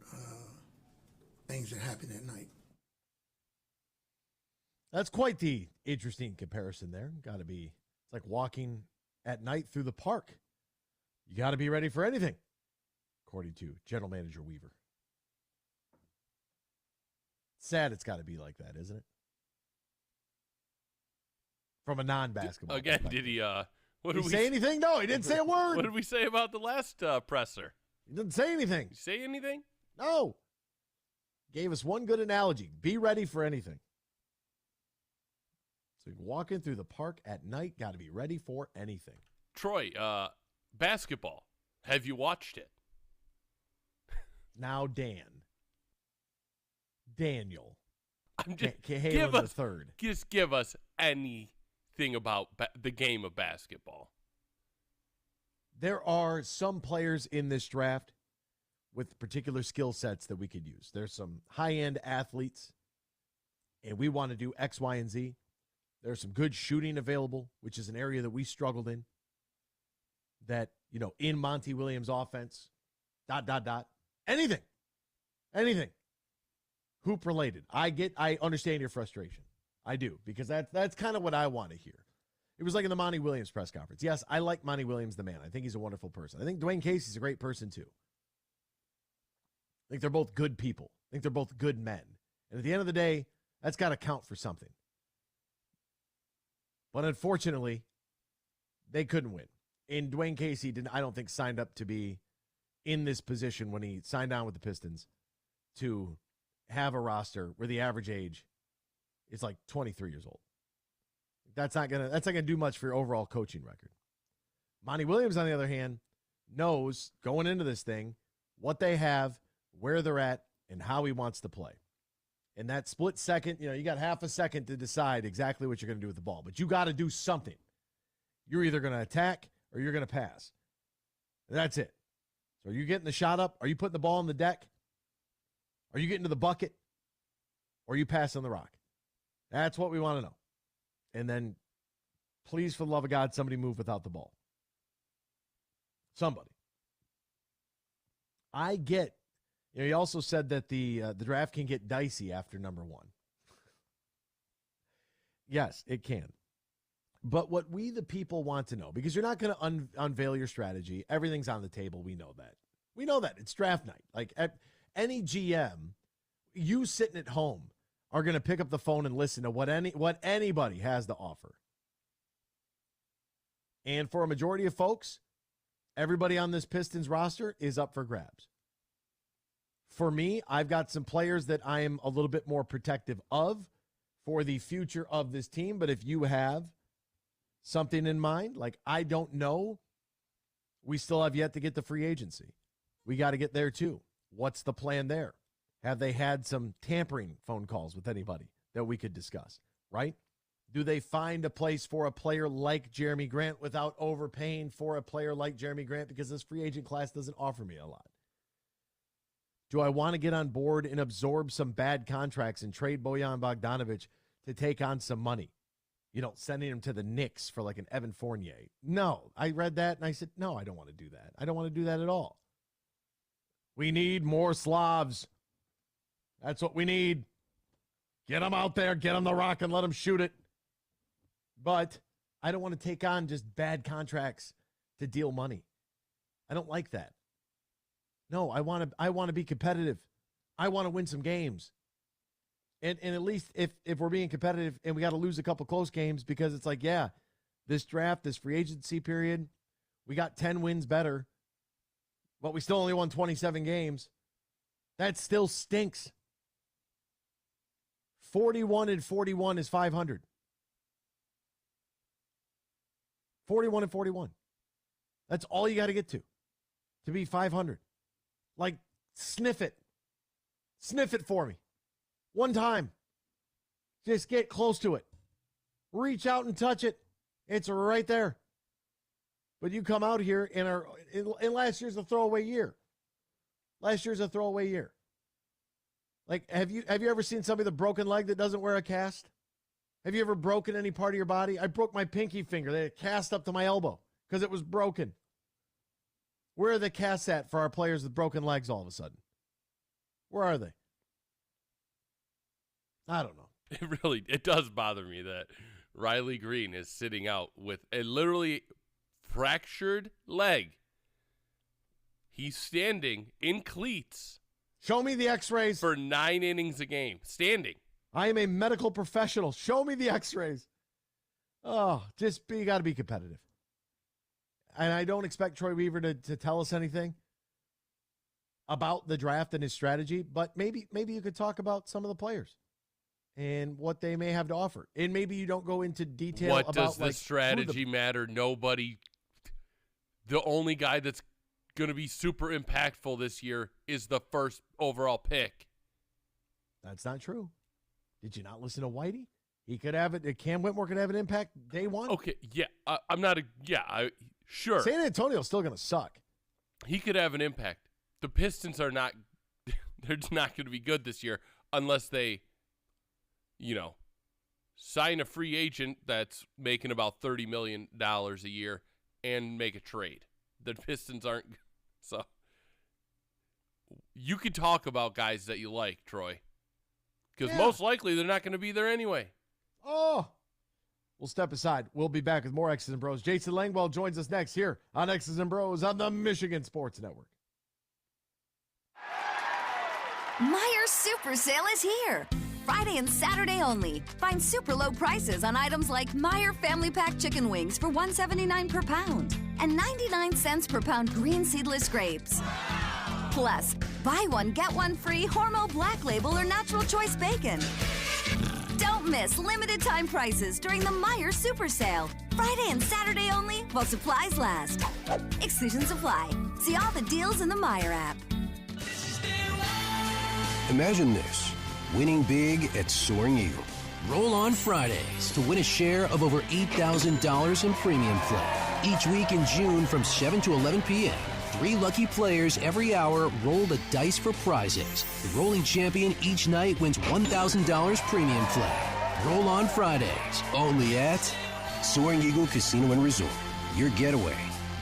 things that happen at night. That's quite the interesting comparison there. Got to be, it's like walking at night through the park. You got to be ready for anything, according to General Manager Weaver. Sad it's got to be like that, isn't it? From a non-basketball Again, did he, did he say anything? No, he didn't say a word. What did we say about the last presser? He didn't say anything. Did you say anything? No. Gave us one good analogy. Be ready for anything. So walking through the park at night, got to be ready for anything. Troy, basketball. Have you watched it? Now, Daniel. I'm just give us anything about the game of basketball. There are some players in this draft with particular skill sets that we could use. There's some high-end athletes, and we want to do X, Y, and Z. There's some good shooting available, which is an area that we struggled in. That, you know, in Monty Williams' offense, ... Anything. Hoop related. I understand your frustration. I do, because that's kind of what I want to hear. It was like in the Monty Williams press conference. Yes, I like Monty Williams, the man. I think he's a wonderful person. I think Dwayne Casey's a great person, too. I think they're both good people. I think they're both good men. And at the end of the day, that's got to count for something. But unfortunately, they couldn't win. And Dwayne Casey I don't think, signed up to be in this position when he signed on with the Pistons to have a roster where the average age is like 23 years old. That's not gonna do much for your overall coaching record. Monty Williams, on the other hand, knows going into this thing what they have, where they're at, and how he wants to play. And that split second, you got half a second to decide exactly what you're going to do with the ball. But you got to do something. You're either going to attack or you're going to pass. That's it. So are you getting the shot up? Are you putting the ball on the deck? Are you getting to the bucket? Or are you passing the rock? That's what we want to know. And then, please, for the love of God, somebody move without the ball. Somebody. I get, he also said that the draft can get dicey after number 1. Yes, it can. But what we, the people, want to know, because you're not going to unveil your strategy. Everything's on the table. We know that. We know that. It's draft night. Like, any GM, you sitting at home are going to pick up the phone and listen to what anybody has to offer. And for a majority of folks, everybody on this Pistons roster is up for grabs. For me, I've got some players that I am a little bit more protective of for the future of this team. But if you have something in mind, like I don't know, we still have yet to get the free agency. We got to get there too. What's the plan there? Have they had some tampering phone calls with anybody that we could discuss, right? Do they find a place for a player like Jeremy Grant without overpaying for a player like Jeremy Grant, because this free agent class doesn't offer me a lot? Do I want to get on board and absorb some bad contracts and trade Bojan Bogdanović to take on some money? Sending him to the Knicks for like an Evan Fournier. No, I read that and I said, no, I don't want to do that. I don't want to do that at all. We need more Slavs. That's what we need. Get them out there, get them the rock, and let them shoot it. But I don't want to take on just bad contracts to deal money. I don't like that. No, I want to be competitive. I want to win some games. And at least if we're being competitive and we got to lose a couple close games, because it's like, yeah, this draft, this free agency period, we got 10 wins better, but we still only won 27 games. That still stinks. 41-41 is 500. 41-41. That's all you got to get to be 500. Like, sniff it. Sniff it for me. One time. Just get close to it. Reach out and touch it. It's right there. But you come out here and last year's a throwaway year. Last year's a throwaway year. Like, have you ever seen somebody with a broken leg that doesn't wear a cast? Have you ever broken any part of your body? I broke my pinky finger. They had a cast up to my elbow because it was broken. Where are the casts at for our players with broken legs all of a sudden? Where are they? I don't know. It does bother me that Riley Green is sitting out with a literally fractured leg. He's standing in cleats. Show me the x-rays. For 9 innings a game. Standing. I am a medical professional. Show me the x-rays. Oh, you got to be competitive. And I don't expect Troy Weaver to tell us anything about the draft and his strategy, but maybe you could talk about some of the players and what they may have to offer. And maybe you don't go into detail what about does the strategy matter? Nobody. The only guy that's going to be super impactful this year is the first overall pick. That's not true. Did you not listen to Whitey? He could have it. Cam Whitmore could have an impact day one. Okay, yeah. I'm not sure. San Antonio's still going to suck. He could have an impact. The Pistons are not – they're not going to be good this year unless they, sign a free agent that's making about $30 million a year and make a trade. The Pistons aren't – so you could talk about guys that you like, Troy, because most likely they're not going to be there anyway. Oh, we'll step aside. We'll be back with more X's and Bros. Jason Langwell joins us next here on X's and Bros on the Michigan Sports Network. Meijer's Super Sale is here. Friday and Saturday only. Find super low prices on items like Meijer Family Pack Chicken Wings for $1.79 per pound and 99 cents per pound green seedless grapes. Plus, buy one, get one free Hormel Black Label or Natural Choice Bacon. Don't miss limited time prices during the Meijer Super Sale. Friday and Saturday only while supplies last. Exclusions apply. See all the deals in the Meijer app. Imagine this, winning big at Soaring Eagle. Roll on Fridays to win a share of over $8,000 in premium play. Each week in June from 7 to 11 p.m., 3 lucky players every hour roll the dice for prizes. The rolling champion each night wins $1,000 premium play. Roll on Fridays, only at Soaring Eagle Casino and Resort. Your getaway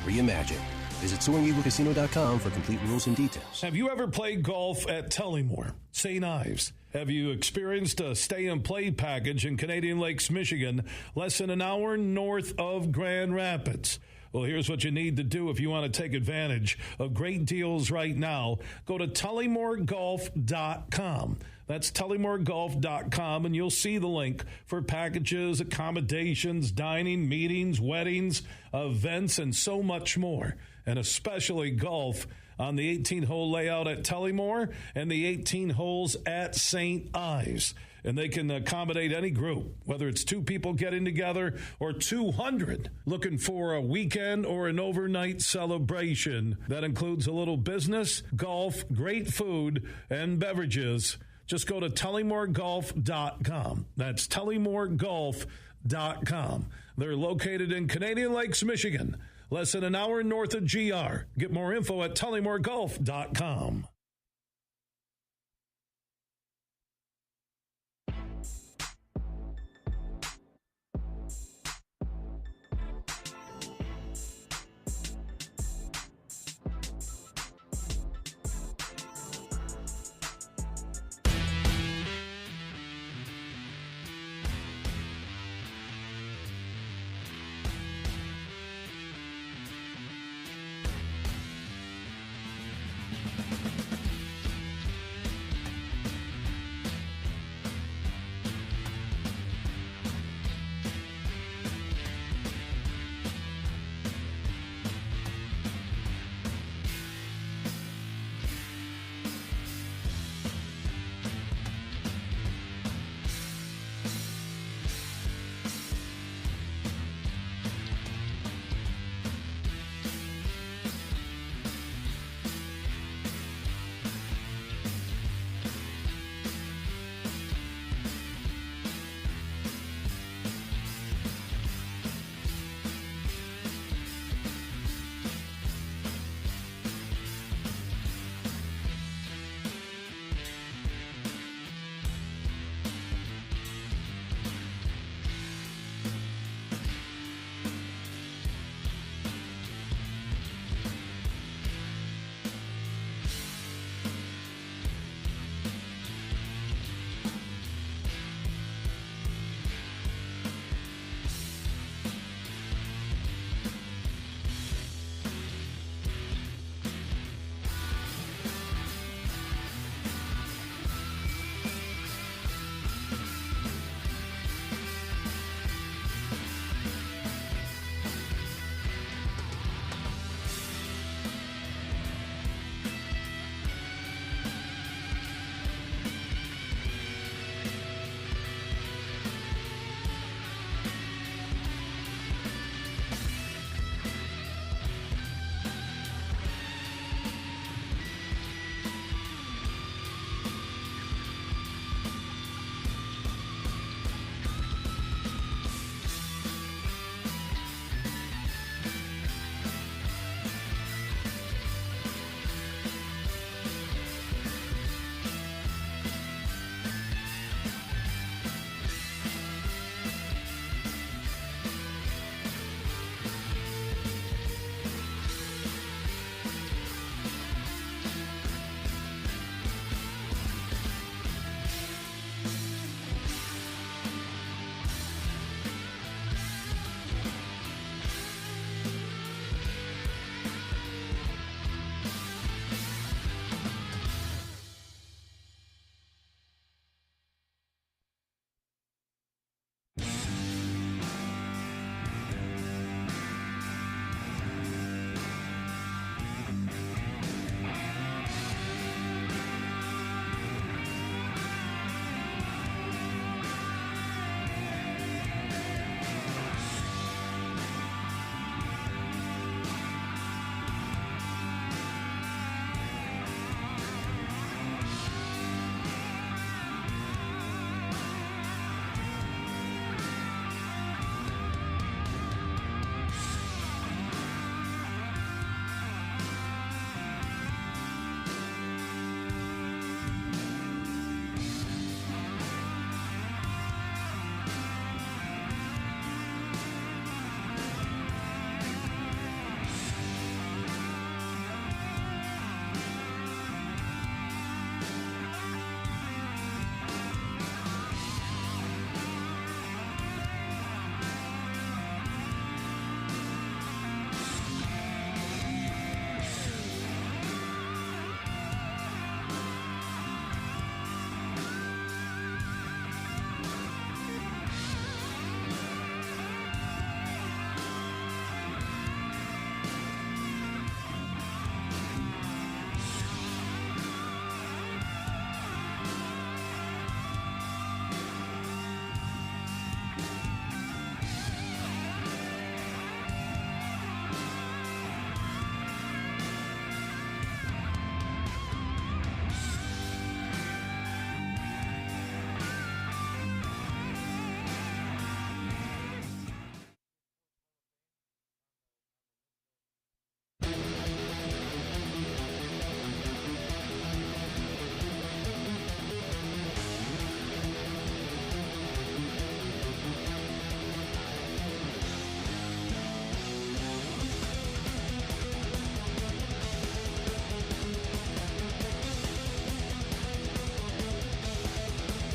reimagined. Visit SoaringEagleCasino.com for complete rules and details. Have you ever played golf at Tullymore, St. Ives? Have you experienced a stay-and-play package in Canadian Lakes, Michigan, less than an hour north of Grand Rapids? Well, here's what you need to do if you want to take advantage of great deals right now. Go to TullymoreGolf.com. That's TullymoreGolf.com, and you'll see the link for packages, accommodations, dining, meetings, weddings, events, and so much more, and especially golf on the 18-hole layout at Tullymore and the 18 holes at St. Ives. And they can accommodate any group, whether it's 2 people getting together or 200 looking for a weekend or an overnight celebration. That includes a little business, golf, great food, and beverages. Just go to TullymoreGolf.com. That's TullymoreGolf.com. They're located in Canadian Lakes, Michigan, less than an hour north of GR. Get more info at TullymoreGolf.com.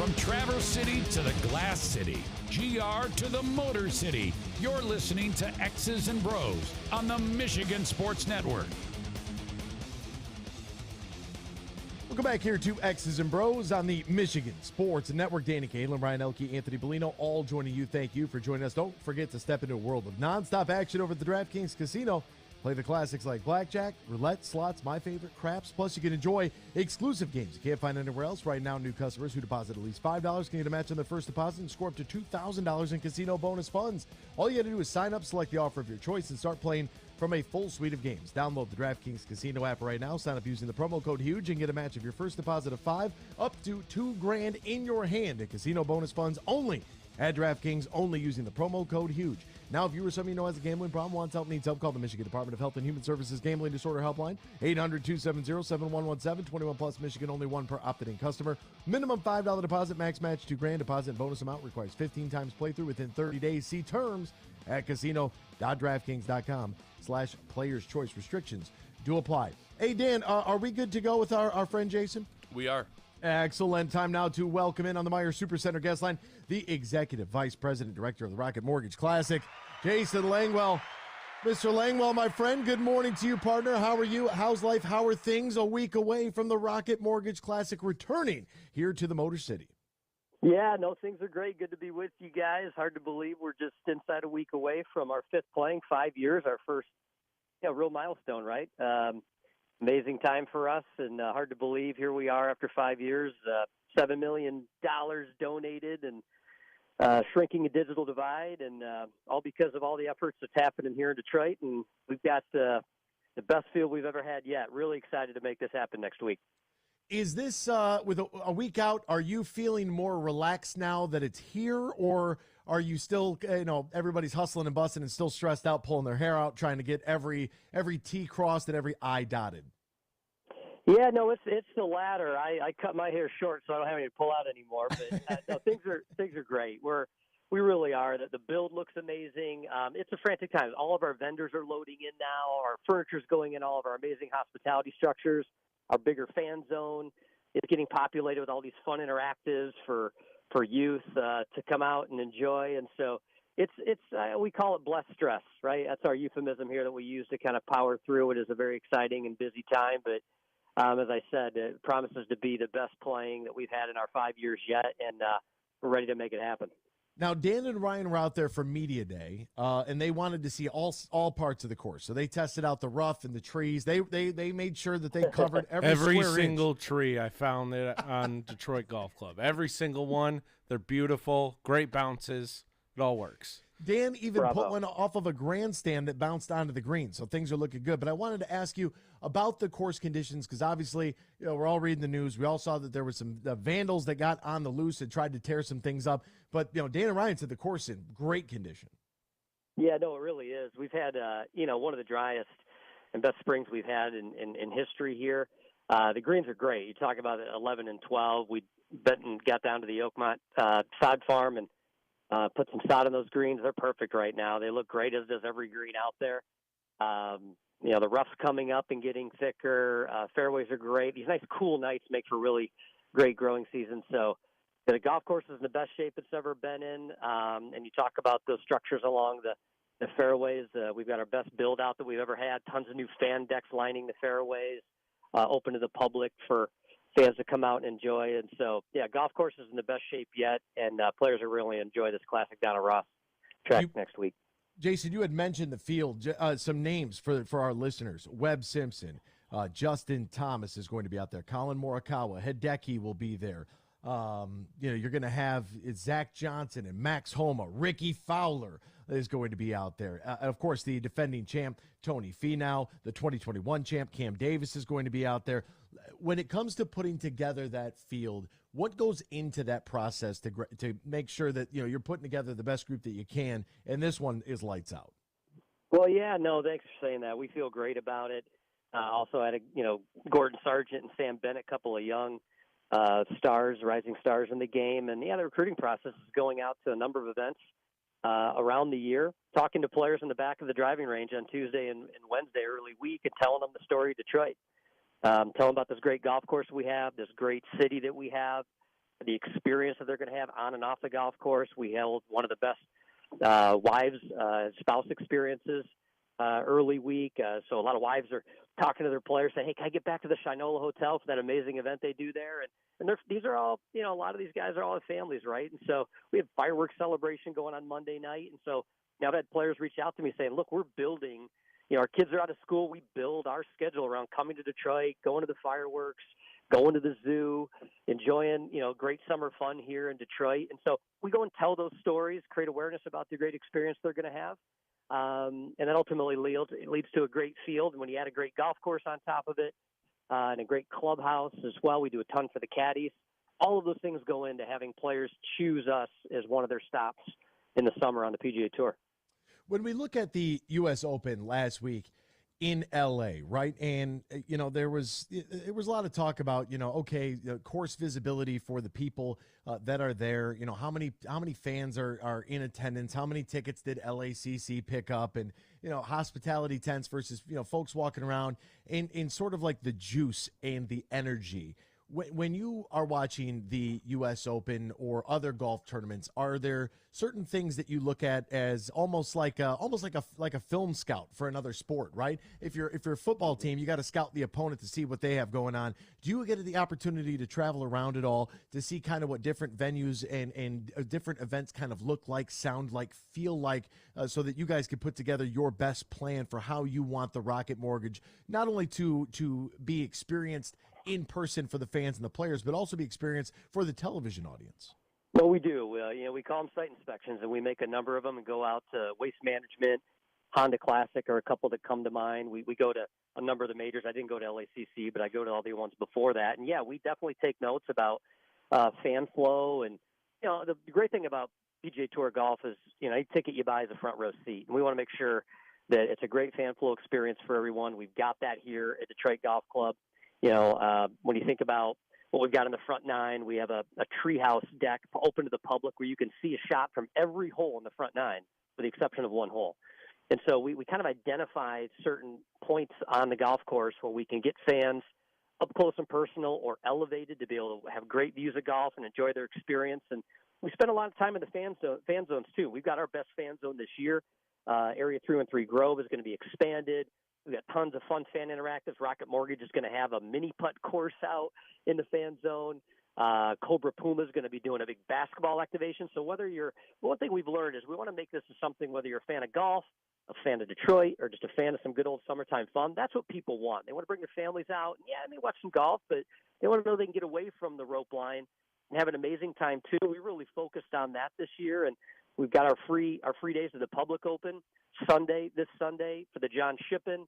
From Traverse City to the Glass City, GR to the Motor City, you're listening to X's and Bros on the Michigan Sports Network. Welcome back here to X's and Bros on the Michigan Sports Network. Danny Caitlin, Ryan Elke, Anthony Bellino, all joining you. Thank you for joining us. Don't forget to step into a world of nonstop action over at the DraftKings Casino. Play the classics like blackjack, roulette, slots, my favorite, craps. Plus, you can enjoy exclusive games you can't find anywhere else. Right now, new customers who deposit at least $5 can get a match on their first deposit and score up to $2,000 in casino bonus funds. All you got to do is sign up, select the offer of your choice, and start playing from a full suite of games. Download the DraftKings Casino app right now. Sign up using the promo code HUGE and get a match of your first deposit of $5 up to $2,000 in your hand in casino bonus funds only at DraftKings, only using the promo code HUGE. Now, if you or somebody you know has a gambling problem, wants help, needs help, call the Michigan Department of Health and Human Services Gambling Disorder Helpline, 800-270-7117, 21 plus, Michigan, only one per opted-in customer. Minimum $5 deposit, max match $2,000. Deposit and bonus amount requires 15 times playthrough within 30 days. See terms at casino.draftkings.com/players choice. Restrictions do apply. Hey, Dan, are we good to go with our friend Jason? We are. Excellent. Time now to welcome in on the Meijer Supercenter guest line the Executive Vice President Director of the Rocket Mortgage Classic, Jason Langwell. Mr. Langwell, my friend, good morning to you, partner. How are you? How's life? How are things a week away from the Rocket Mortgage Classic returning here to the Motor City? Yeah, no, things are great. Good to be with you guys. Hard to believe we're just inside a week away from our fifth playing, 5 years, our first real milestone, right? Amazing time for us, and hard to believe here we are after 5 years, $7 million donated, and shrinking a digital divide, and all because of all the efforts that's happening here in Detroit. And we've got the best field we've ever had yet. Really excited to make this happen next week. Is this, with a week out, are you feeling more relaxed now that it's here, or are you still, everybody's hustling and busting and still stressed out, pulling their hair out, trying to get every T crossed and every I dotted? Yeah, no, it's the latter. I cut my hair short, so I don't have any to pull out anymore. But no, things are great. We really are. The build looks amazing. It's a frantic time. All of our vendors are loading in now. Our furniture's going in all of our amazing hospitality structures. Our bigger fan zone is getting populated with all these fun interactives for youth to come out and enjoy. And so it's we call it blessed stress, right? That's our euphemism here that we use to kind of power through. It is a very exciting and busy time, but as I said, it promises to be the best playing that we've had in our 5 years yet, and we're ready to make it happen. Now, Dan and Ryan were out there for Media Day, and they wanted to see all parts of the course. So they tested out the rough and the trees. They made sure that they covered every single tree. I found it on Detroit Golf Club. Every single one. They're beautiful, great bounces. It all works. Dan even put one off of a grandstand that bounced onto the green, so things are looking good. But I wanted to ask you about the course conditions, because obviously, we're all reading the news. We all saw that there were some vandals that got on the loose and tried to tear some things up. But Dan and Ryan said the course in great condition. Yeah, no, it really is. We've had one of the driest and best springs we've had in history here. The greens are great. You talk about 11 and 12. We got down to the Oakmont sod farm and put some sod on those greens. They're perfect right now. They look great, as does every green out there. The rough's coming up and getting thicker. Fairways are great. These nice cool nights make for really great growing season. So the golf course is in the best shape it's ever been in. And you talk about those structures along the fairways. We've got our best build out that we've ever had. Tons of new fan decks lining the fairways, open to the public for fans to come out and enjoy. And so, golf course is in the best shape yet, and players are really enjoy this classic down at Ross track next week. Jason, you had mentioned the field, some names for our listeners. Webb Simpson, Justin Thomas is going to be out there. Colin Morikawa, Hideki will be there. You're going to have Zach Johnson and Max Homa. Ricky Fowler is going to be out there. Of course, the defending champ, Tony Finau, the 2021 champ, Cam Davis is going to be out there. When it comes to putting together that field, what goes into that process to make sure that you're putting together the best group that you can, and this one is lights out? Well, yeah, no, thanks for saying that. We feel great about it. Also had Gordon Sargent and Sam Bennett, a couple of young rising stars in the game, and the recruiting process is going out to a number of events around the year, talking to players in the back of the driving range on Tuesday and Wednesday early week, and telling them the story of Detroit. Tell them about this great golf course we have, this great city that we have, the experience that they're going to have on and off the golf course. We held one of the best spouse experiences early week. So a lot of wives are talking to their players, saying, hey, can I get back to the Shinola Hotel for that amazing event they do there? And these are all, a lot of these guys are all with families, right? And so we have fireworks celebration going on Monday night. And so now I've had players reach out to me saying, look, we're building, our kids are out of school. We build our schedule around coming to Detroit, going to the fireworks, going to the zoo, enjoying, great summer fun here in Detroit. And so we go and tell those stories, create awareness about the great experience they're going to have. And that ultimately leads to a great field. And when you add a great golf course on top of it, and a great clubhouse as well, we do a ton for the caddies. All of those things go into having players choose us as one of their stops in the summer on the PGA Tour. When we look at the U.S. Open last week in L.A., right, and, there was a lot of talk about, course visibility for the people that are there. How many fans are in attendance? How many tickets did LACC pick up? And, hospitality tents versus, folks walking around in sort of like the juice and the energy. When you are watching the U.S. Open or other golf tournaments, are there certain things that you look at as almost like a film scout for another sport, right? If you're a football team, you got to scout the opponent to see what they have going on. Do you get the opportunity to travel around at all to see kind of what different venues and different events kind of look like, sound like, feel like, so that you guys can put together your best plan for how you want the Rocket Mortgage not only to be experienced in person for the fans and the players, but also be experienced for the television audience? Well, we do. We call them site inspections, and we make a number of them and go out to Waste Management, Honda Classic are a couple that come to mind. We go to a number of the majors. I didn't go to LACC, but I go to all the ones before that. And, yeah, we definitely take notes about fan flow. And, the great thing about PGA Tour golf is, any ticket you buy is a front row seat. And we want to make sure that it's a great fan flow experience for everyone. We've got that here at Detroit Golf Club. When you think about what we've got in the front nine, we have a treehouse deck open to the public where you can see a shot from every hole in the front nine, with the exception of one hole. And so we kind of identify certain points on the golf course where we can get fans up close and personal or elevated to be able to have great views of golf and enjoy their experience. And we spend a lot of time in the fan zones, too. We've got our best fan zone this year. Area 313 Grove is going to be expanded. We've got tons of fun fan interactives. Rocket Mortgage is going to have a mini putt course out in the fan zone. Cobra Puma is going to be doing a big basketball activation. So one thing we've learned is we want to make this something, whether you're a fan of golf, a fan of Detroit, or just a fan of some good old summertime fun. That's what people want. They want to bring their families out. Yeah, they may watch some golf, but they want to know they can get away from the rope line and have an amazing time too. We really focused on that this year, and we've got our free days of the public open this Sunday for the John Shippen.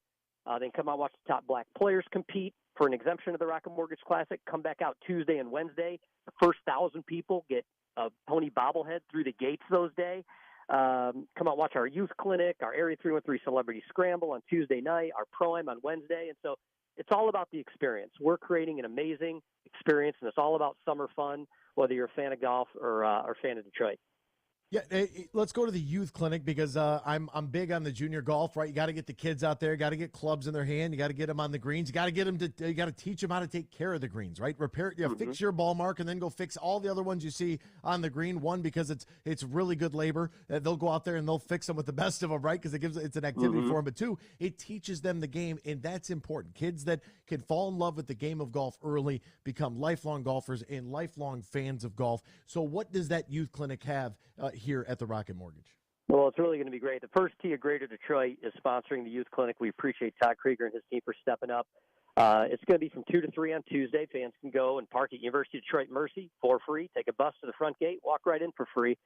Then come out and watch the top black players compete for an exemption of the Rocket Mortgage Classic. Come back out Tuesday and Wednesday. The first 1,000 people get a pony bobblehead through the gates those days. Come out and watch our youth clinic, our Area 313 Celebrity Scramble on Tuesday night, our Pro-Am on Wednesday. And so it's all about the experience. We're creating an amazing experience, and it's all about summer fun, whether you're a fan of golf or a fan of Detroit. Yeah, let's go to the youth clinic because I'm big on the junior golf, right? You got to get the kids out there, got to get clubs in their hand, you got to get them on the greens, you got to teach them how to take care of the greens, right? Fix your ball mark and then go fix all the other ones you see on the green. One, because it's really good labor. They'll go out there and they'll fix them with the best of them, right? Because it's an activity for them. But two, it teaches them the game, and that's important. Kids that can fall in love with the game of golf early become lifelong golfers and lifelong fans of golf. So what does that youth clinic have here at the Rocket Mortgage? Well, it's really going to be great. The First Tee of Greater Detroit is sponsoring the youth clinic. We appreciate Todd Krieger and his team for stepping up. It's going to be from 2 to 3 on Tuesday. Fans can go and park at University of Detroit Mercy for free, take a bus to the front gate, walk right in for free,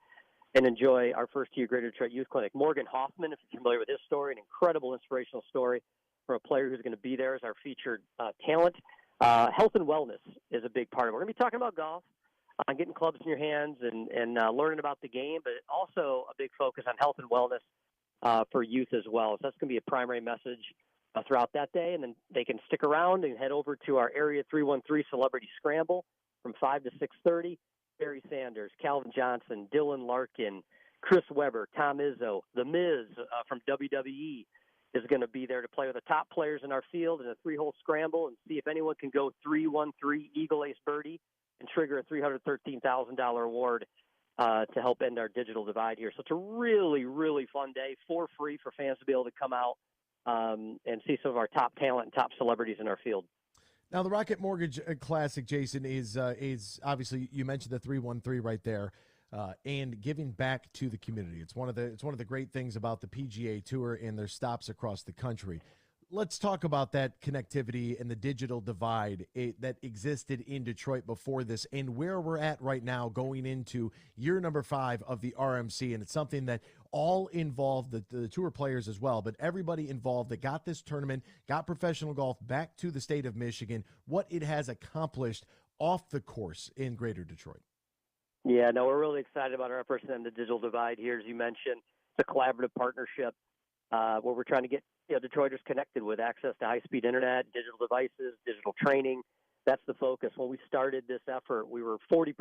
and enjoy our First Tee of Greater Detroit Youth Clinic. Morgan Hoffman, if you're familiar with his story, an incredible inspirational story from a player who's going to be there as our featured talent. Health and wellness is a big part of it. We're going to be talking about golf, on getting clubs in your hands and learning about the game, but also a big focus on health and wellness for youth as well. So that's going to be a primary message throughout that day, and then they can stick around and head over to our Area 313 Celebrity Scramble from 5 to 6:30. Barry Sanders, Calvin Johnson, Dylan Larkin, Chris Webber, Tom Izzo, The Miz from WWE is going to be there to play with the top players in our field in a 3-hole scramble and see if anyone can go 3-1-3 Eagle Ace Birdie and trigger a $313,000 award to help end our digital divide here. So it's a really, really fun day for free for fans to be able to come out and see some of our top talent and top celebrities in our field. Now, the Rocket Mortgage Classic, Jason, is obviously, you mentioned the 313 right there, and giving back to the community. It's one of the great things about the PGA Tour and their stops across the country. Let's talk about that connectivity and the digital divide that existed in Detroit before this, and where we're at right now going into year number 5 of the RMC. And it's something that all involved, the tour players as well, but everybody involved that got this tournament, got professional golf back to the state of Michigan, what it has accomplished off the course in greater Detroit. Yeah, no, we're really excited about our efforts in the digital divide here. As you mentioned, it's a collaborative partnership where we're trying to get Detroiters connected with access to high-speed internet, digital devices, digital training. That's the focus. When we started this effort, we were 40%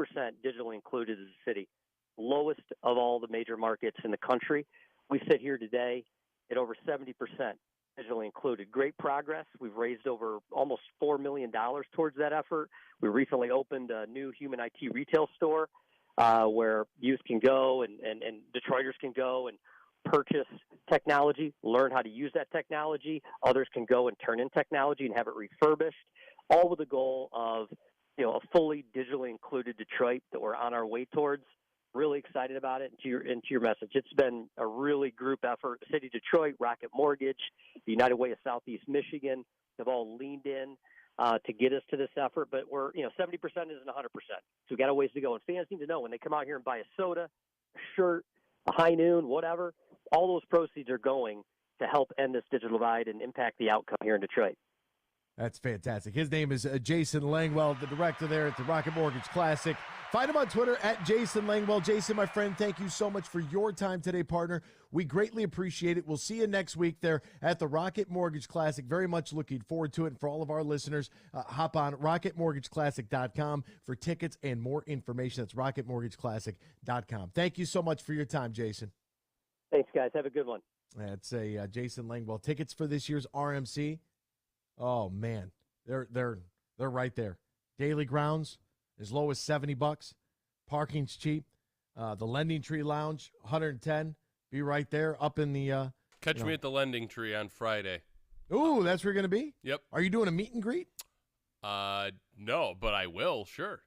digitally included as a city, lowest of all the major markets in the country. We sit here today at over 70% digitally included. Great progress. We've raised over almost $4 million towards that effort. We recently opened a new human IT retail store where youth can go and Detroiters can go and purchase technology, learn how to use that technology. Others can go and turn in technology and have it refurbished, all with the goal of a fully digitally included Detroit that we're on our way towards. Really excited about it. And to your message, it's been a really group effort. The City of Detroit, Rocket Mortgage, the United Way of Southeast Michigan have all leaned in to get us to this effort. But we're 70% isn't 100%. So we've got a ways to go. And fans need to know when they come out here and buy a soda, a shirt, a high noon, whatever, all those proceeds are going to help end this digital divide and impact the outcome here in Detroit. That's fantastic. His name is Jason Langwell, the director there at the Rocket Mortgage Classic. Find him on Twitter at Jason Langwell. Jason, my friend, thank you so much for your time today, partner. We greatly appreciate it. We'll see you next week there at the Rocket Mortgage Classic. Very much looking forward to it. And for all of our listeners, hop on rocketmortgageclassic.com for tickets and more information. That's rocketmortgageclassic.com. Thank you so much for your time, Jason. Thanks, guys. Have a good one. That's Jason Langwell. Tickets for this year's RMC. Oh man, they're right there. Daily grounds as low as $70. Parking's cheap. The Lending Tree Lounge, $110. Be right there up in the. Catch me at the Lending Tree on Friday. Ooh, that's where you're gonna be. Yep. Are you doing a meet and greet? No, but I will. Sure.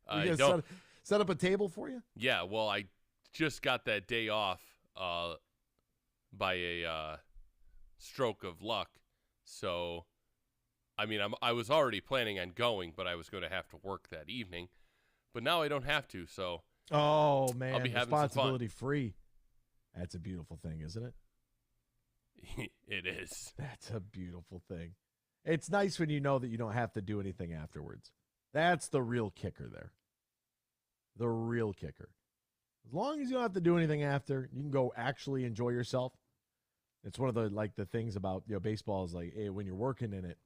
I don't set up a table for you. Yeah. Well, I just got that day off by a stroke of luck. So, I mean, I was already planning on going, but I was going to have to work that evening. But now I don't have to, so. Oh, man. I'll be having responsibility free. That's a beautiful thing, isn't it? It is. That's a beautiful thing. It's nice when you know that you don't have to do anything afterwards. That's the real kicker there. The real kicker. As long as you don't have to do anything after, you can go actually enjoy yourself. It's one of the things about baseball is when you're working in it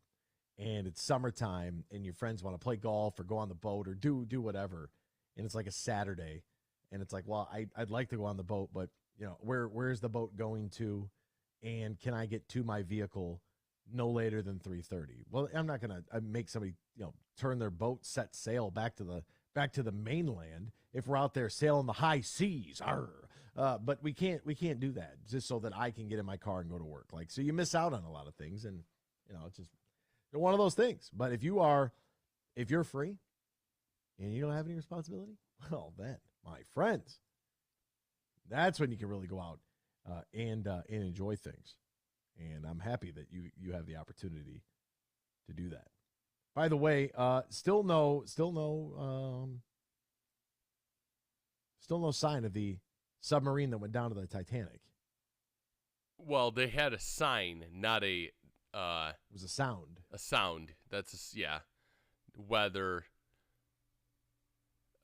and it's summertime and your friends want to play golf or go on the boat or do whatever, and it's like a Saturday and it's like, well, I'd like to go on the boat, but where's the boat going to, and can I get to my vehicle no later than 3:30? Well, I'm not gonna make somebody turn their boat, set sail back to the mainland if we're out there sailing the high seas. Arr. But we can't do that just so that I can get in my car and go to work. So you miss out on a lot of things, and it's just one of those things. But if you're free and you don't have any responsibility, well, then, my friends, that's when you can really go out and enjoy things. And I'm happy that you have the opportunity to do that. By the way, still no sign of the submarine that went down to the Titanic. Well, they had a sign, not a. It was a sound. A sound. That's weather.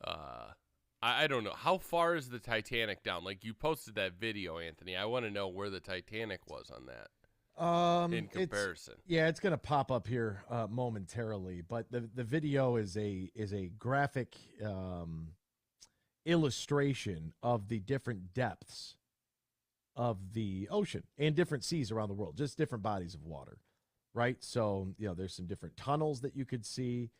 I don't know. How far is the Titanic down? Like, you posted that video, Anthony. I want to know where the Titanic was on that. In comparison. It's going to pop up here momentarily, but the video is a graphic illustration of the different depths of the ocean and different seas around the world, just different bodies of water, right? So, there's some different tunnels that you could see.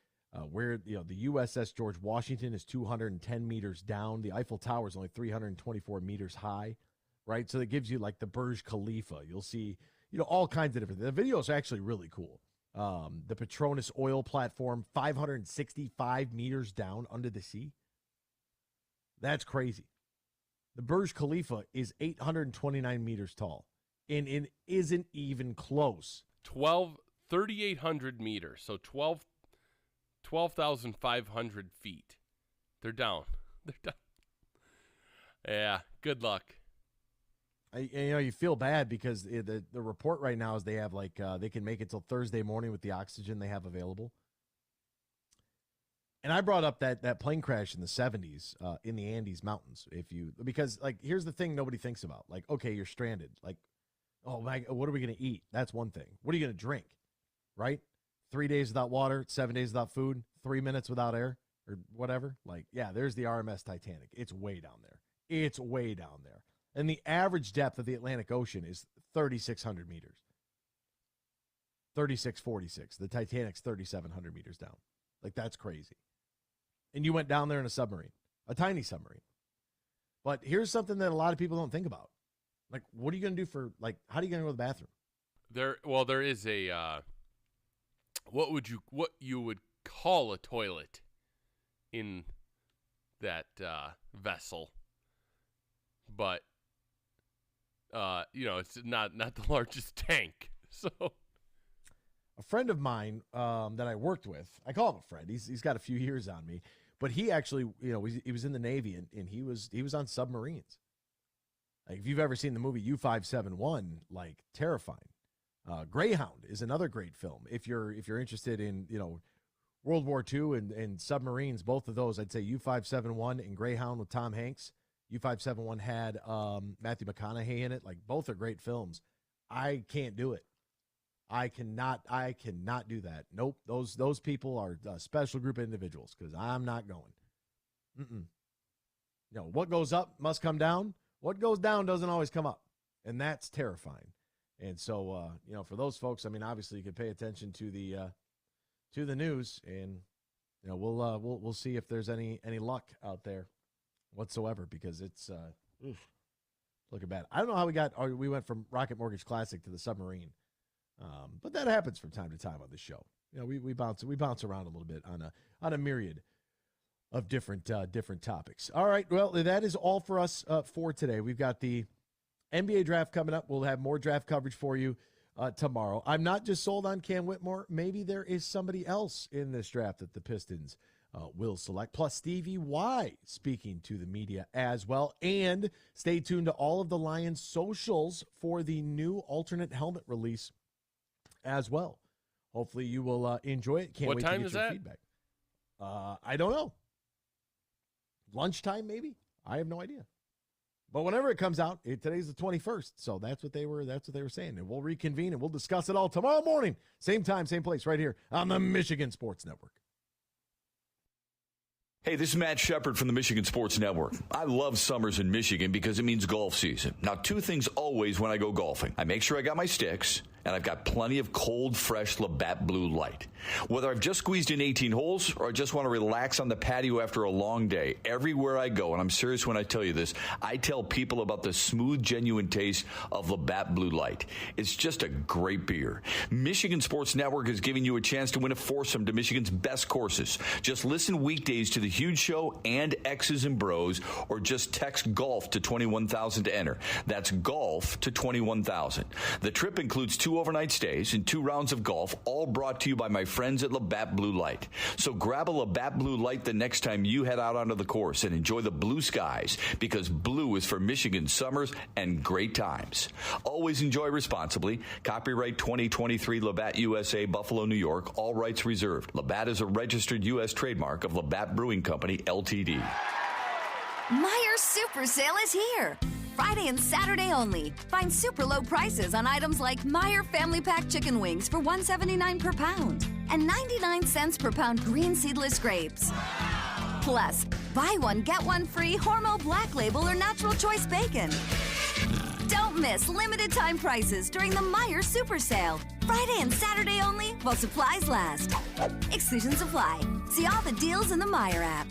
where the USS George Washington is 210 meters down. The Eiffel Tower is only 324 meters high, right? So that gives you like the Burj Khalifa. You'll see, all kinds of different. The videos are actually really cool. The Petronas oil platform, 565 meters down under the sea. That's crazy. The Burj Khalifa is 829 meters tall and isn't even close. 3,800 meters, so 12,500 feet. They're down. Yeah, good luck. You feel bad because the report right now is they have they can make it till Thursday morning with the oxygen they have available. And I brought up that plane crash in the 70s in the Andes Mountains. Because here's the thing nobody thinks about. Okay, you're stranded. Oh my, what are we going to eat? That's one thing. What are you going to drink? Right? 3 days without water, 7 days without food, 3 minutes without air, or whatever. There's the RMS Titanic. It's way down there. And the average depth of the Atlantic Ocean is 3,600 meters. 3,646. The Titanic's 3,700 meters down. That's crazy. And you went down there in a submarine, a tiny submarine. But here's something that a lot of people don't think about. What are you going to do how are you going to go to the bathroom? There is a, what you would call a toilet in that vessel. But, it's not the largest tank. So a friend of mine that I worked with, I call him a friend. He's got a few years on me, but he actually, he was in the Navy and he was on submarines. If you've ever seen the movie U-571, terrifying. Greyhound is another great film. If you're interested in World War II and submarines, both of those, I'd say U-571 and Greyhound with Tom Hanks. U-571 had Matthew McConaughey in it. Both are great films. I can't do it. I cannot do that. Nope. Those people are a special group of individuals because I'm not going. What goes up must come down. What goes down doesn't always come up. And that's terrifying. And so, for those folks, obviously you can pay attention to the news and, we'll see if there's any luck out there whatsoever because it's looking bad. I don't know how we went from Rocket Mortgage Classic to the submarine. But that happens from time to time on the show. We bounce around a little bit on a myriad of different topics. All right, well, that is all for us for today. We've got the NBA draft coming up. We'll have more draft coverage for you tomorrow. I'm not just sold on Cam Whitmore. Maybe there is somebody else in this draft that the Pistons will select. Plus Stevie Y speaking to the media as well. And stay tuned to all of the Lions socials for the new alternate helmet release as well. Hopefully you will enjoy it. Can't what wait time to get is your that? feedback. I don't know. Lunchtime, maybe? I have no idea. But whenever it comes out, today's the 21st, so that's what they were saying. And we'll reconvene and we'll discuss it all tomorrow morning. Same time, same place, right here on the Michigan Sports Network. Hey, this is Matt Shepard from the Michigan Sports Network. I love summers in Michigan because it means golf season. Now, two things always when I go golfing. I make sure I got my sticks, and I've got plenty of cold, fresh Labatt Blue Light. Whether I've just squeezed in 18 holes or I just want to relax on the patio after a long day, everywhere I go, and I'm serious when I tell you this, I tell people about the smooth, genuine taste of Labatt Blue Light. It's just a great beer. Michigan Sports Network is giving you a chance to win a foursome to Michigan's best courses. Just listen weekdays to The Huge Show and X's and Bros, or just text GOLF to 21,000 to enter. That's GOLF to 21,000. The trip includes 2 overnight stays and 2 rounds of golf, all brought to you by my friends at Labatt Blue Light. So grab a Labatt Blue Light the next time you head out onto the course and enjoy the blue skies, because blue is for Michigan summers and great times. Always enjoy responsibly. Copyright 2023 Labatt USA, Buffalo, New York. All rights reserved. Labatt is a registered U.S. trademark of Labatt Brewing Company, Ltd. Meijer's Super Sale is here. Friday and Saturday only. Find super low prices on items like Meijer Family Pack Chicken Wings for $1.79 per pound and 99 cents per pound green seedless grapes. Plus, buy one, get one free Hormel Black Label or Natural Choice Bacon. Don't Don't miss limited time prices during the Meijer Super Sale. Friday and Saturday only while supplies last. Exclusions apply. See all the deals in the Meijer app.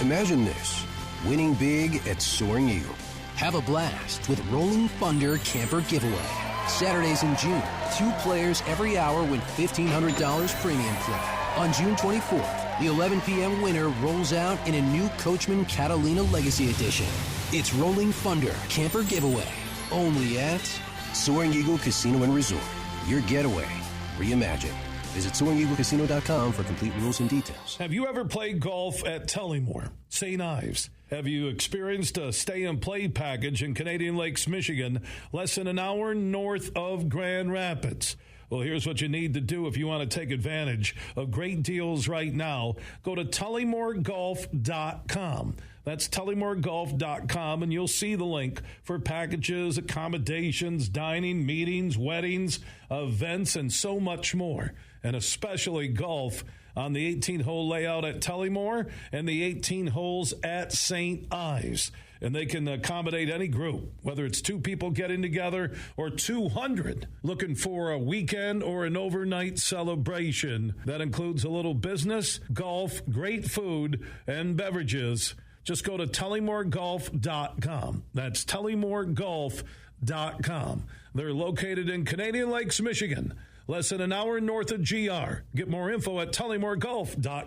Imagine this, winning big at Soaring Eagle. Have a blast with Rolling Thunder Camper Giveaway. Saturdays in June, 2 players every hour win $1,500 premium play. On June 24th, the 11 p.m. winner rolls out in a new Coachman Catalina Legacy Edition. It's Rolling Thunder Camper Giveaway, only at Soaring Eagle Casino and Resort. Your getaway reimagined. Visit SoaringEagleCasino.com for complete rules and details. Have you ever played golf at Tullymore, St. Ives? Have you experienced a stay-and-play package in Canadian Lakes, Michigan, less than an hour north of Grand Rapids? Well, here's what you need to do if you want to take advantage of great deals right now. Go to TullymoreGolf.com. That's TullymoreGolf.com, and you'll see the link for packages, accommodations, dining, meetings, weddings, events, and so much more, and especially golf on the 18-hole layout at Tullymore and the 18 holes at St. Ives. And they can accommodate any group, whether it's 2 people getting together or 200 looking for a weekend or an overnight celebration. That includes a little business, golf, great food, and beverages. Just go to TullymoreGolf.com. That's TullymoreGolf.com. They're located in Canadian Lakes, Michigan, less than an hour north of GR. Get more info at TullymoreGolf.com.